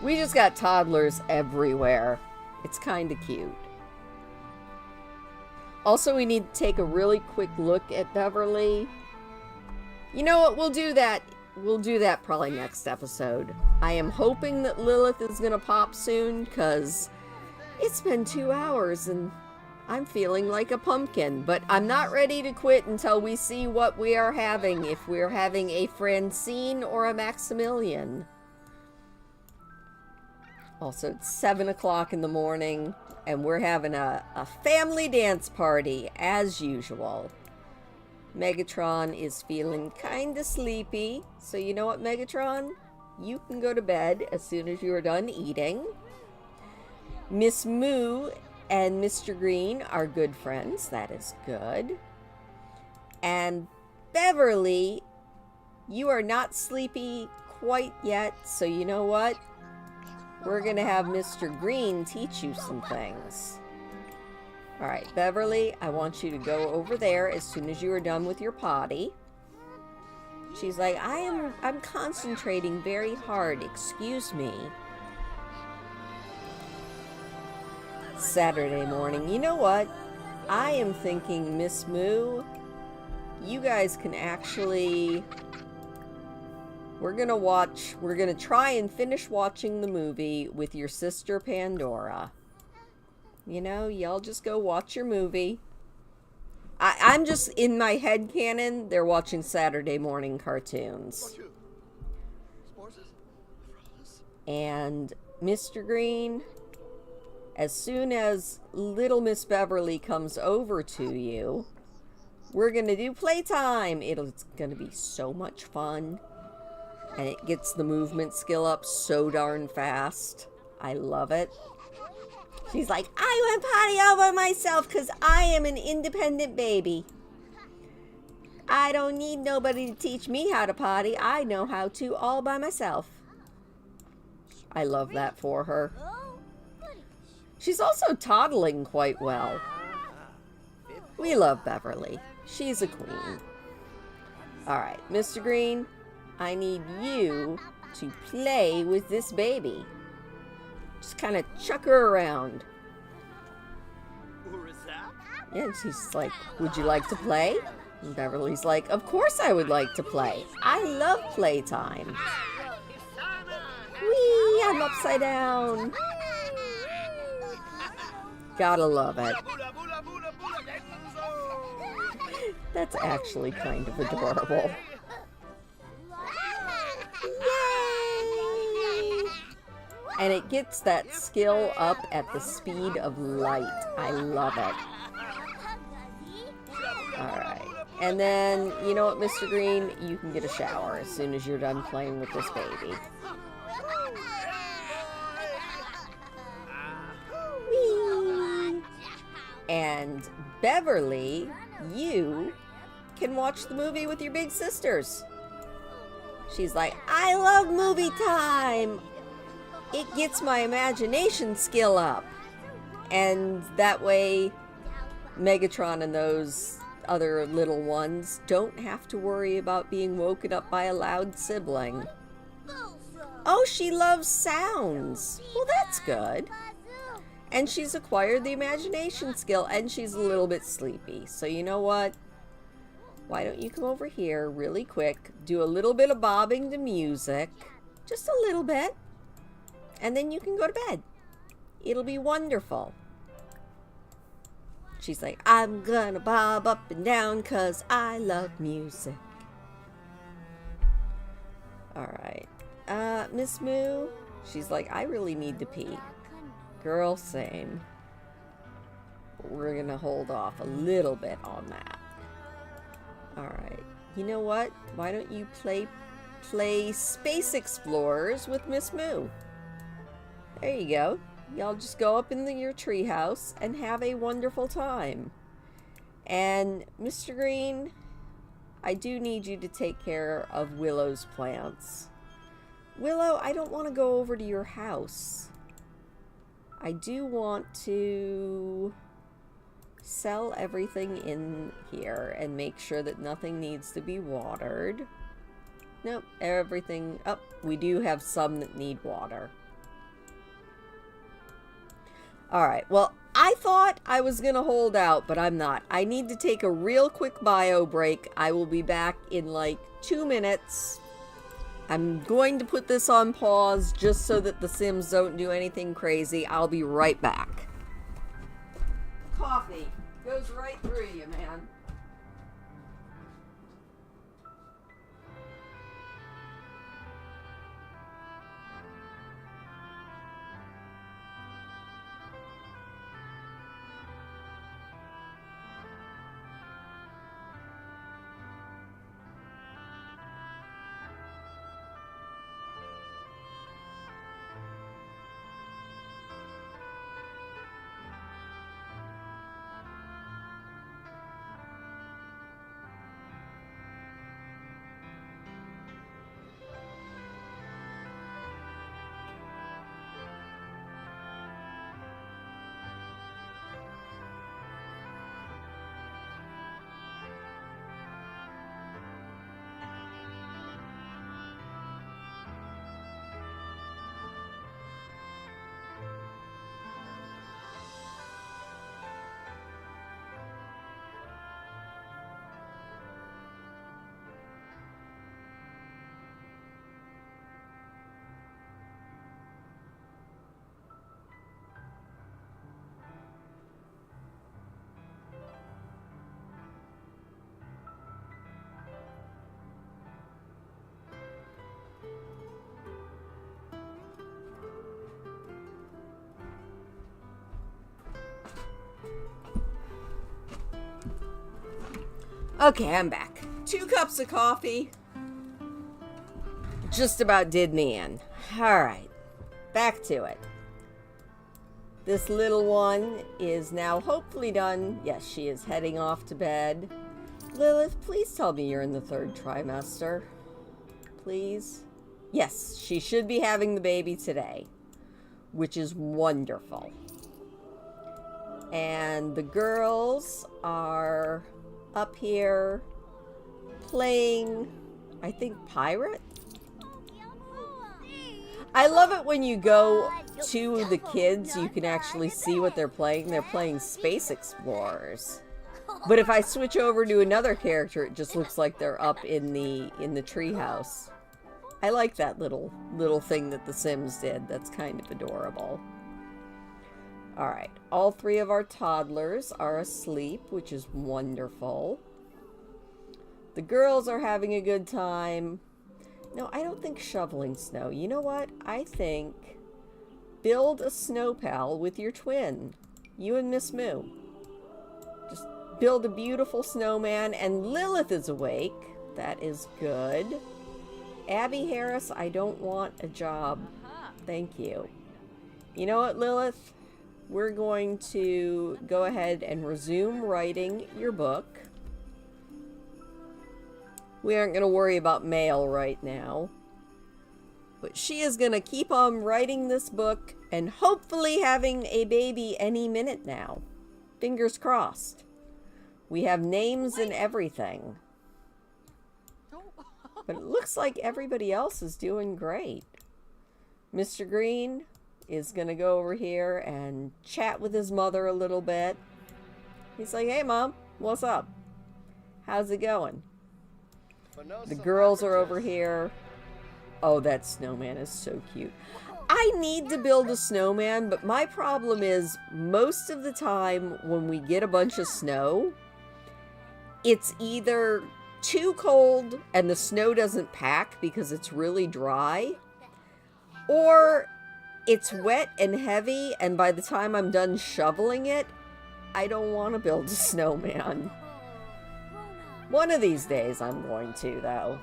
Speaker 1: We just got toddlers everywhere. It's kind of cute. Also, we need to take a really quick look at Beverly. You know what? We'll do that. We'll do that probably next episode. I am hoping that Lilith is going to pop soon, because it's been 2 hours and I'm feeling like a pumpkin. But I'm not ready to quit until we see what we are having, if we're having a Francine or a Maximilian. Also, it's 7 o'clock in the morning, and we're having a family dance party, as usual. Megatron is feeling kinda sleepy, so you know what, Megatron? You can go to bed as soon as you are done eating. Miss Moo and Mr. Green are good friends. That is good. And Beverly, you are not sleepy quite yet, so you know what? We're gonna have Mr. Green teach you some things. Alright, Beverly, I want you to go over there as soon as you are done with your potty. She's like, I'm concentrating very hard, excuse me. Saturday morning. You know what? I am thinking, Miss Moo, you guys can actually... We're gonna try and finish watching the movie with your sister Pandora. You know, y'all just go watch your movie. I'm just, in my head canon, they're watching Saturday morning cartoons. And Mr. Green, as soon as little Miss Beverly comes over to you, we're gonna do playtime. It's gonna be so much fun. And it gets the movement skill up so darn fast. I love it. She's like, I went potty all by myself because I am an independent baby. I don't need nobody to teach me how to potty. I know how to all by myself. I love that for her. She's also toddling quite well. We love Beverly. She's a queen. Alright, Mr. Green, I need you to play with this baby. Just kind of chuck her around. Yeah, and she's like, would you like to play? And Beverly's like, of course I would like to play. I love playtime. Whee! I'm upside down. Gotta love it. That's actually kind of adorable. Yay! And it gets that skill up at the speed of light. I love it. Alright. And then, you know what, Mr. Green? You can get a shower as soon as you're done playing with this baby. Whee! And Beverly, you can watch the movie with your big sisters. She's like, I love movie time! It gets my imagination skill up. And that way, Megatron and those other little ones don't have to worry about being woken up by a loud sibling. Oh, she loves sounds. Well, that's good. And she's acquired the imagination skill, and she's a little bit sleepy. So you know what? Why don't you come over here really quick, do a little bit of bobbing to music, just a little bit, and then you can go to bed. It'll be wonderful. She's like, I'm gonna bob up and down 'cause I love music. Alright. Miss Moo? She's like, I really need to pee. Girl, same. We're gonna hold off a little bit on that. Alright. You know what? Why don't you play Space Explorers with Miss Moo? There you go. Y'all just go up in your treehouse and have a wonderful time. And Mr. Green, I do need you to take care of Willow's plants. Willow, I don't want to go over to your house. I do want to sell everything in here and make sure that nothing needs to be watered. Nope, everything... Oh, we do have some that need water. Alright, well, I thought I was gonna hold out, but I'm not. I need to take a real quick bio break. I will be back in like 2 minutes. I'm going to put this on pause just so that the Sims don't do anything crazy. I'll be right back. Coffee goes right through you, man. Okay, I'm back. 2 cups of coffee. Just about did me in. Alright, back to it. This little one is now hopefully done. Yes, she is heading off to bed. Lilith, please tell me you're in the 3rd trimester. Please. Yes, she should be having the baby today, which is wonderful. And the girls are up here playing, I think, pirate? I love it when you go to the kids, you can actually see what they're playing. They're playing Space Explorers. But if I switch over to another character, it just looks like they're up in the treehouse. I like that little thing that The Sims did. That's kind of adorable. Alright, all 3 of our toddlers are asleep, which is wonderful. The girls are having a good time. No, I don't think shoveling snow. You know what? I think build a snow pal with your twin. You and Miss Moo. Just build a beautiful snowman, and Lilith is awake. That is good. Abby Harris, I don't want a job. Thank you. You know what, Lilith? We're going to go ahead and resume writing your book. We aren't going to worry about mail right now. But she is going to keep on writing this book and hopefully having a baby any minute now. Fingers crossed. We have names and everything. But it looks like everybody else is doing great. Mr. Green is going to go over here and chat with his mother a little bit. He's like, hey, Mom, what's up? How's it going? The girls are over here. Oh, that snowman is so cute. I need to build a snowman, but my problem is most of the time when we get a bunch of snow, it's either too cold and the snow doesn't pack because it's really dry, or it's wet and heavy, and by the time I'm done shoveling it, I don't want to build a snowman. One of these days I'm going to, though.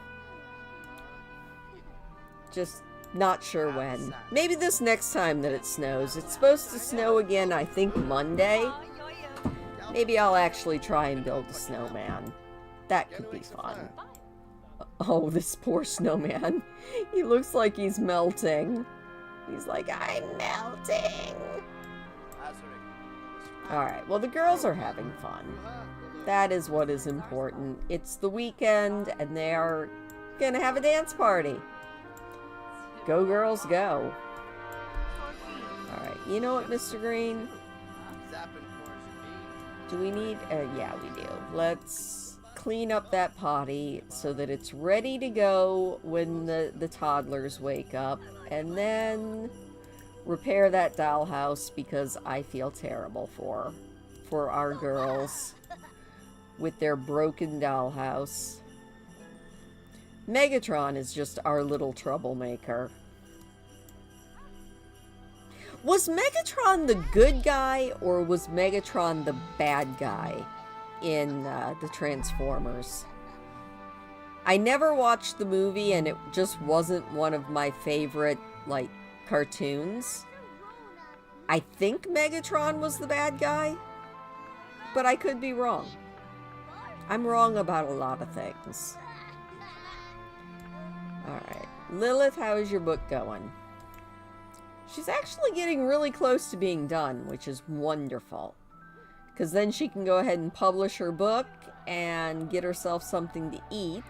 Speaker 1: Just not sure when. Maybe this next time that it snows. It's supposed to snow again, I think, Monday. Maybe I'll actually try and build a snowman. That could be fun. Oh, this poor snowman. He looks like he's melting. He's like, I'm melting. Alright, well, the girls are having fun. That is what is important. It's the weekend, and they are gonna have a dance party. Go, girls, go. Alright, you know what, Mr. Green? Do we need... yeah, we do. Let's clean up that potty so that it's ready to go when the toddlers wake up. And then repair that dollhouse because I feel terrible for our girls with their broken dollhouse. Megatron is just our little troublemaker. Was Megatron the good guy, or was Megatron the bad guy in the Transformers? I never watched the movie, and it just wasn't one of my favorite, like, cartoons. I think Megatron was the bad guy, but I could be wrong. I'm wrong about a lot of things. Alright. Lilith, how is your book going? She's actually getting really close to being done, which is wonderful. Because then she can go ahead and publish her book and get herself something to eat.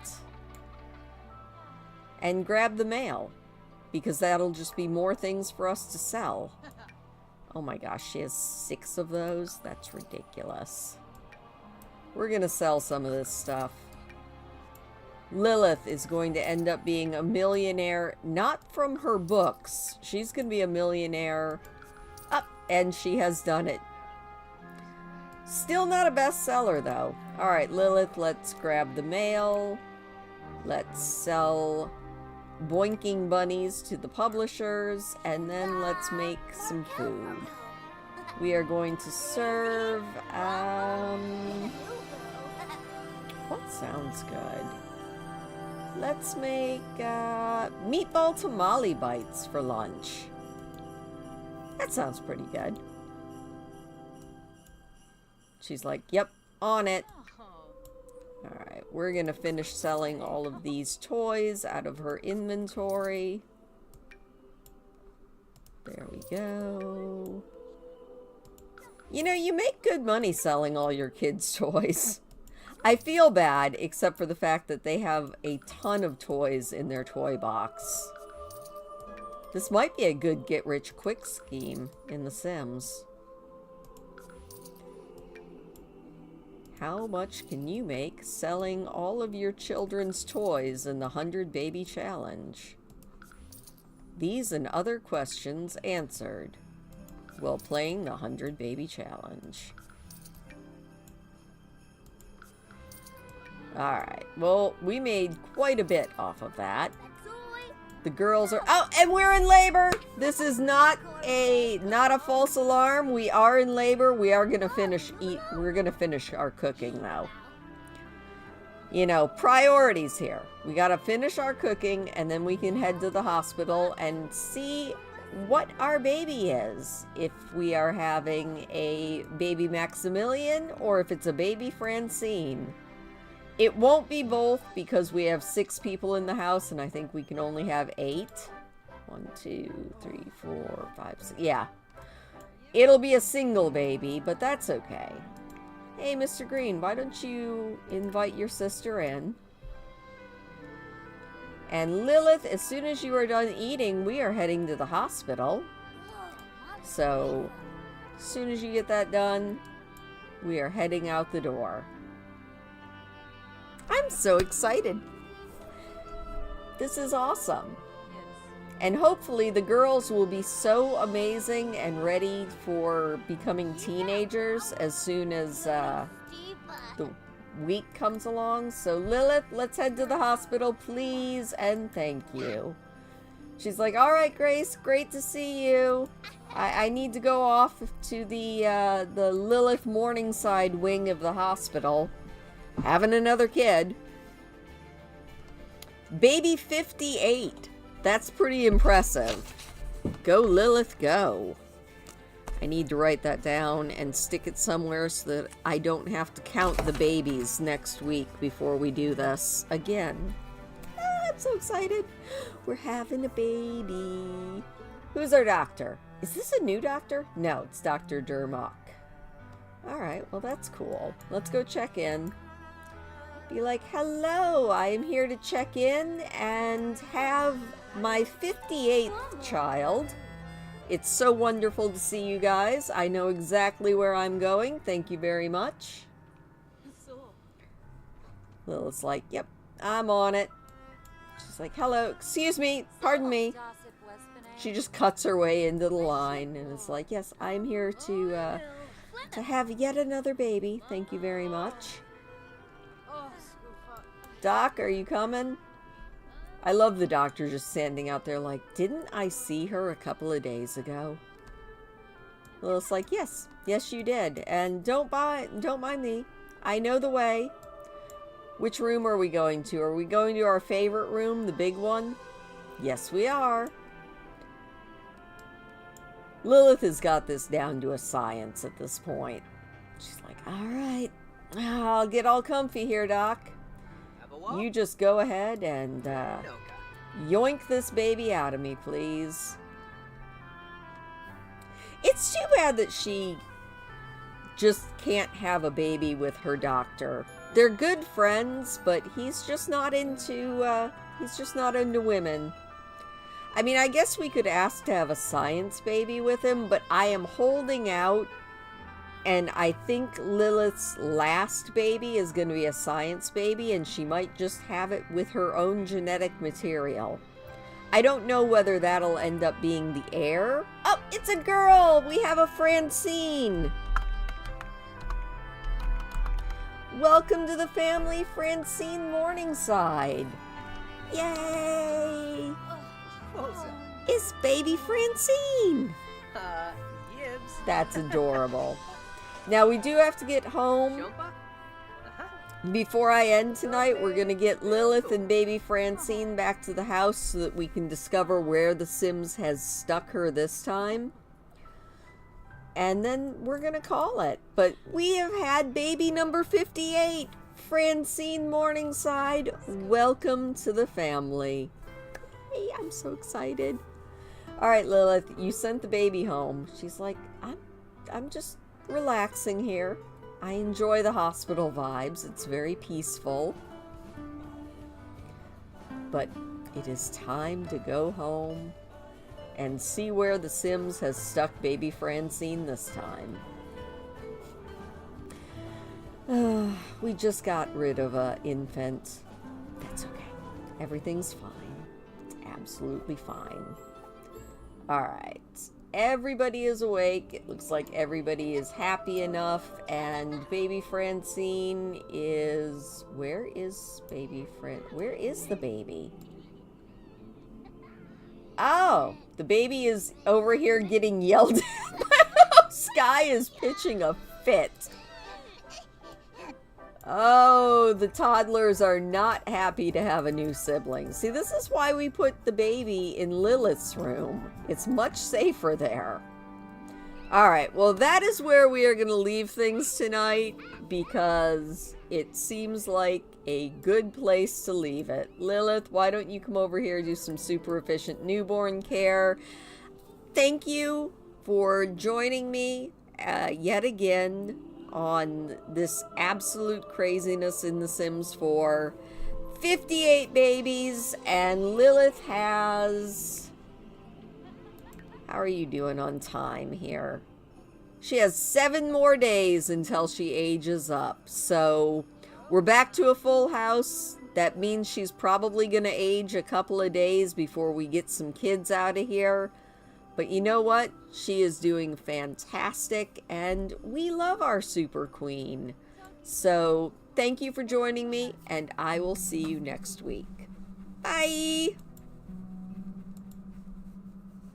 Speaker 1: And grab the mail. Because that'll just be more things for us to sell. Oh my gosh, she has 6 of those? That's ridiculous. We're gonna sell some of this stuff. Lilith is going to end up being a millionaire, not from her books. She's gonna be a millionaire. And she has done it. Still not a bestseller, though. Alright, Lilith, let's grab the mail. Let's sell boinking bunnies to the publishers. And then let's make some food. We are going to serve, what Sounds good. Let's make meatball tamale bites for lunch. That sounds pretty good. She's like, yep, on it. Alright, we're gonna finish selling all of these toys out of her inventory. There we go. You know, you make good money selling all your kids' toys. I feel bad, except for the fact that they have a ton of toys in their toy box. This might be a good get-rich-quick scheme in The Sims. How much can you make selling all of your children's toys in the 100 Baby Challenge? These and other questions answered while playing the 100 Baby Challenge. Alright, well, we made quite a bit off of that. The girls are... Oh, and we're in labor! This is not a false alarm. We are in labor. We are gonna finish we're gonna finish our cooking, though. You know, priorities here. We gotta finish our cooking, and then we can head to the hospital and see what our baby is. If we are having a baby Maximilian, or if it's a baby Francine. It won't be both because we have 6 people in the house and I think we can only have 8. 1, 2, 3, 4, 5, 6. Yeah. It'll be a single baby, but that's okay. Hey, Mr. Green, why don't you invite your sister in? And Lilith, as soon as you are done eating, we are heading to the hospital. So, as soon as you get that done, we are heading out the door. I'm so excited. This is awesome. And hopefully the girls will be so amazing and ready for becoming teenagers as soon as the week comes along. So Lilith, let's head to the hospital, please, and thank you. She's like, all right, Grace, great to see you. I need to go off to the Lilith Morningside wing of the hospital. Having another kid. Baby 58. That's pretty impressive. Go, Lilith, go. I need to write that down and stick it somewhere so that I don't have to count the babies next week before we do this again. I'm so excited. We're having a baby. Who's our doctor? Is this a new doctor? No, it's Dr. Dermock. Alright, well that's cool. Let's go check in. Be like, hello, I am here to check in and have my 58th child. It's so wonderful to see you guys. I know exactly where I'm going. Thank you very much. Lilith's like, yep, I'm on it. She's like, hello, excuse me, pardon me. She just cuts her way into the line and is like, yes, I'm here to have yet another baby. Thank you very much. Doc, are you coming? I love the doctor just standing out there like, didn't I see her a couple of days ago? Well, it's like, yes, you did. And don't mind me. I know the way. Which room are we going to? Are we going to our favorite room, the big one? Yes, we are. Lilith has got this down to a science at this point. She's like, all right, I'll get all comfy here, Doc. You just go ahead and yoink this baby out of me, please. It's too bad that she just can't have a baby with her doctor. They're good friends, but he's just not into women. I mean, I guess we could ask to have a science baby with him, but I am holding out. And I think Lilith's last baby is going to be a science baby, and she might just have it with her own genetic material. I don't know whether that'll end up being the heir. Oh, it's a girl! We have a Francine! Welcome to the family, Francine Morningside! Yay! It's baby Francine! That's adorable. Now, we do have to get home Before I end tonight, we're going to get Lilith and baby Francine back to the house so that we can discover where the Sims has stuck her this time. And then we're going to call it. But we have had baby number 58, Francine Morningside. Welcome to the family. Hey, I'm so excited. All right, Lilith, you sent the baby home. She's like, I'm just relaxing here. I enjoy the hospital vibes. It's very peaceful. But it is time to go home and see where the Sims has stuck baby Francine this time. We just got rid of an infant. That's okay. Everything's fine. It's absolutely fine. Alright. Everybody is awake. It looks like everybody is happy enough. And baby Francine is... Where is baby Where is the baby? Oh, the baby is over here getting yelled at. Sky is pitching a fit. Oh, the toddlers are not happy to have a new sibling. See, this is why we put the baby in Lilith's room. It's much safer there. All right, well, that is where we are going to leave things tonight because it seems like a good place to leave it. Lilith, why don't you come over here and do some super efficient newborn care? Thank you for joining me yet again on this absolute craziness in The Sims 4. 58 babies, and Lilith has... How are you doing on time here? She has 7 more days until she ages up. So we're back to a full house. That means she's probably going to age a couple of days before we get some kids out of here. But you know what? She is doing fantastic, and we love our super queen. So thank you for joining me, and I will see you next week. Bye!